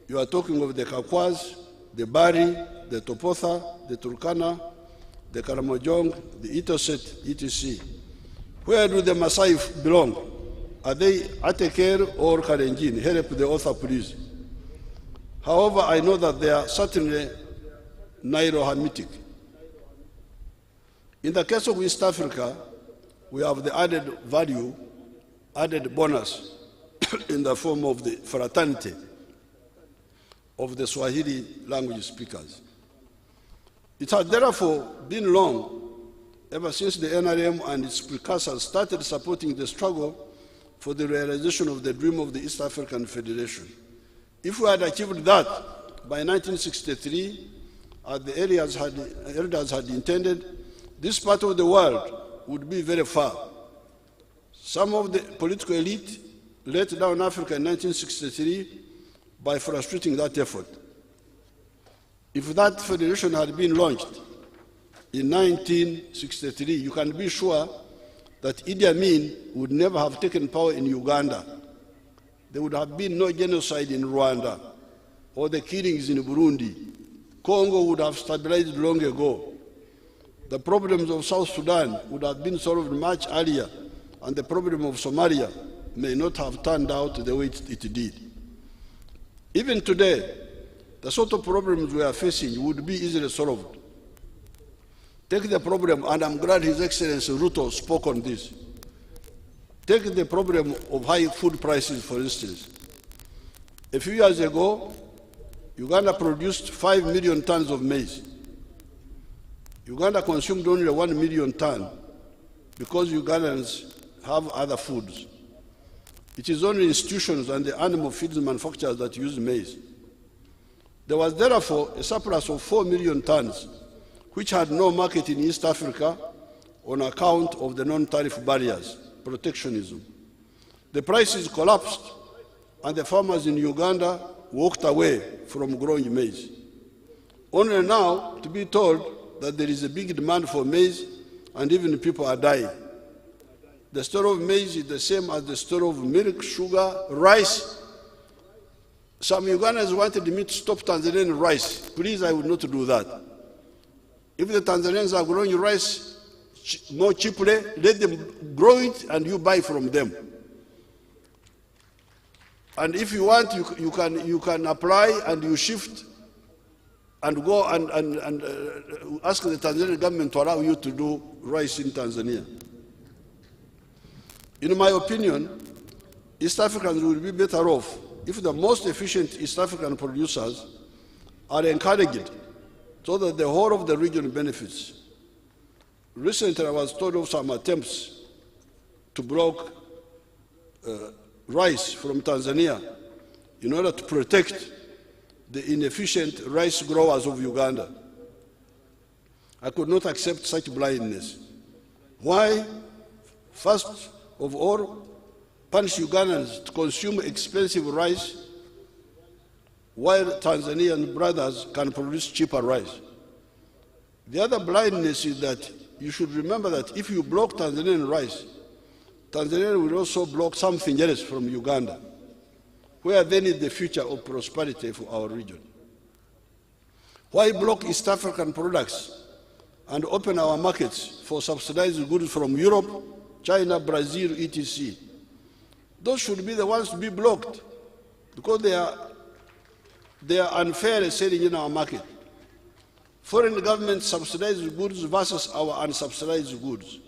I: you are talking of the Kakwaz, the Bari, the Topotha, the Turkana, the Karamojong, the Itoset, etc. Where do the Maasai belong? Are they Ateke or Kalenjin? Help the author, please. However, I know that they are certainly Nairo-Hamitic. In the case of East Africa, we have the added value, added bonus in the form of the fraternity of the Swahili language speakers. It has therefore been long, ever since the NRM and its precursors started supporting the struggle for the realization of the dream of the East African Federation. If we had achieved that by 1963, as the elders had intended, this part of the world would be very far. Some of the political elite let down Africa in 1963 by frustrating that effort. If that federation had been launched in 1963, you can be sure that Idi Amin would never have taken power in Uganda. There would have been no genocide in Rwanda or the killings in Burundi. Congo would have stabilized long ago. The problems of South Sudan would have been solved much earlier, and the problem of Somalia may not have turned out the way it did. Even today, the sort of problems we are facing would be easily solved. Take the problem, and I'm glad His Excellency Ruto spoke on this. Take the problem of high food prices, for instance. A few years ago, Uganda produced 5 million tons of maize. Uganda consumed only 1 million tons because Ugandans have other foods. It is only institutions and the animal feeds manufacturers that use maize. There was therefore a surplus of 4 million tons, which had no market in East Africa on account of the non-tariff barriers, protectionism. The prices collapsed, and the farmers in Uganda walked away from growing maize. Only now to be told that there is a big demand for maize, and even people are dying. The store of maize is the same as the store of milk, sugar, rice. Some Ugandans wanted me to stop Tanzanian rice. Please, I would not do that. If the Tanzanians are growing rice more cheaply, let them grow it and you buy from them. And if you want, you can apply and you shift and go and ask the Tanzanian government to allow you to do rice in Tanzania. In my opinion, East Africans will be better off if the most efficient East African producers are encouraged so that the whole of the region benefits. Recently, I was told of some attempts to block rice from Tanzania in order to protect the inefficient rice growers of Uganda. I could not accept such blindness. Why, first of all, punish Ugandans to consume expensive rice while Tanzanian brothers can produce cheaper rice? The other blindness is that you should remember that if you block Tanzanian rice, Tanzania will also block something else from Uganda, where then is the future of prosperity for our region. Why block East African products and open our markets for subsidized goods from Europe, China, Brazil, etc.? Those should be the ones to be blocked because they are unfairly selling in our market. Foreign government subsidized goods versus our unsubsidized goods.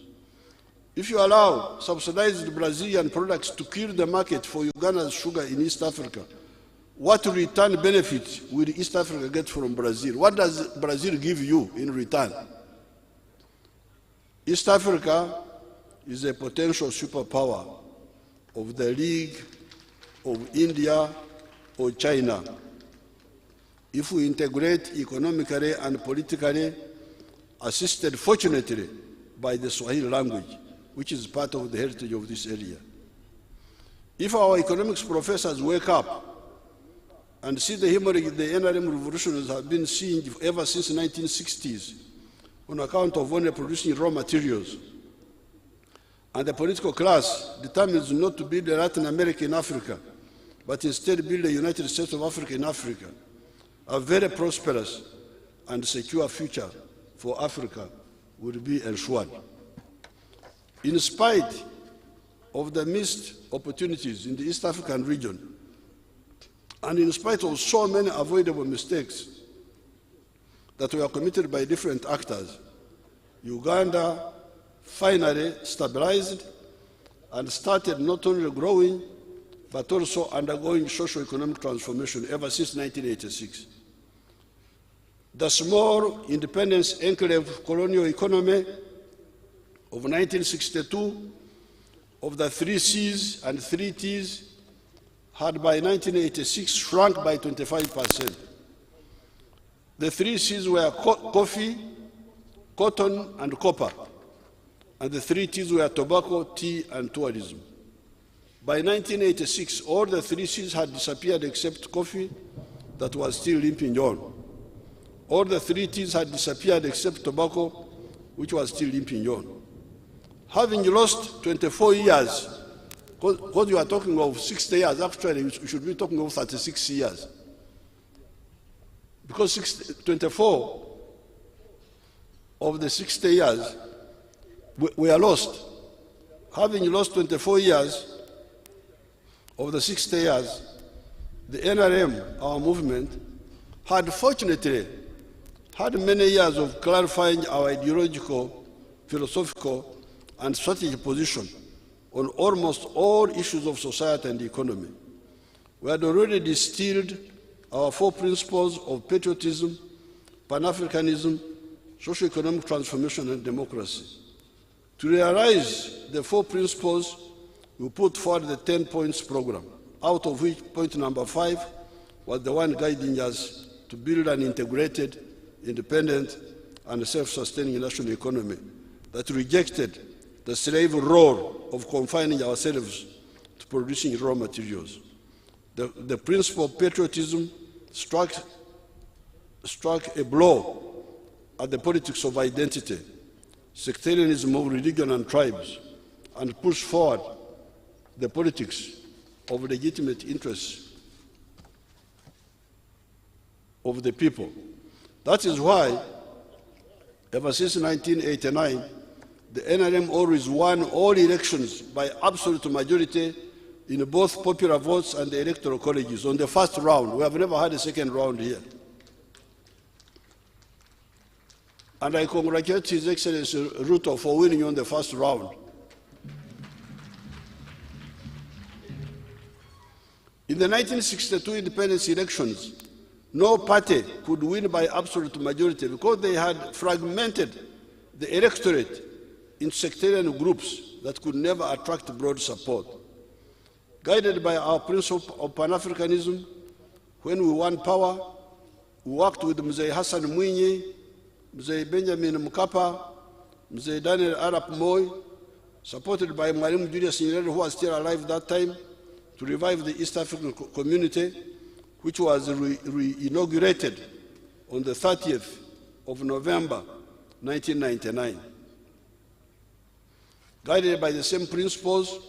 I: If you allow subsidized Brazilian products to kill the market for Uganda's sugar in East Africa, what return benefit will East Africa get from Brazil? What does Brazil give you in return? East Africa is a potential superpower of the League of India or China. If we integrate economically and politically, assisted fortunately by the Swahili language, which is part of the heritage of this area. If our economics professors wake up and see the hemorrhage the NRM revolutionaries have been seeing ever since the 1960s, on account of only producing raw materials. And the political class determines not to build a Latin America in Africa, but instead build a United States of Africa in Africa, a very prosperous and secure future for Africa will be ensured. In spite of the missed opportunities in the East African region, and in spite of so many avoidable mistakes that were committed by different actors, Uganda finally stabilized and started not only growing, but also undergoing socio-economic transformation ever since 1986. The small independence enclave colonial economy of 1962, of the 3 C's and 3 T's, had by 1986 shrunk by 25%. The 3 C's were coffee, cotton, and copper, and the 3 T's were tobacco, tea, and tourism. By 1986, all the 3 C's had disappeared except coffee, that was still limping on. All the 3 T's had disappeared except tobacco, which was still limping on. Having lost 24 years, because you are talking of 60 years, actually you should be talking of 36 years. Because 24 of the 60 years we are lost. Having lost 24 years of the 60 years, the NRM, our movement, had fortunately had many years of clarifying our ideological, philosophical, and strategic position on almost all issues of society and economy. We had already distilled our 4 principles of patriotism, Pan-Africanism, socio-economic transformation, and democracy. To realize the 4 principles, we put forward the 10 points program, out of which point number 5 was the one guiding us to build an integrated, independent, and self-sustaining national economy that rejected the slave role of confining ourselves to producing raw materials. The principle of patriotism struck a blow at the politics of identity, sectarianism of religion and tribes, and pushed forward the politics of legitimate interests of the people. That is why, ever since 1989, the NRM always won all elections by absolute majority in both popular votes and the electoral colleges on the first round. We have never had a second round here. And I congratulate His Excellency Ruto for winning on the first round. In the 1962 independence elections, no party could win by absolute majority because they had fragmented the electorate in sectarian groups that could never attract broad support. Guided by our principle of Pan-Africanism, when we won power, we worked with Mzee Hassan Mwinyi, Mzee Benjamin Mkapa, Mzee Daniel Arap Moi, supported by Mwalimu Julius Nyerere, who was still alive that time, to revive the East African community, which was re-inaugurated on the 30th of November, 1999. Guided by the same principles,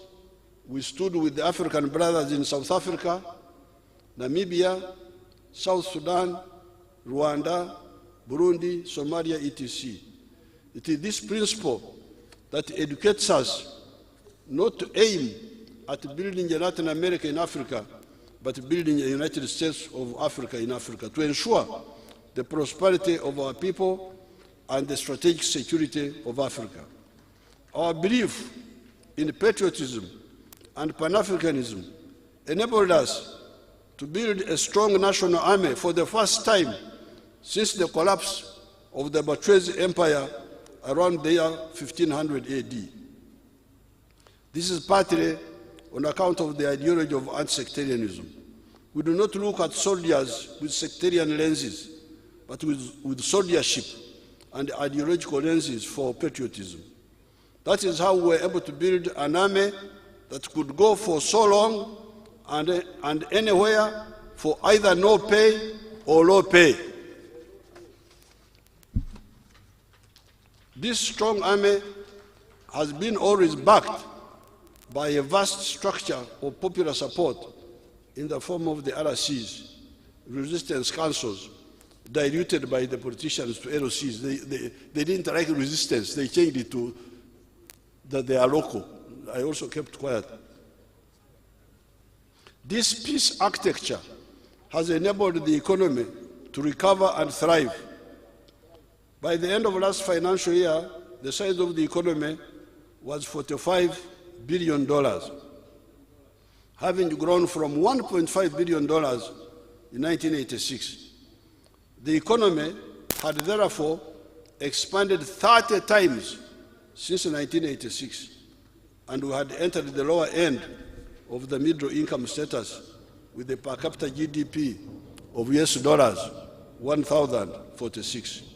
I: we stood with the African brothers in South Africa, Namibia, South Sudan, Rwanda, Burundi, Somalia, etc. It is this principle that educates us not to aim at building a Latin America in Africa, but building a United States of Africa in Africa, to ensure the prosperity of our people and the strategic security of Africa. Our belief in patriotism and Pan-Africanism enabled us to build a strong national army for the first time since the collapse of the Batrese Empire around the year 1500 AD. This is partly on account of the ideology of anti-sectarianism. We do not look at soldiers with sectarian lenses, but with soldiership and ideological lenses for patriotism. That is how we were able to build an army that could go for so long and anywhere for either no pay or low pay. This strong army has been always backed by a vast structure of popular support in the form of the RCs, resistance councils, diluted by the politicians to LOCs. They didn't like resistance. They changed it to that they are local. I also kept quiet. This peace architecture has enabled the economy to recover and thrive. By the end of last financial year, the size of the economy was $45 billion, having grown from $1.5 billion in 1986. The economy had therefore expanded 30 times since 1986, and we had entered the lower end of the middle income status with a per capita GDP of US dollars 1,046.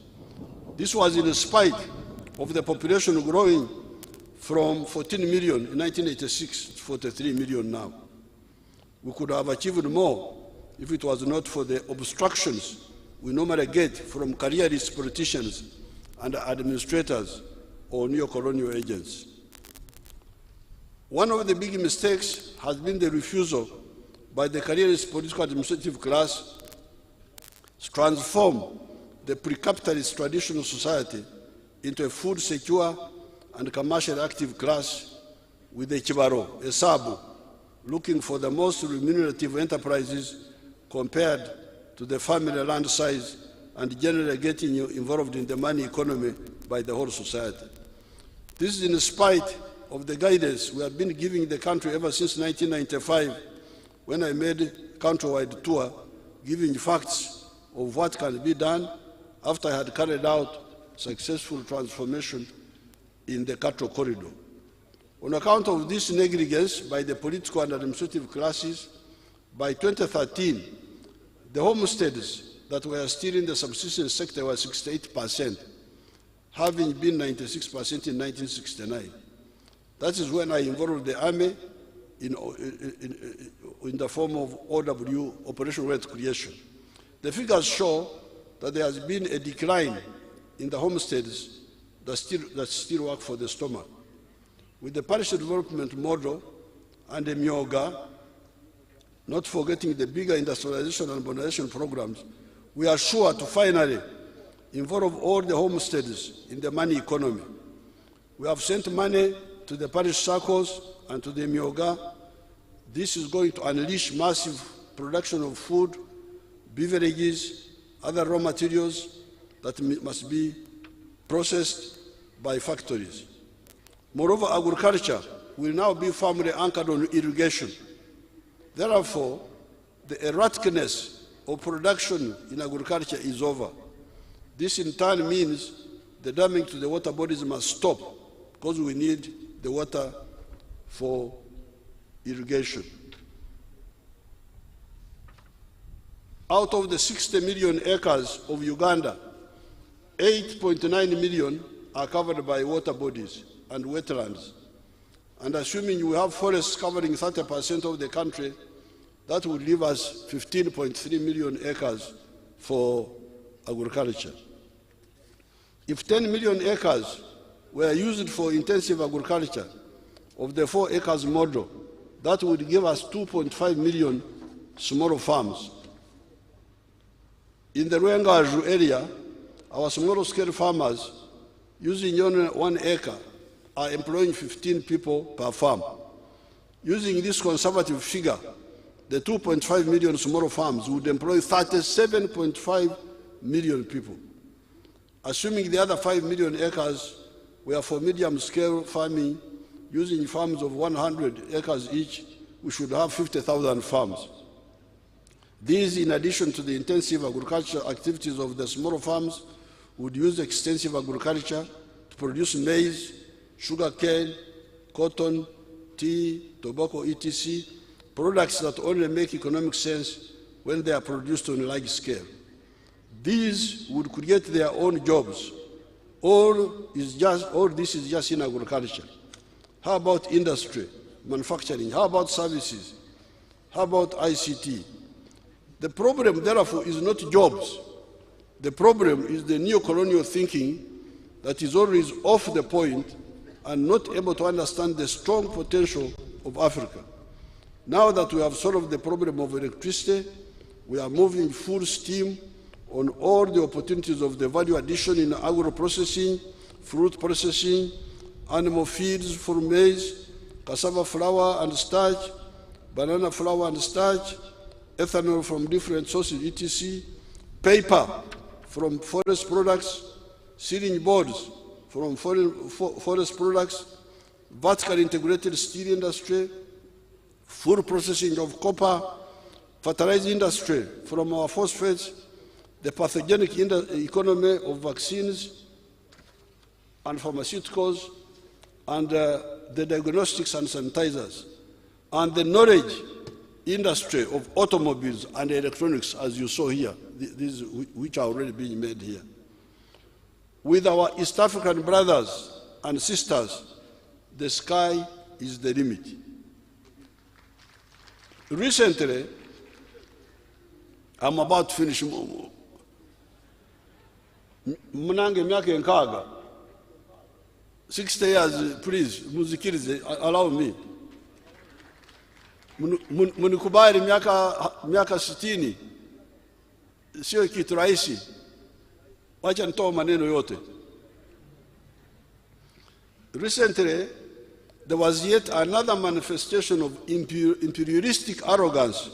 I: This was in spite of the population growing from 14 million in 1986 to 43 million now. We could have achieved more if it was not for the obstructions we normally get from careerist politicians and administrators or neo-colonial agents. One of the big mistakes has been the refusal by the careerist political administrative class to transform the pre-capitalist traditional society into a food secure and commercially active class with a chibaro, a sabu, looking for the most remunerative enterprises compared to the family land size and generally getting you involved in the money economy by the whole society. This is in spite of the guidance we have been giving the country ever since 1995, when I made a countrywide tour giving facts of what can be done after I had carried out successful transformation in the cattle corridor. On account of this negligence by the political and administrative classes, by 2013, the homesteads that were still in the subsistence sector were 68%, having been 96% in 1969. That is when I involved the army in the form of OW, Operation Wealth Creation. The figures show that there has been a decline in the homesteads that still work for the stomach. With the parish development model and the Myoga, not forgetting the bigger industrialization and modernization programs, we are sure to finally involve all the homesteads in the money economy. We have sent money to the parish circles and to the Myoga. This is going to unleash massive production of food, beverages, other raw materials that must be processed by factories. Moreover, agriculture will now be firmly anchored on irrigation. Therefore, the erraticness of production in agriculture is over. This in turn means the damage to the water bodies must stop, because we need the water for irrigation. Out of the 60 million acres of Uganda, 8.9 million are covered by water bodies and wetlands. And assuming we have forests covering 30% of the country, that would leave us 15.3 million acres for agriculture. If 10 million acres were used for intensive agriculture of the 4 acres model, that would give us 2.5 million small farms. In the Rwengaju area, our small-scale farmers using only 1 acre are employing 15 people per farm. Using this conservative figure, the 2.5 million small farms would employ 37.5 million people. Assuming the other 5 million acres were for medium-scale farming, using farms of 100 acres each, we should have 50,000 farms. These, in addition to the intensive agricultural activities of the small farms, would use extensive agriculture to produce maize, sugarcane, cotton, tea, tobacco, etc., products that only make economic sense when they are produced on a large scale. These would create their own jobs. All this is just in agriculture. How about industry, manufacturing? How about services? How about ICT? The problem, therefore, is not jobs. The problem is the neo-colonial thinking that is always off the point and not able to understand the strong potential of Africa. Now that we have solved the problem of electricity, we are moving full steam on all the opportunities of the value addition in agro-processing, fruit processing, animal feeds for maize, cassava flour and starch, banana flour and starch, ethanol from different sources, etc., paper from forest products, sealing boards from forest products, vertically integrated steel industry, food processing of copper, fertilizer industry from our phosphates, the pathogenic economy of vaccines and pharmaceuticals, and the diagnostics and sanitizers, and the knowledge industry of automobiles and electronics, as you saw here, these which are already being made here. With our East African brothers and sisters, the sky is the limit. Recently, I'm about to finish Munange myaka enkaga. 60 years, please, muzikirize, allow me. Munikubali miaka 60, sio kitu rahisi. Wacha nitoa maneno yote. Recently, there was yet another manifestation of imperialistic arrogance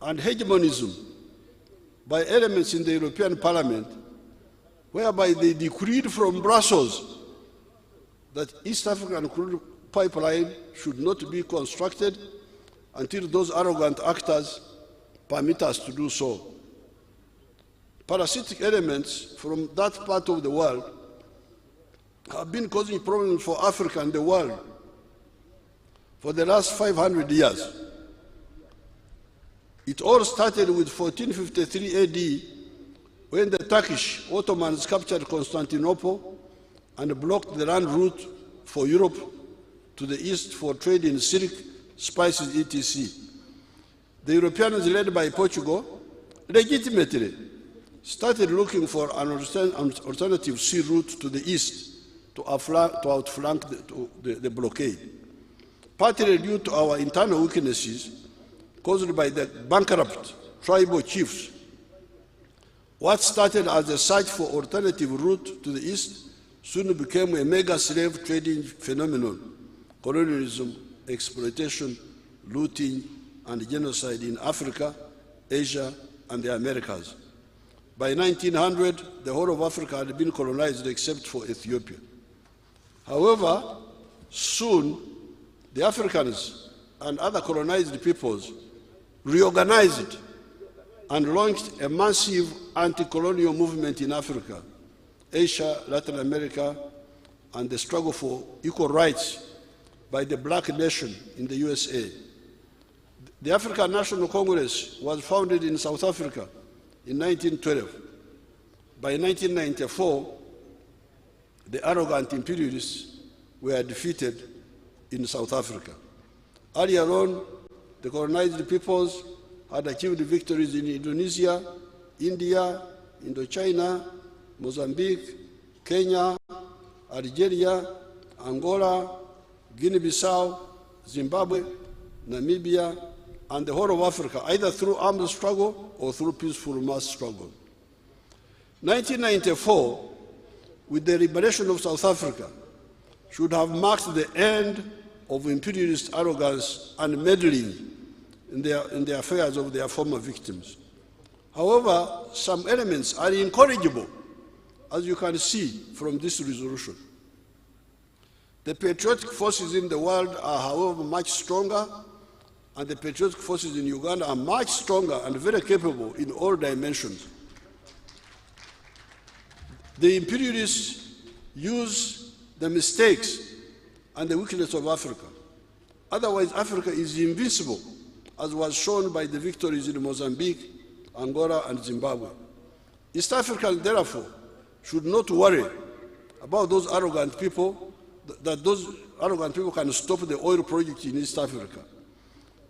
I: and hegemonism by elements in the European Parliament, whereby they decreed from Brussels that East African crude pipeline should not be constructed until those arrogant actors permit us to do so. Parasitic elements from that part of the world have been causing problems for Africa and the world for the last 500 years. It all started with 1453 AD, when the Turkish Ottomans captured Constantinople and blocked the land route for Europe to the east for trade in silk, spices, etc. The Europeans, led by Portugal, legitimately started looking for an alternative sea route to the east to outflank the blockade, partly due to our internal weaknesses caused by the bankrupt tribal chiefs. What started as a search for alternative route to the east soon became a mega slave trading phenomenon: colonialism, exploitation, looting, and genocide in Africa, Asia, and the Americas. By 1900, the whole of Africa had been colonized except for Ethiopia. However, soon the Africans and other colonized peoples reorganized and launched a massive anti-colonial movement in Africa, Asia, Latin America, and the struggle for equal rights by the black nation in the USA. The African National Congress was founded in South Africa in 1912. By 1994, the arrogant imperialists were defeated in South Africa. Earlier on, the colonized peoples had achieved victories in Indonesia, India, Indochina, Mozambique, Kenya, Algeria, Angola, Guinea-Bissau, Zimbabwe, Namibia, and the whole of Africa, either through armed struggle or through peaceful mass struggle. 1994, with the liberation of South Africa, should have marked the end of imperialist arrogance and meddling in the affairs of their former victims. However, some elements are incorrigible, as you can see from this resolution. The patriotic forces in the world are, however, much stronger, and the patriotic forces in Uganda are much stronger and very capable in all dimensions. The imperialists use the mistakes and the weakness of Africa. Otherwise, Africa is invincible, as was shown by the victories in Mozambique, Angola, and Zimbabwe. East Africans, therefore, should not worry about those arrogant people, that those arrogant people can stop the oil project in East Africa.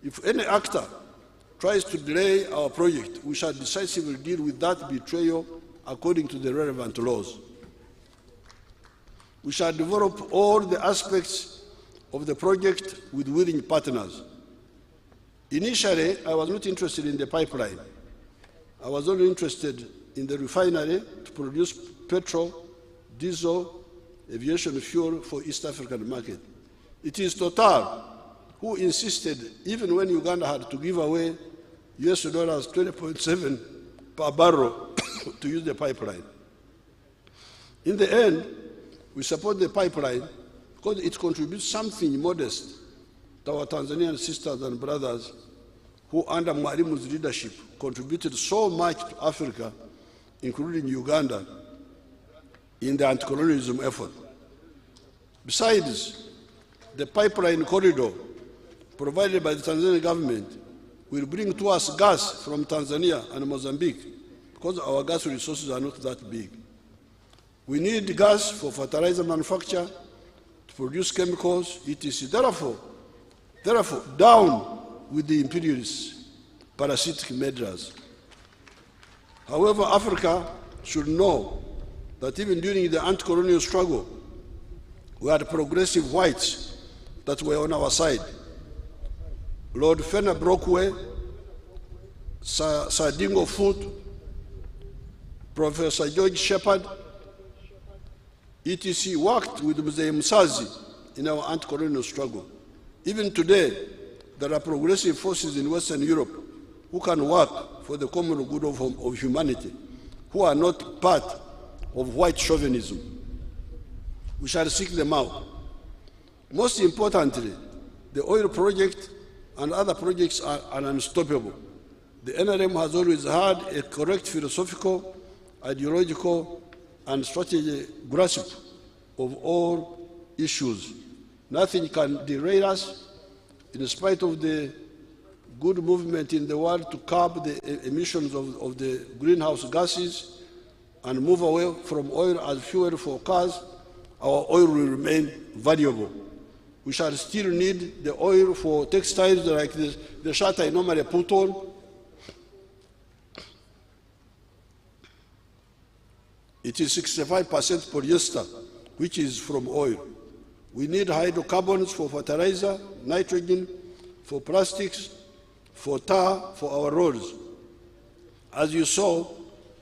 I: If any actor tries to delay our project, we shall decisively deal with that betrayal according to the relevant laws. We shall develop all the aspects of the project with willing partners. Initially, I was not interested in the pipeline. I was only interested in the refinery to produce petrol, diesel, aviation fuel for East African market. It is Total who insisted, even when Uganda had to give away US dollars 20.7 per barrel to use the pipeline. In the end, we support the pipeline because it contributes something modest to our Tanzanian sisters and brothers who, under Mwalimu's leadership, contributed so much to Africa, including Uganda, in the anti-colonialism effort. Besides, the pipeline corridor provided by the Tanzanian government will bring to us gas from Tanzania and Mozambique because our gas resources are not that big. We need gas for fertilizer manufacture, to produce chemicals, etc. Therefore, down with the imperialist parasitic measures. However, Africa should know that even during the anti-colonial struggle, we had progressive whites that were on our side. Lord Fenner Brockway, Sir Dingo Foot, Professor George Shepard, etc. worked with Mzee Msazi in our anti-colonial struggle. Even today, there are progressive forces in Western Europe who can work for the common good of humanity, who are not part of white chauvinism. We shall seek them out. Most importantly, the oil project and other projects are unstoppable. The NRM has always had a correct philosophical, ideological, and strategic grasp of all issues. Nothing can derail us, in spite of the good movement in the world to curb the emissions of the greenhouse gases and move away from oil as fuel for cars. Our oil will remain valuable. We shall still need the oil for textiles like the shirt I normally put on. It is 65% polyester, which is from oil. We need hydrocarbons for fertilizer, nitrogen, for plastics, for tar, for our roads. As you saw,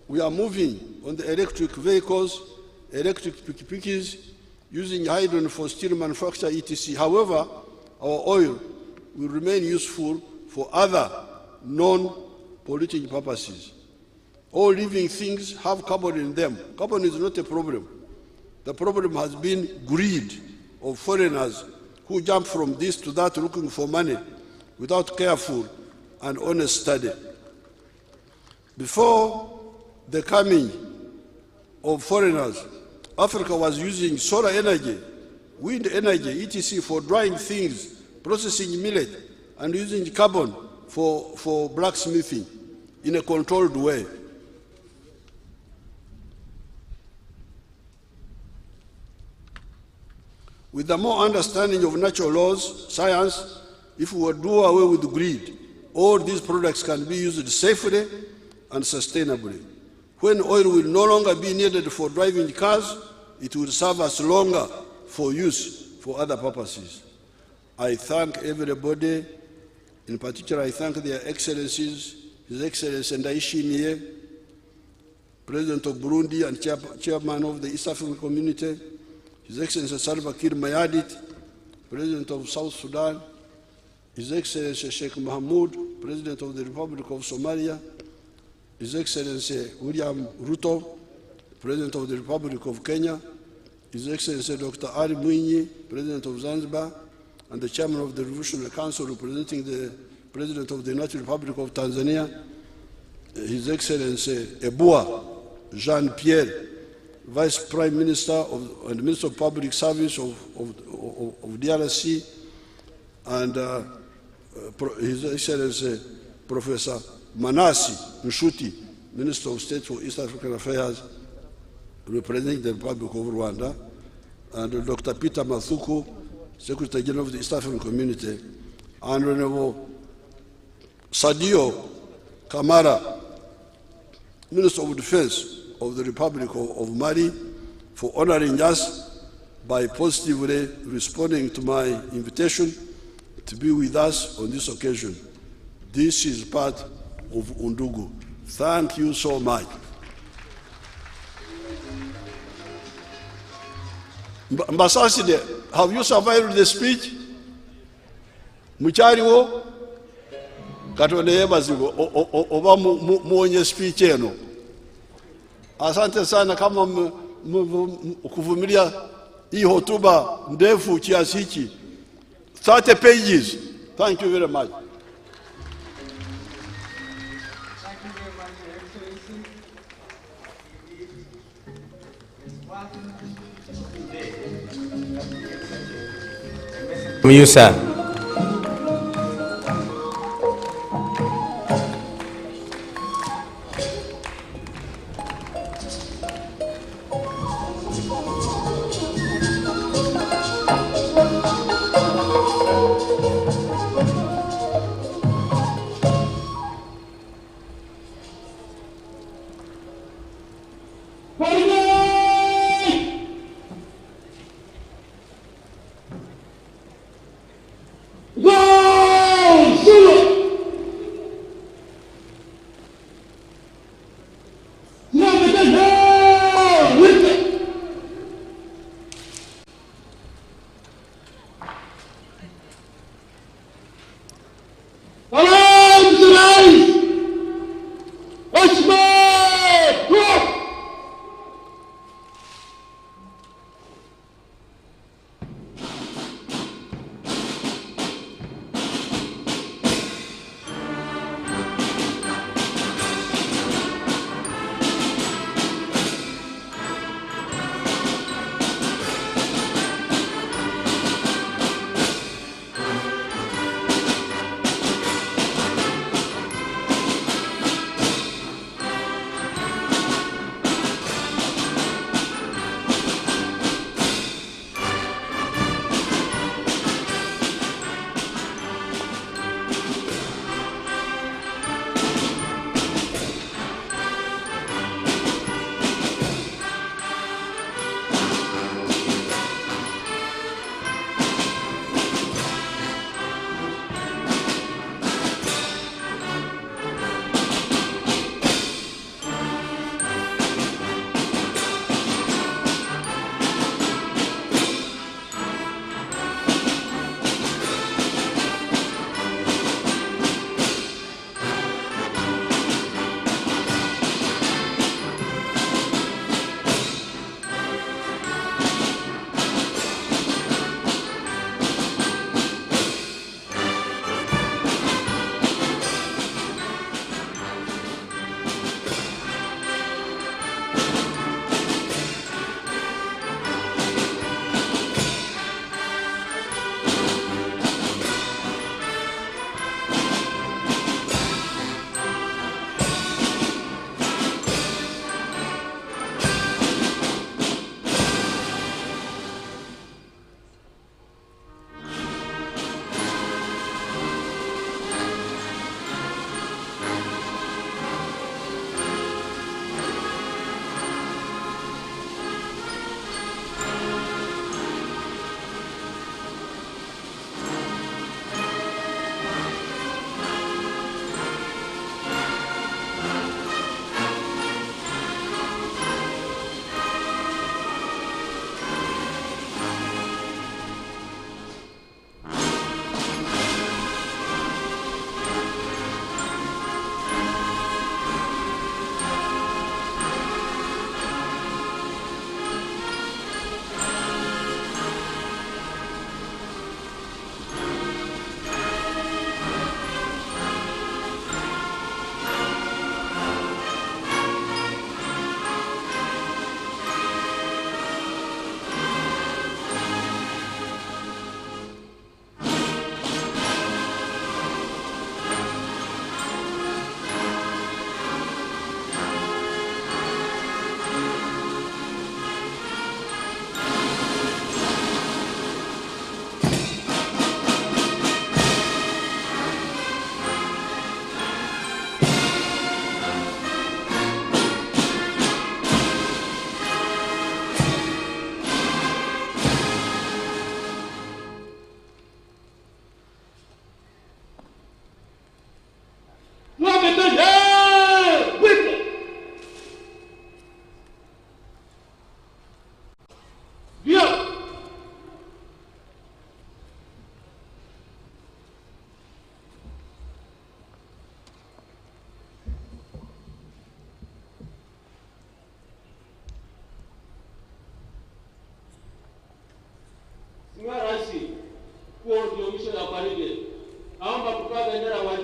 I: we are moving on the electric vehicles, electric pickups, using hydrogen for steel manufacture, etc. However, our oil will remain useful for other non-polluting purposes. All living things have carbon in them. Carbon is not a problem. The problem has been greed of foreigners who jump from this to that looking for money without careful and honest study. Before the coming of foreigners, Africa was using solar energy, wind energy, etc. for drying things, processing millet, and using carbon for blacksmithing in a controlled way. With the more understanding of natural laws, science, if we would do away with greed, all these products can be used safely and sustainably. When oil will no longer be needed for driving cars, it will serve us longer for use for other purposes. I thank everybody. In particular, I thank their excellencies, His Excellency Ndayishimiye, President of Burundi and Chairman of the East African Community, His Excellency Salva Kiir Mayardit, President of South Sudan, His Excellency Sheikh Mohamud, President of the Republic of Somalia, His Excellency William Ruto, President of the Republic of Kenya, His Excellency Dr. Ali Mwinyi, President of Zanzibar, and the Chairman of the Revolutionary Council representing the President of the United Republic of Tanzania, His Excellency Ebua Jean-Pierre, Vice Prime Minister and Minister of Public Service of DRC, and His Excellency Professor Manasi Nshuti, Minister of State for East African Affairs, representing the Republic of Rwanda, and Dr. Peter Mathuku, Secretary General of the East African Community, and Honorable Sadio Kamara, Minister of Defense of the Republic of Mali, for honoring us by positively responding to my invitation to be with us on this occasion. This is part of Undugu. Thank you so much. Ambassador, have you survived the speech? Muchariwo katonda yebazigo oba muonye speech eno. Asante sana kama kuvumilia hii hotuba ndefu kiasi hiki. 30 pages. Thank you very much.
A: You, sir.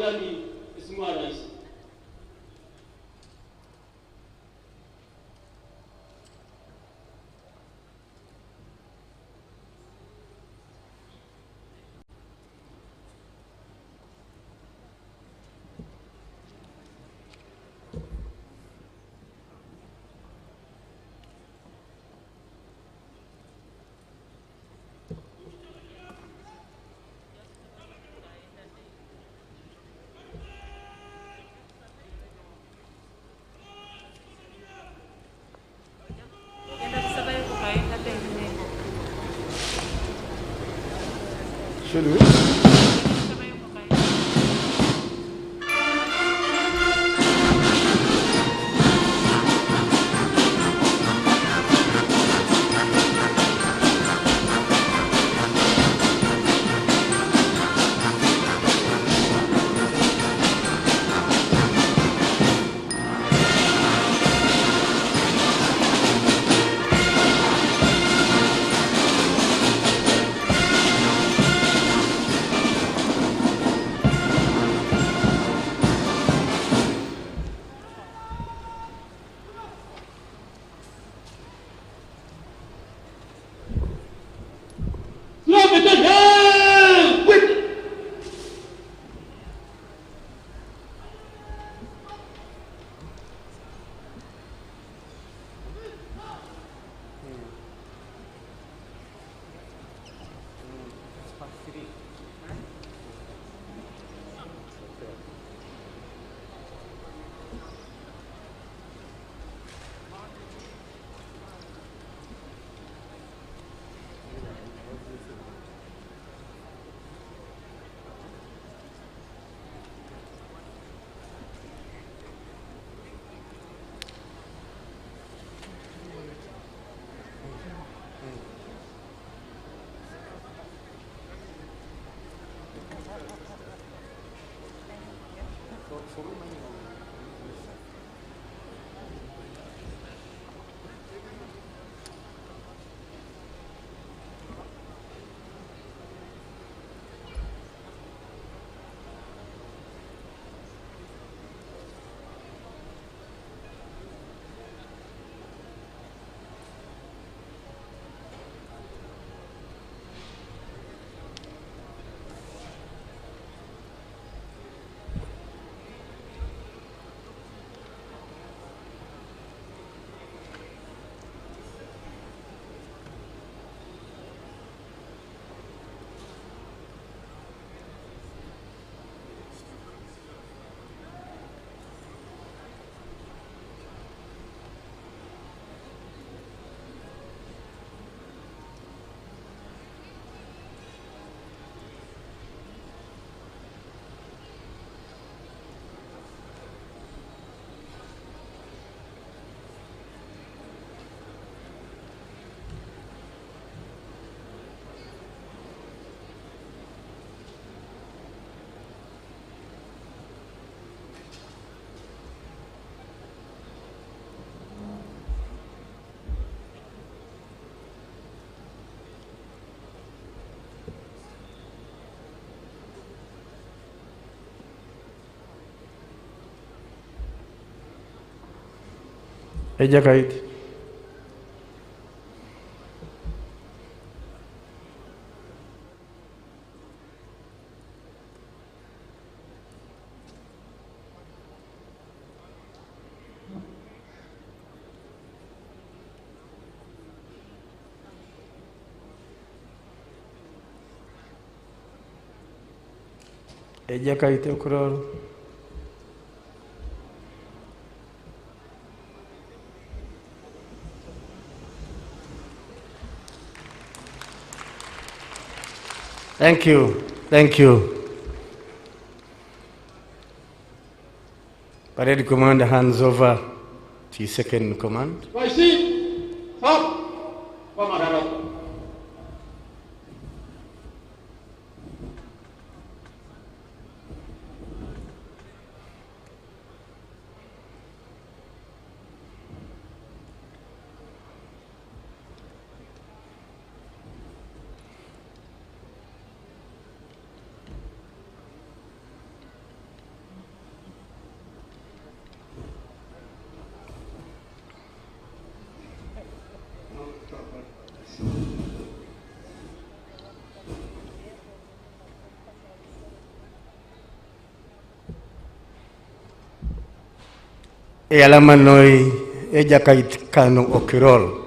P: gani, Mheshimiwa Rais?
A: Should we? Ejakait. Ejakait okuror. Thank you. Thank you. Parade commander hands over to his second in command. e alamanoi e jakait kano okirol.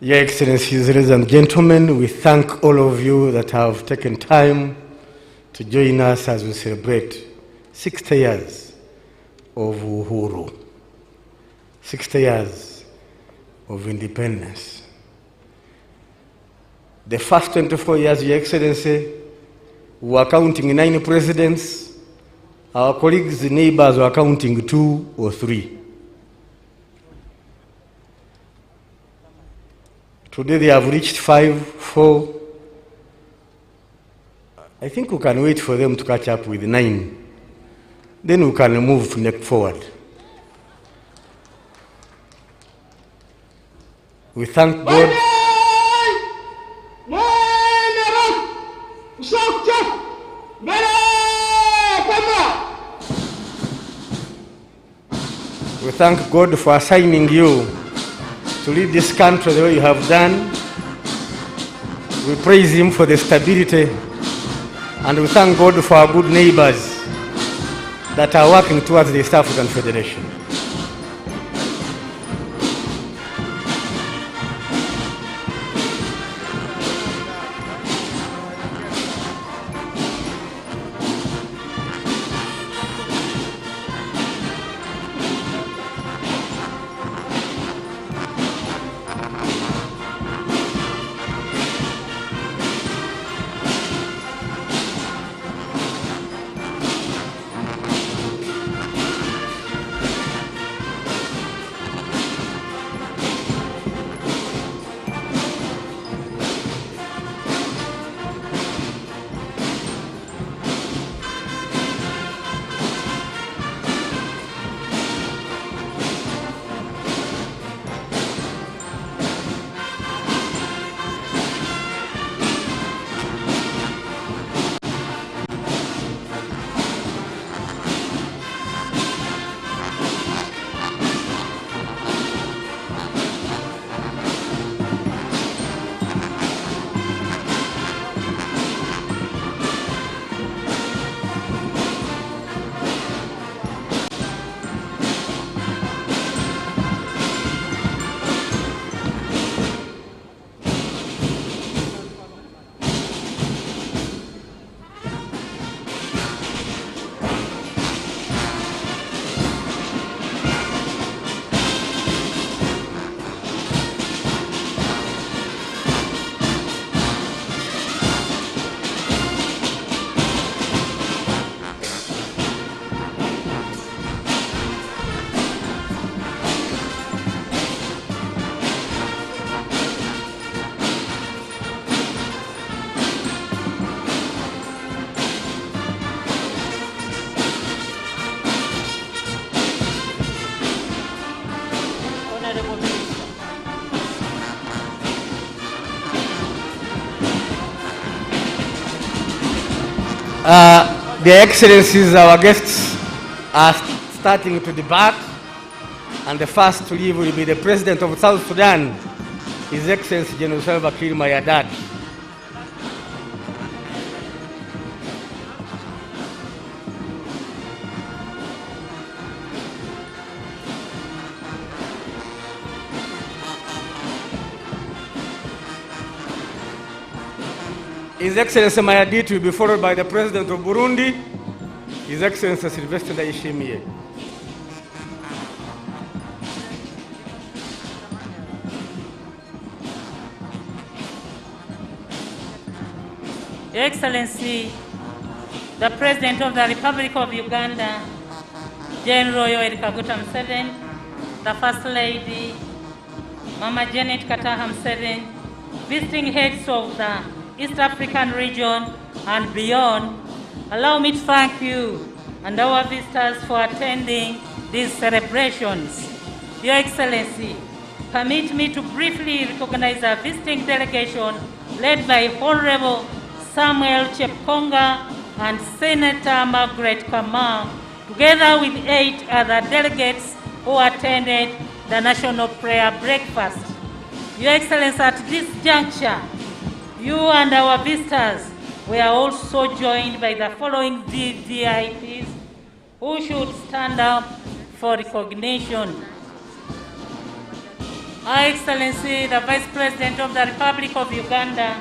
A: Your Excellencies, ladies and gentlemen, we thank all of you that have taken time to join us as we celebrate 60 years of Uhuru, 60 years of independence. The first 24 years, Your Excellency, we were counting 9 presidents. Our colleagues, neighbors were counting 2 or 3. Today they have reached 5, 4. I think we can wait for them to catch up with 9. Then we can move forward. We thank God. We thank God for assigning you to lead this country the way you have done. We praise Him for the stability, and we thank God for our good neighbors that are working towards the East African Federation. Their Excellencies, our guests are starting to depart, and the first to leave will be the President of South Sudan, His Excellency General Salva Kiir Mayardad. His Excellency Mayardit will be followed by the President of Burundi, His Excellency Sylvestre Ndayishimiye.
H: Your Excellency, the President of the Republic of Uganda, General Yoweri Kaguta Museveni, the First Lady, Mama Janet Kataha Museveni, visiting heads of the East African region and beyond, allow me to thank you and our visitors for attending these celebrations. Your Excellency, permit me to briefly recognize our visiting delegation led by Honorable Samuel Chepkonga and Senator Margaret Kamau, together with 8 other delegates who attended the National Prayer Breakfast. Your Excellency, at this juncture, you and our visitors were also joined by the following VIPs who should stand up for recognition. Her Excellency, the Vice President of the Republic of Uganda,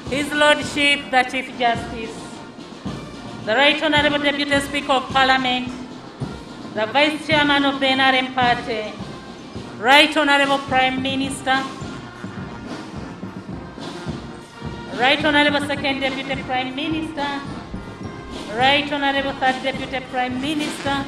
H: His Lordship, the Chief Justice, the Right Honorable Deputy Speaker of Parliament, the Vice Chairman of the NRM Party, Right Honorable Prime Minister, Right Honorable Second Deputy Prime Minister, Right Honorable Third Deputy Prime Minister,